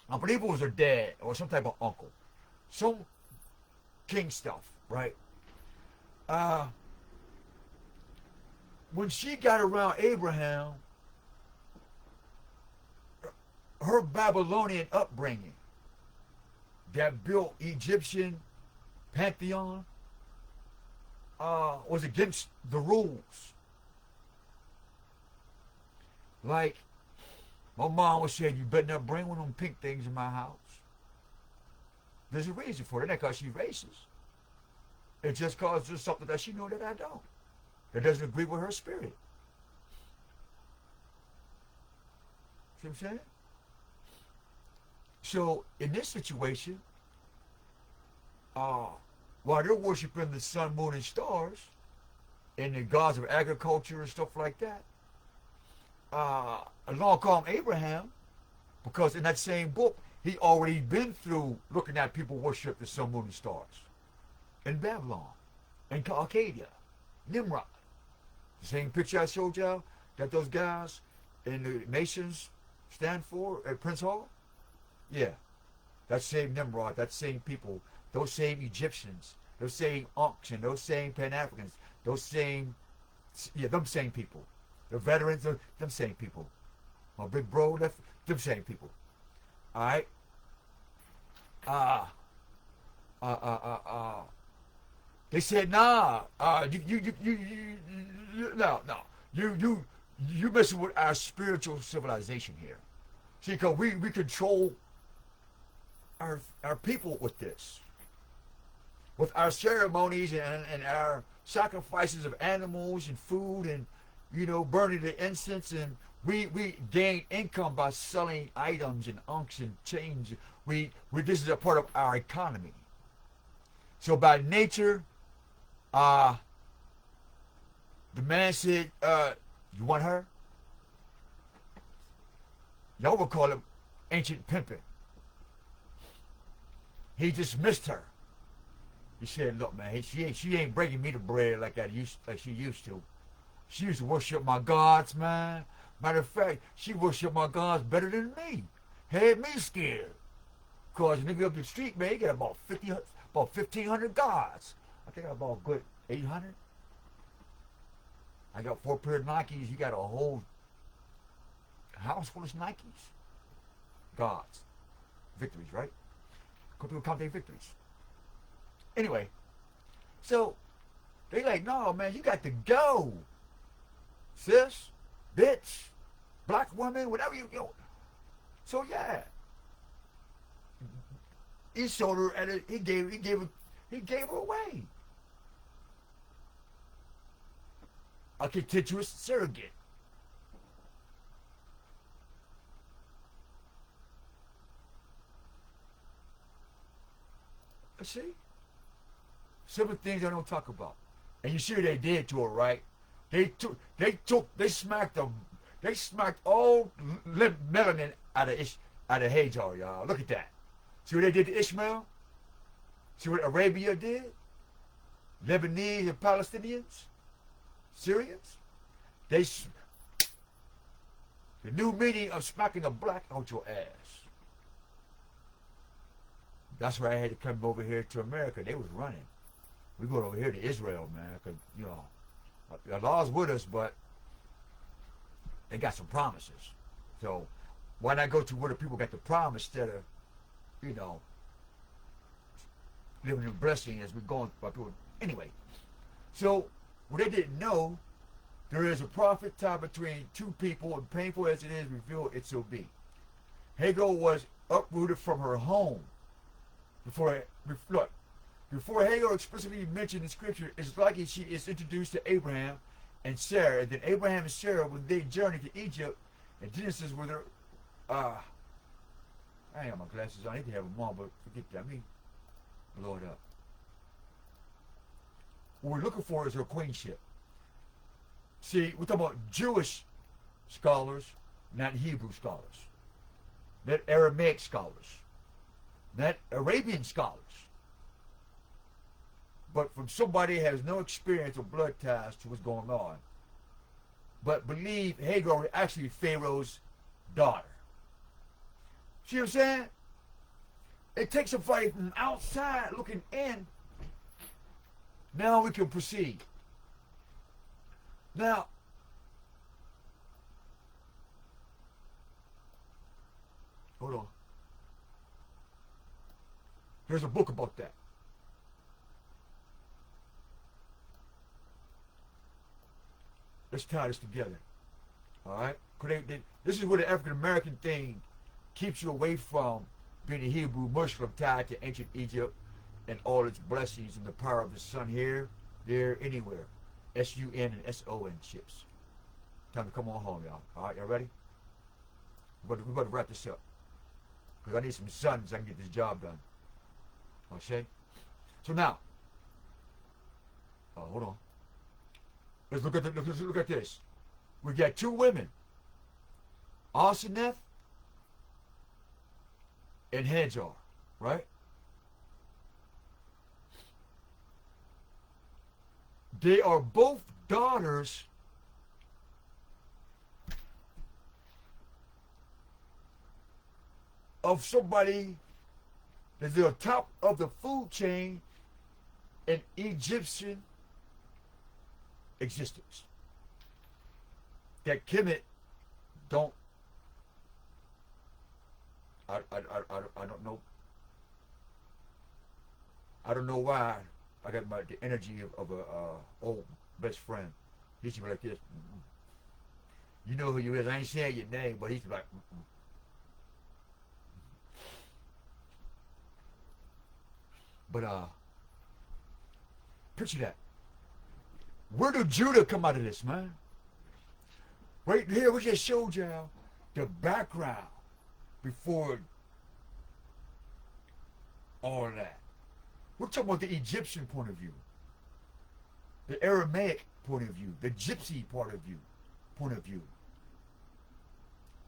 I believe it was her dad or some type of uncle, some king stuff, right? When she got around Abraham, her Babylonian upbringing that built Egyptian pantheon was against the rules. Like, my mom was saying, you better not bring one of them pink things in my house. There's a reason for it. Not because she's racist. It's just because there's something that she knows that I don't. That doesn't agree with her spirit. See what I'm saying? So, in this situation, while they're worshiping the sun, moon, and stars, and the gods of agriculture and stuff like that, along come Abraham, because in that same book, he already been through looking at people worship the sun, moon, and stars. In Babylon, in Arcadia, Nimrod. The same picture I showed y'all that those guys in the Masons stand for at Prince Hall. Yeah, that same Nimrod, that same people, those same Egyptians, those same Unks and those same Pan-Africans, those same, them same people. The veterans, them same people. My big bro, them same people. All right? They said, nah, you messing with our spiritual civilization here. See, because we control our people with this. With our ceremonies and our sacrifices of animals and food and, you know, burning the incense, and we gain income by selling items and unks and chains. We this is a part of our economy. So by nature, the man said, you want her? Y'all would call it ancient pimping. He dismissed her. He said, look, man, she ain't breaking me the bread like she used to. She used to worship my gods, man. Matter of fact, she worshiped my gods better than me. Had me scared. Cause nigga up the street, man, he got about 1,500 gods. I think I got about a good 800. I got 4 pair of Nikes. He got a whole house full of Nikes. Gods. Victories, right? People count their victories. Anyway, so they like, no, man, you got to go. Sis, bitch, black woman, whatever you know. So yeah. He showed her at he gave her away. A contentious surrogate. See? Simple things I don't talk about. And you see what they did to her, right? They smacked all melanin out of Hajar, y'all. Look at that. See what they did to Ishmael? See what Arabia did? Lebanese and Palestinians? Syrians? The new meaning of smacking a black out your ass. That's why I had to come over here to America. They was running. We going over here to Israel, man, because, you know, Allah's with us, but they got some promises. So why not go to where the people got the promise instead of, you know, living in blessing as we're going by people. Anyway, so what they didn't know, there is a prophet tie between two people, and painful as it is, revealed it so be. Hagar was uprooted from her home. Before Hagar explicitly mentioned in Scripture, it's likely she is introduced to Abraham and Sarah. And then Abraham and Sarah, when they journeyed to Egypt, and Genesis, where they're, I ain't got my glasses on. I need to have them on, but forget that. I mean, blow it up. What we're looking for is her queenship. See, we're talking about Jewish scholars, not Hebrew scholars, not Aramaic scholars, not Arabian scholars, but from somebody who has no experience or blood ties to what's going on, but believe Hagar was actually Pharaoh's daughter. See what I'm saying? It takes somebody from outside looking in. Now we can proceed. Now, hold on. There's a book about that. Let's tie this together. All right? This is where the African American thing keeps you away from being a Hebrew Muslim tied to ancient Egypt and all its blessings and the power of the sun here, there, anywhere. S-U-N and S-O-N ships. Time to come on home, y'all. All right, y'all ready? We're about to wrap this up. Because I need some sun so I can get this job done. Okay? So now, hold on. Let's look at this. We got two women, Asenath and Hajar, right? They are both daughters of somebody that's at the top of the food chain in Egyptian existence. That Kemet don't. I don't know. I don't know why. I got the energy of a old best friend. He used to be like this. You know who you is. I ain't saying your name, but he's like. But picture that. Where did Judah come out of this, man? Right here, we just showed y'all the background before all of that. We're talking about the Egyptian point of view, the Aramaic point of view, the Gypsy point of view,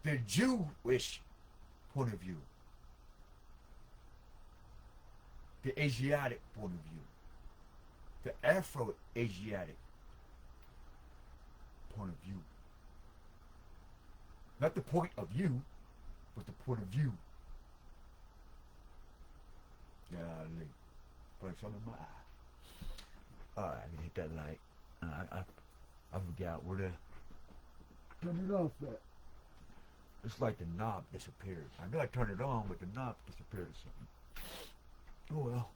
the Jewish point of view, the Asiatic point of view, the Afro-Asiatic point of view. Not the point of view, but the point of view. Yeah, put some in my eye. Alright, I can hit that light. I forgot where to turn it off at. It's like the knob disappeared. I know I turned it on, but the knob disappeared or something. Oh well.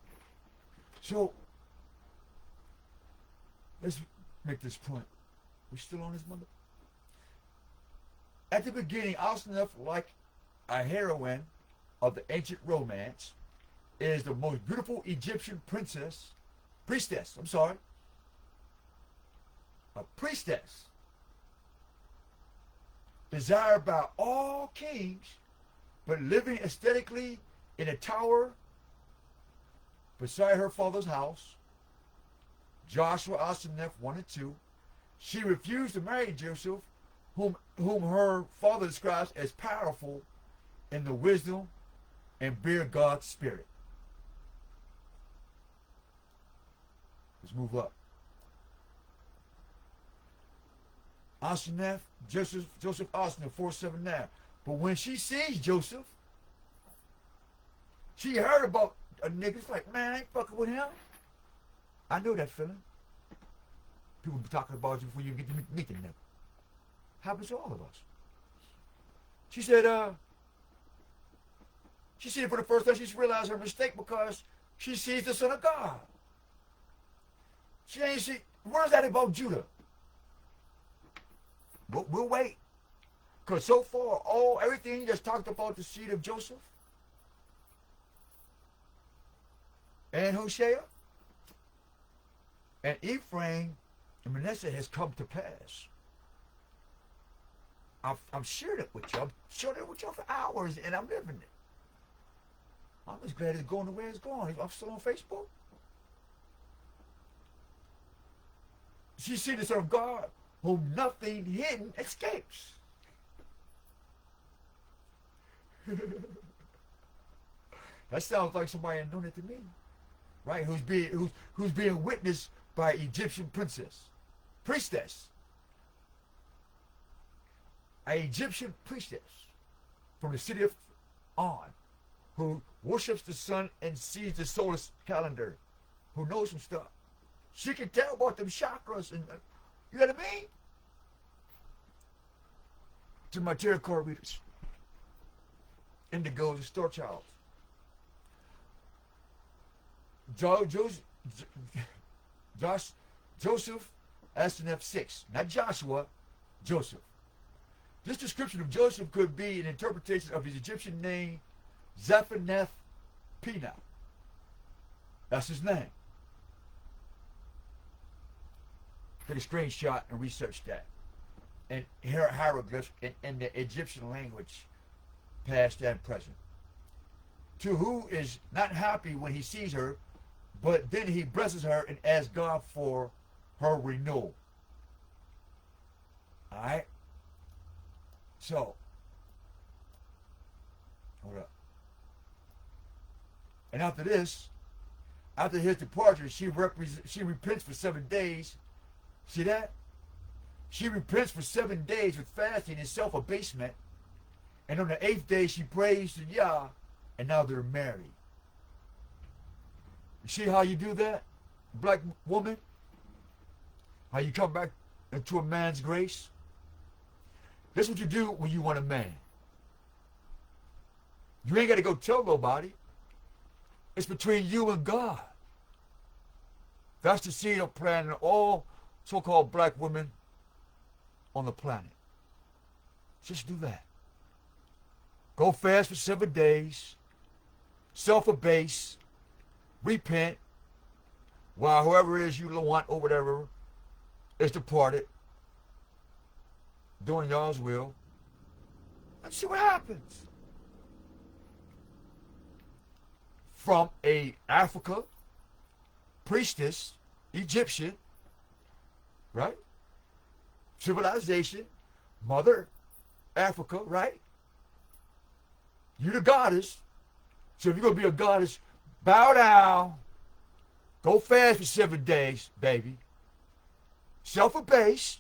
So, let's make this point. We still on this mother? At the beginning, Asenath, like a heroine of the ancient romance, is the most beautiful Egyptian priestess, a priestess, desired by all kings, but living aesthetically in a tower beside her father's house. Joshua Asenath 1 and 2. She refused to marry Joseph, whom her father describes as powerful in the wisdom and bear God's spirit. Let's move up. Asenath, Joseph Asenath 479. But when she sees Joseph, she heard about a nigga. It's like, man, I ain't fucking with him. I know that feeling. People be talking about you before you get to meet the nigga. Happens to all of us. She said, for the first time she's realized her mistake because she sees the Son of God. She ain't see. Where's that about Judah? We'll wait. Because so far, everything that's talked about the seed of Joseph and Hosea and Ephraim and Manasseh has come to pass. I've shared it with you. I've shared it with you for hours, and I'm living it. I'm just glad it's going the way it's going. I'm still on Facebook. She see the Son of God, whom nothing hidden escapes. That sounds like somebody known it to me, right? Who's being witnessed by Egyptian priestess, an Egyptian priestess from the city of On, who worships the sun and sees the solar calendar, who knows some stuff. She can tell about them chakras and you know what I mean? To my tarot card readers, indigos and star childs. Joseph Asenath 6, not Joshua, Joseph. This description of Joseph could be an interpretation of his Egyptian name, Zephanath Pina. That's his name. Take a screenshot and research that. And hieroglyphs in the Egyptian language, past and present. To who is not happy when he sees her, but then he blesses her and asks God for her renewal. Alright? So, hold up. And after this, after his departure, she repents for 7 days. See that? She repents for 7 days with fasting and self-abasement. And on the 8th day, she prays to Yah, and now they're married. You see how you do that, black woman? How you come back into a man's grace? This is what you do when you want a man. You ain't got to go tell nobody. It's between you and God. That's the seed of planting all so-called black women on the planet. Just do that. Go fast for 7 days. Self-abase. Repent. While whoever it is you want or whatever is departed, doing y'all's will. Let's see what happens. From a Africa priestess, Egyptian, right? Civilization, Mother Africa, right? You the goddess. So if you're going to be a goddess, bow down. Go fast for 7 days, baby. Self-abase.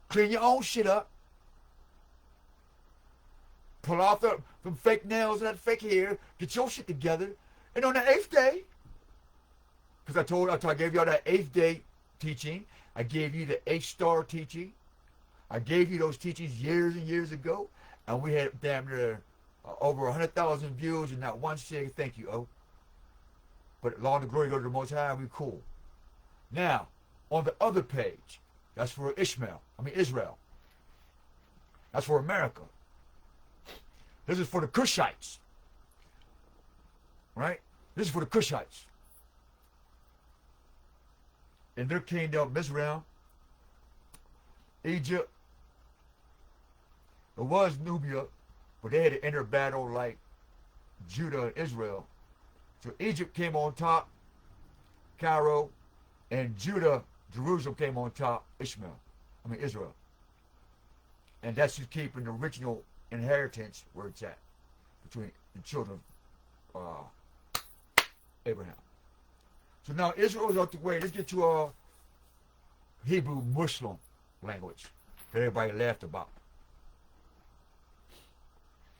Clean your own shit up. Pull off them fake nails and that fake hair. Get your shit together. And on the 8th day, because I gave y'all that 8th day teaching. I gave you the 8-star teaching. I gave you those teachings years and years ago. And we had damn near over 100,000 views and not one said thank you, oh. But long the glory go to the Most High, we cool. Now, on the other page, that's for Israel. That's for America. This is for the Cushites. Right? This is for the Cushites. In their kingdom, Mizraim, Egypt, it was Nubia, but they had to enter battle like Judah and Israel. So Egypt came on top, Cairo, and Judah, Jerusalem came on top, Israel. And that's just keeping the original inheritance where it's at, between the children of Abraham. So now Israel is out the way. Let's get to a Hebrew Muslim language that everybody laughed about.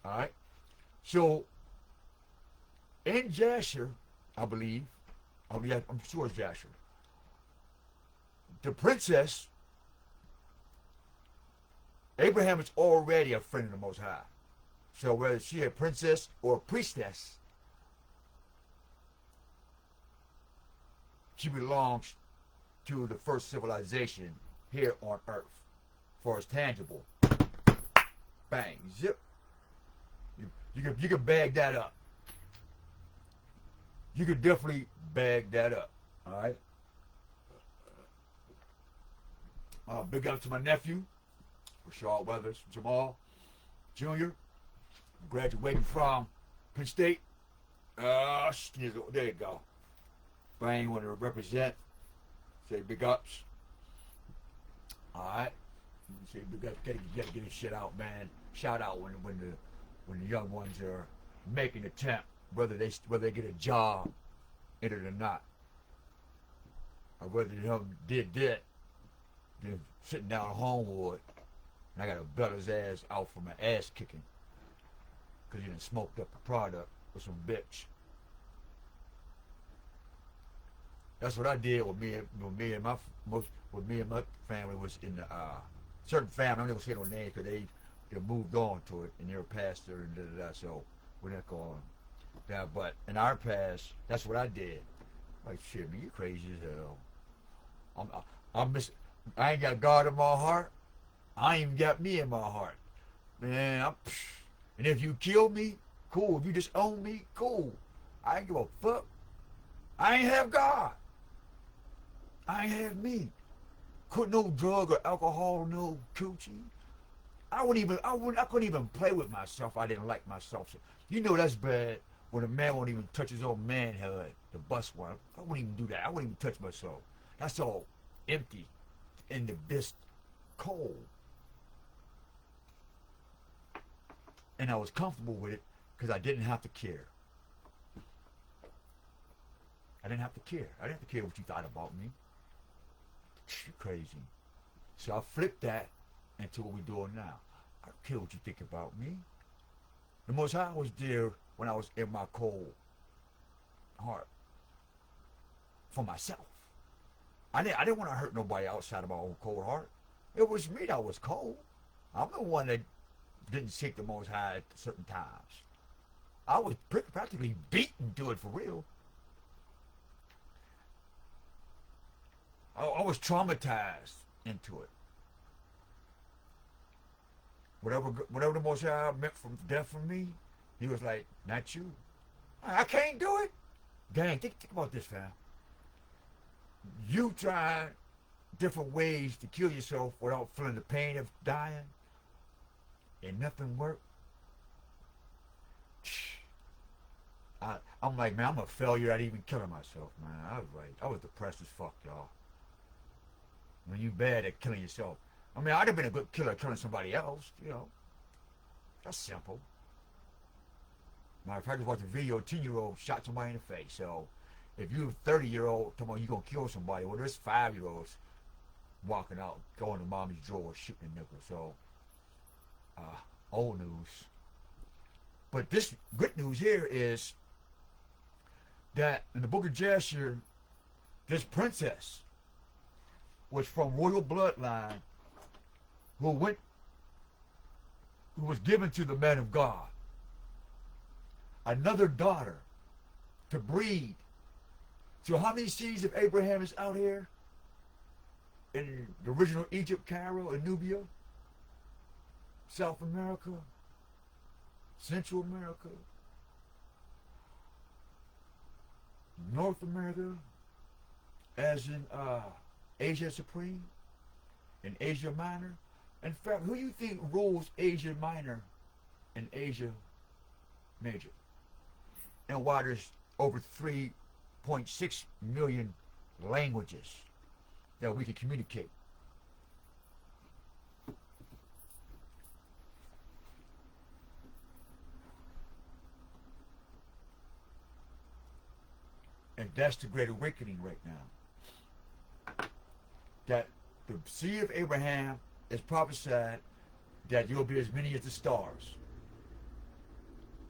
All right. So in Jasher, I'm sure it's Jasher. The princess, Abraham is already a friend of the Most High. So whether she a princess or a priestess, she belongs to the first civilization here on earth. As far as tangible. Bang. Zip. You can bag that up. You could definitely bag that up. Alright? Big up to my nephew, Rashad Weathers, Jamal Jr., graduating from Penn State. There you go. Bang, want to represent. Say big ups. Alright? Say big ups. Gotta get this shit out, man. Shout out when the young ones are making an attempt, whether they get a job in it or not. Or whether they did that, then sitting down at Homewood, and I got to belt his ass out for my ass kicking. Because he done smoked up the product with some bitch. That's what I did with me and my family was in the certain family. I'm not gonna say no names because they moved on to it and they're a pastor and da. So we're not going that. But in our past, that's what I did. Like shit, man, you crazy as hell. I ain't got God in my heart. I ain't even got me in my heart, man. And if you kill me, cool. If you just own me, cool. I ain't give a fuck. I ain't have God. I ain't have me. Couldn't no drug or alcohol, no coochie. I couldn't even play with myself. I didn't like myself. So, you know that's bad when a man won't even touch his own manhood. The bust one. I wouldn't even do that. I wouldn't even touch myself. That's all empty in the abyss, cold. And I was comfortable with it because I didn't have to care. I didn't have to care. I didn't have to care what you thought about me. You're crazy. So I flipped that into what we're doing now. I don't care what you think about me. The Most High was there when I was in my cold heart for myself. I didn't want to hurt nobody outside of my own cold heart. It was me that was cold. I'm the one that didn't seek the Most High at certain times. I was practically beaten to it for real. I was traumatized into it. Whatever the Most High meant from death for me, he was like, not you. I can't do it. Dang, think about this, fam. You trying different ways to kill yourself without feeling the pain of dying, and nothing worked. I'm like, man, I'm a failure at even killing myself, man. I was depressed as fuck, y'all. When you bad at killing yourself. I mean, I'd have been a good killer killing somebody else, you know. That's simple. Matter of fact, I was watching a video, a 10-year-old shot somebody in the face. So, if you're a 30-year-old talking about you're going to kill somebody, well, there's 5-year-olds walking out, going to mommy's drawer, shooting a nickel. So, old news. But this good news here is that in the book of Jasher, this princess was from royal bloodline who was given to the man of God another daughter to breed. So how many seeds of Abraham is out here in the original Egypt, Cairo, and Nubia, South America, Central America, North America, as in Asia Supreme and Asia Minor? In fact, who do you think rules Asia Minor and Asia Major? And why there's over 3.6 million languages that we can communicate? And that's the Great Awakening right now. That the seed of Abraham is prophesied that you'll be as many as the stars.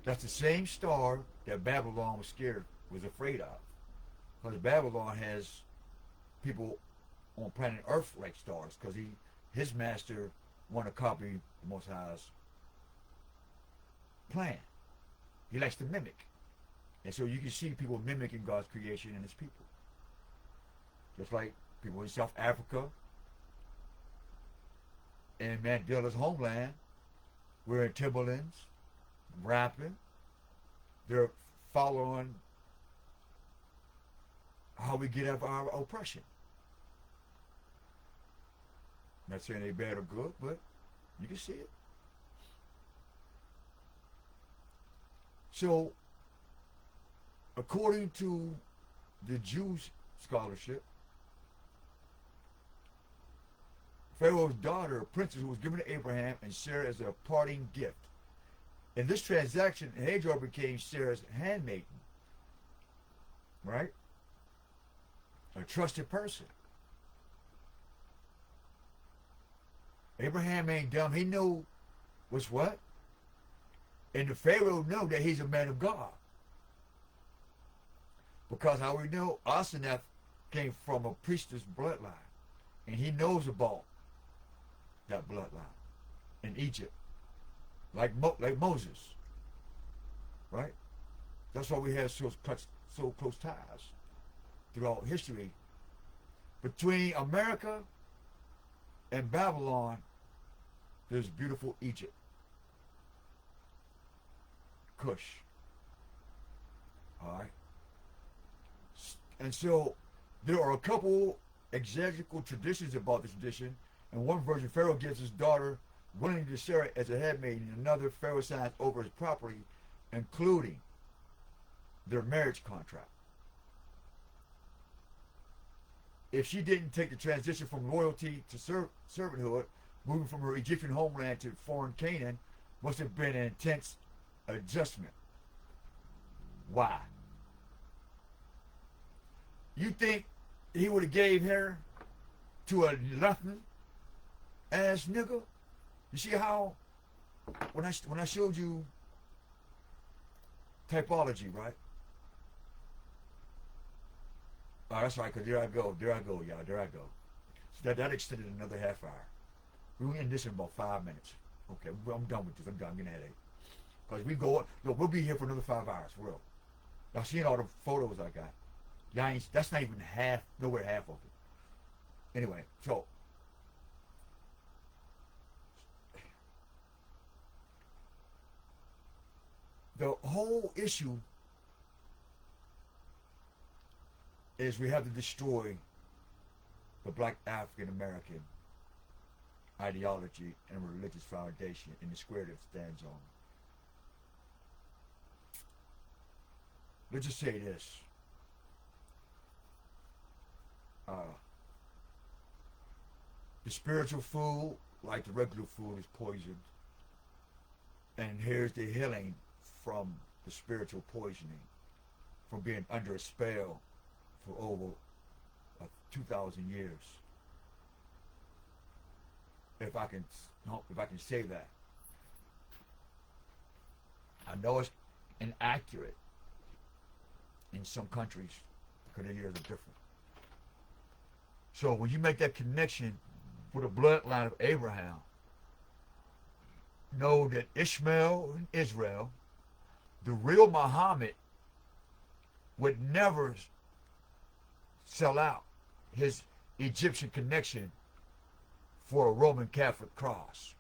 That's the same star that Babylon was afraid of. Because Babylon has people on planet Earth like stars, because his master wanted to copy the Most High's plan. He likes to mimic. And so you can see people mimicking God's creation and his people. Just like people in South Africa and Mandela's homeland, wearing Timberlands, rapping. They're following how we get out of our oppression. Not saying they bad or good, but you can see it. So, according to the Jews scholarship, Pharaoh's daughter, a princess who was given to Abraham and Sarah as a parting gift. In this transaction, Hagar became Sarah's handmaiden, right? A trusted person. Abraham ain't dumb. He knew what's what. And the Pharaoh knew that he's a man of God. Because how we know, Asenath came from a priestess bloodline. And he knows about that bloodline in Egypt. Like Moses. Right? That's why we have so close ties throughout history. Between America and Babylon, there's beautiful Egypt. Cush. Alright? And so there are a couple exegetical traditions about this tradition. In one version, Pharaoh gives his daughter willingly to Sarah as a handmaiden. In another, Pharaoh signs over his property, including their marriage contract. If she didn't take the transition from royalty to servanthood, moving from her Egyptian homeland to foreign Canaan, must have been an intense adjustment. Why? You think he would have gave her to a nothing ass nigga? You see how when I showed you typology, right? Oh, that's right, because there I go, y'all, there I go. So that extended another half hour. We'll end this in about 5 minutes. Okay, I'm done with this. I'm done. I'm getting a headache. Because we'll be here for another 5 hours, for real. Y'all seen all the photos I got. That's not even nowhere half of it. Anyway, so the whole issue is we have to destroy the black African American ideology and religious foundation in the square that it stands on. Let's just say this. The spiritual food, like the regular food, is poisoned. And here's the healing from the spiritual poisoning, from being under a spell for over 2,000 years. If I can say that. I know it's inaccurate in some countries because the years are different. So when you make that connection with the bloodline of Abraham, know that Ishmael and Israel, the real Muhammad, would never sell out his Egyptian connection for a Roman Catholic cross.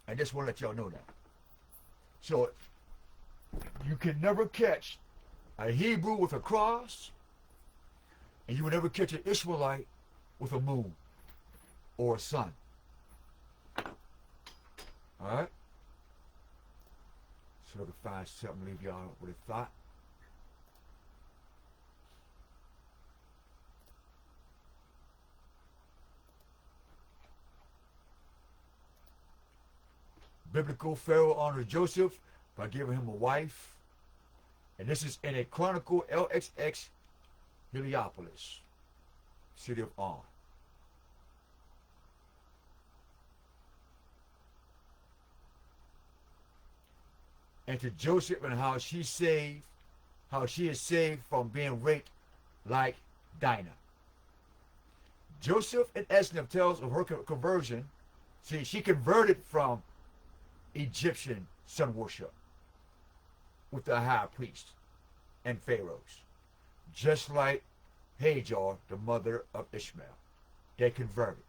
I just want to let y'all know that. So you can never catch a Hebrew with a cross, and you will never catch an Ishmaelite with a moon or a sun. Alright? So I can find something, leave y'all with a thought. Biblical Pharaoh honored Joseph by giving him a wife. And this is in a Chronicle LXX Heliopolis, city of On. And to Joseph and how she is saved from being raped like Dinah. Joseph and Esnaf tells of her conversion. See, she converted from Egyptian sun worship with the high priest and pharaohs, just like Hagar, the mother of Ishmael. They converted,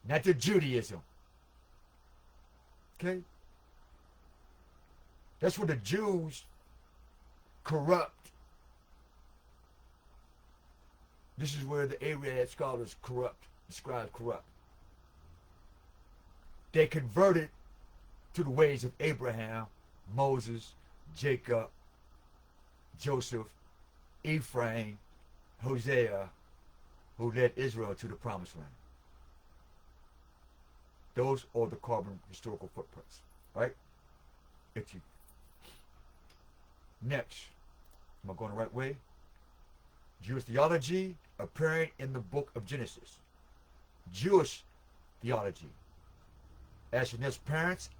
not to Judaism. Okay? That's what the Jews corrupt. This is where the Arab scholars corrupt, the scribes corrupt. They converted to the ways of Abraham, Moses, Jacob, Joseph, Ephraim, Hosea, who led Israel to the promised land. Those are the carbon historical footprints, right? Next, am I going the right way? Jewish theology appearing in the book of Genesis. Jewish theology. As in his parents,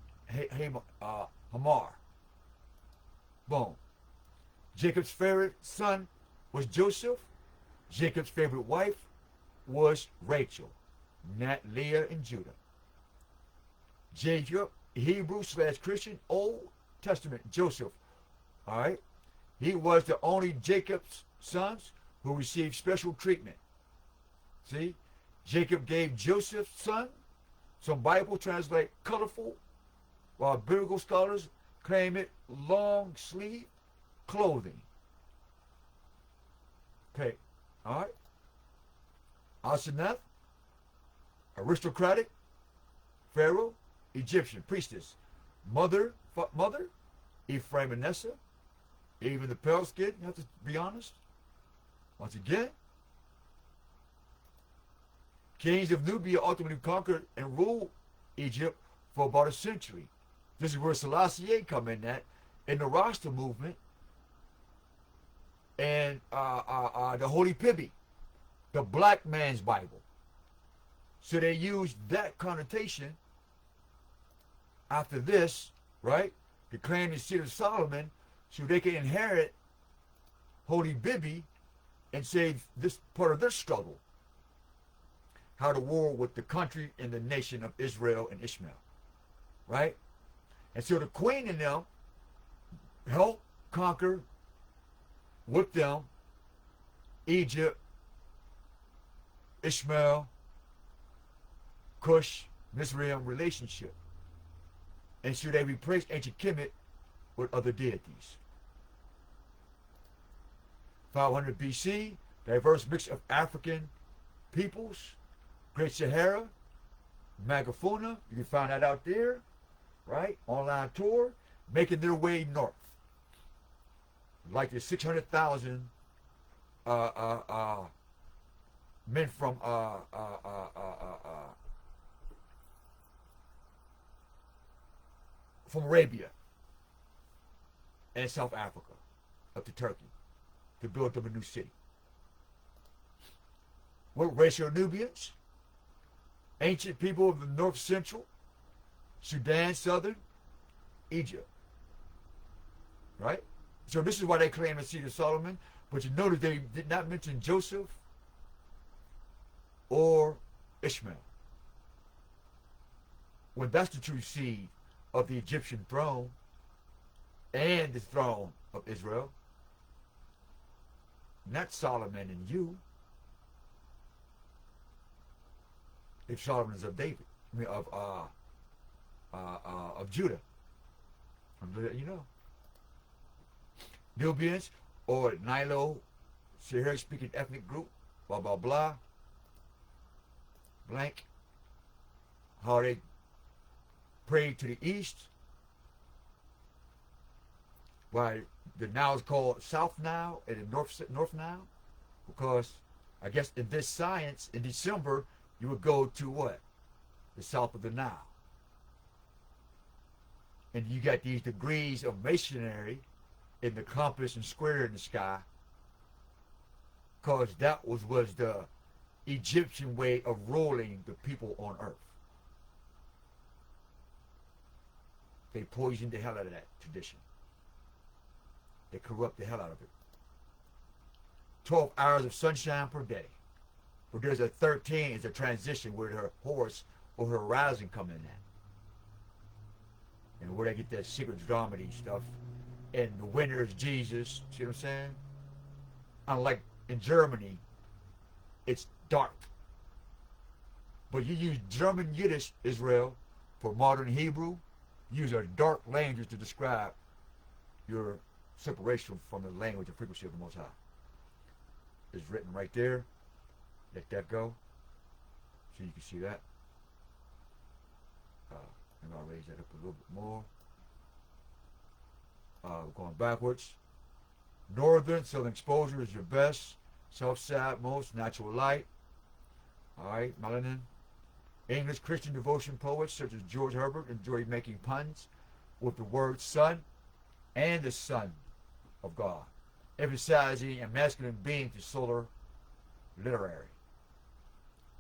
Hamar. Boom. Jacob's favorite son was Joseph. Jacob's favorite wife was Rachel, not Leah and Judah. Jacob, Hebrew/Christian, Old Testament, Joseph. All right? He was the only Jacob's sons who received special treatment. See? Jacob gave Joseph's son, some Bible translate colorful, while biblical scholars claim it long sleeve clothing. Okay, all right. Asenath, aristocratic, pharaoh, Egyptian priestess, mother, Ephraim and Manasseh, even the pale skin. You have to be honest. Once again, kings of Nubia ultimately conquered and ruled Egypt for about a century. This is where Selassie come in at, in the Rasta movement, and the Holy Pibi, the black man's Bible. So they used that connotation after this, right, to claim the seat of Solomon so they can inherit Holy Bibi and say this part of their struggle, how to war with the country and the nation of Israel and Ishmael, right? And so the queen and them helped conquer with them Egypt, Ishmael, Cush, Mizraim relationship. And so they replaced ancient Kemet with other deities. 500 BC, diverse mix of African peoples, Great Sahara, Magafuna, you can find that out there, right? Online tour, making their way north. Like the 600,000 men from Arabia and South Africa up to Turkey to build them a new city. What racial Nubians? Ancient people of the North Central, Sudan, Southern, Egypt. Right? So this is why they claim the seed of Solomon. But you notice they did not mention Joseph or Ishmael. Well, that's the true seed of the Egyptian throne and the throne of Israel. Not Solomon and you. If Solomon is of David, I mean of Judah. I'm letting you know. Nubians or Nilo, Sahara speaking ethnic group, blah blah blah. Blank. How they prayed to the east. Why the Nile is called South Nile and the North Nile? Because I guess in this science, in December, you would go to what? The south of the Nile. And you got these degrees of masonry in the compass and square in the sky. Because that was the Egyptian way of ruling the people on earth. They poisoned the hell out of that tradition. They corrupt the hell out of it. 12 hours of sunshine per day. But there's a 13 is a transition where her horse or her horizon come in at. And where they get that secret dramedy stuff. And the winner is Jesus. See what I'm saying? Unlike in Germany, it's dark. But you use German Yiddish, Israel, for modern Hebrew. Use a dark language to describe your separation from the language and frequency of the Most High. It's written right there. Let that go. So you can see that. And I'll raise that up a little bit more. We're going backwards. Northern, southern exposure is your best. South side, most natural light. Alright, melanin. English Christian devotion poets such as George Herbert enjoy making puns with the word son and the Son of God, emphasizing a masculine being to solar literary.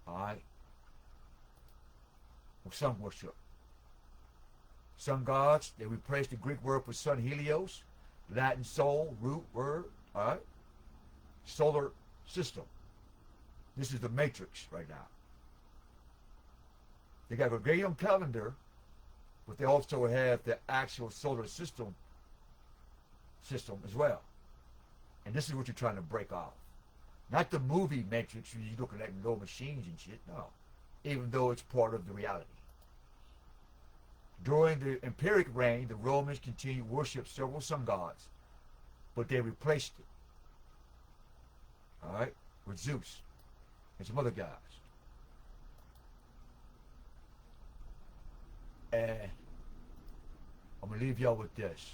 Alright? Sun worship. Sun gods, they replace the Greek word for sun, Helios, Latin sol, root word, alright? Solar system. This is the matrix right now. They got a Gregorian calendar, but they also have the actual solar system as well. And this is what you're trying to break off. Not the movie Matrix, where you're looking at no machines and shit, no. Even though it's part of the reality. During the empiric reign, the Romans continued to worship several sun gods, but they replaced it, alright, with Zeus and some other guys. And I'm going to leave y'all with this.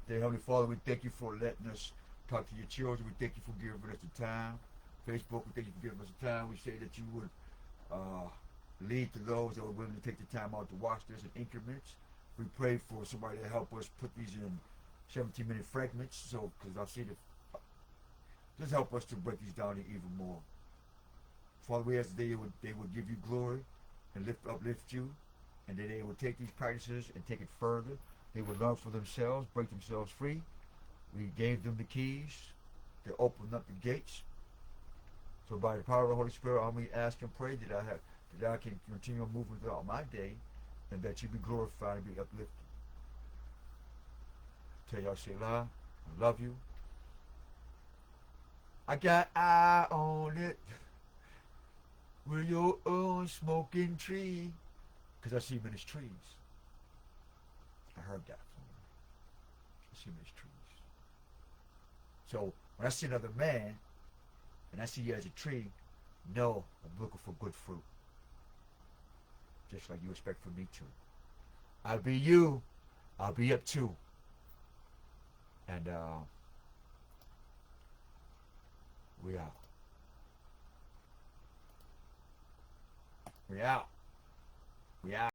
Dear Heavenly Father, we thank you for letting us talk to your children. We thank you for giving us the time. Facebook, we thank you for giving us the time. We say that you would lead to those that are willing to take the time out to watch this in increments. We pray for somebody to help us put these in 17-minute fragments. So, because I see that, just help us to break these down even more. Father, we ask that they would give you glory and uplift you, and that they would take these practices and take it further. They would learn for themselves, break themselves free. We gave them the keys to open up the gates. So by the power of the Holy Spirit, I may ask and pray that I can continue on moving throughout my day, and that you be glorified and be uplifted. Tell y'all, Selah, I love you. I got eye on it. We're your own smoking tree. Because I see them in his trees. I heard that from her. I see these trees. So when I see another man, and I see you as a tree, know I'm looking for good fruit. Just like you expect from me too. I'll be you. I'll be up too. And we out. We out. We out.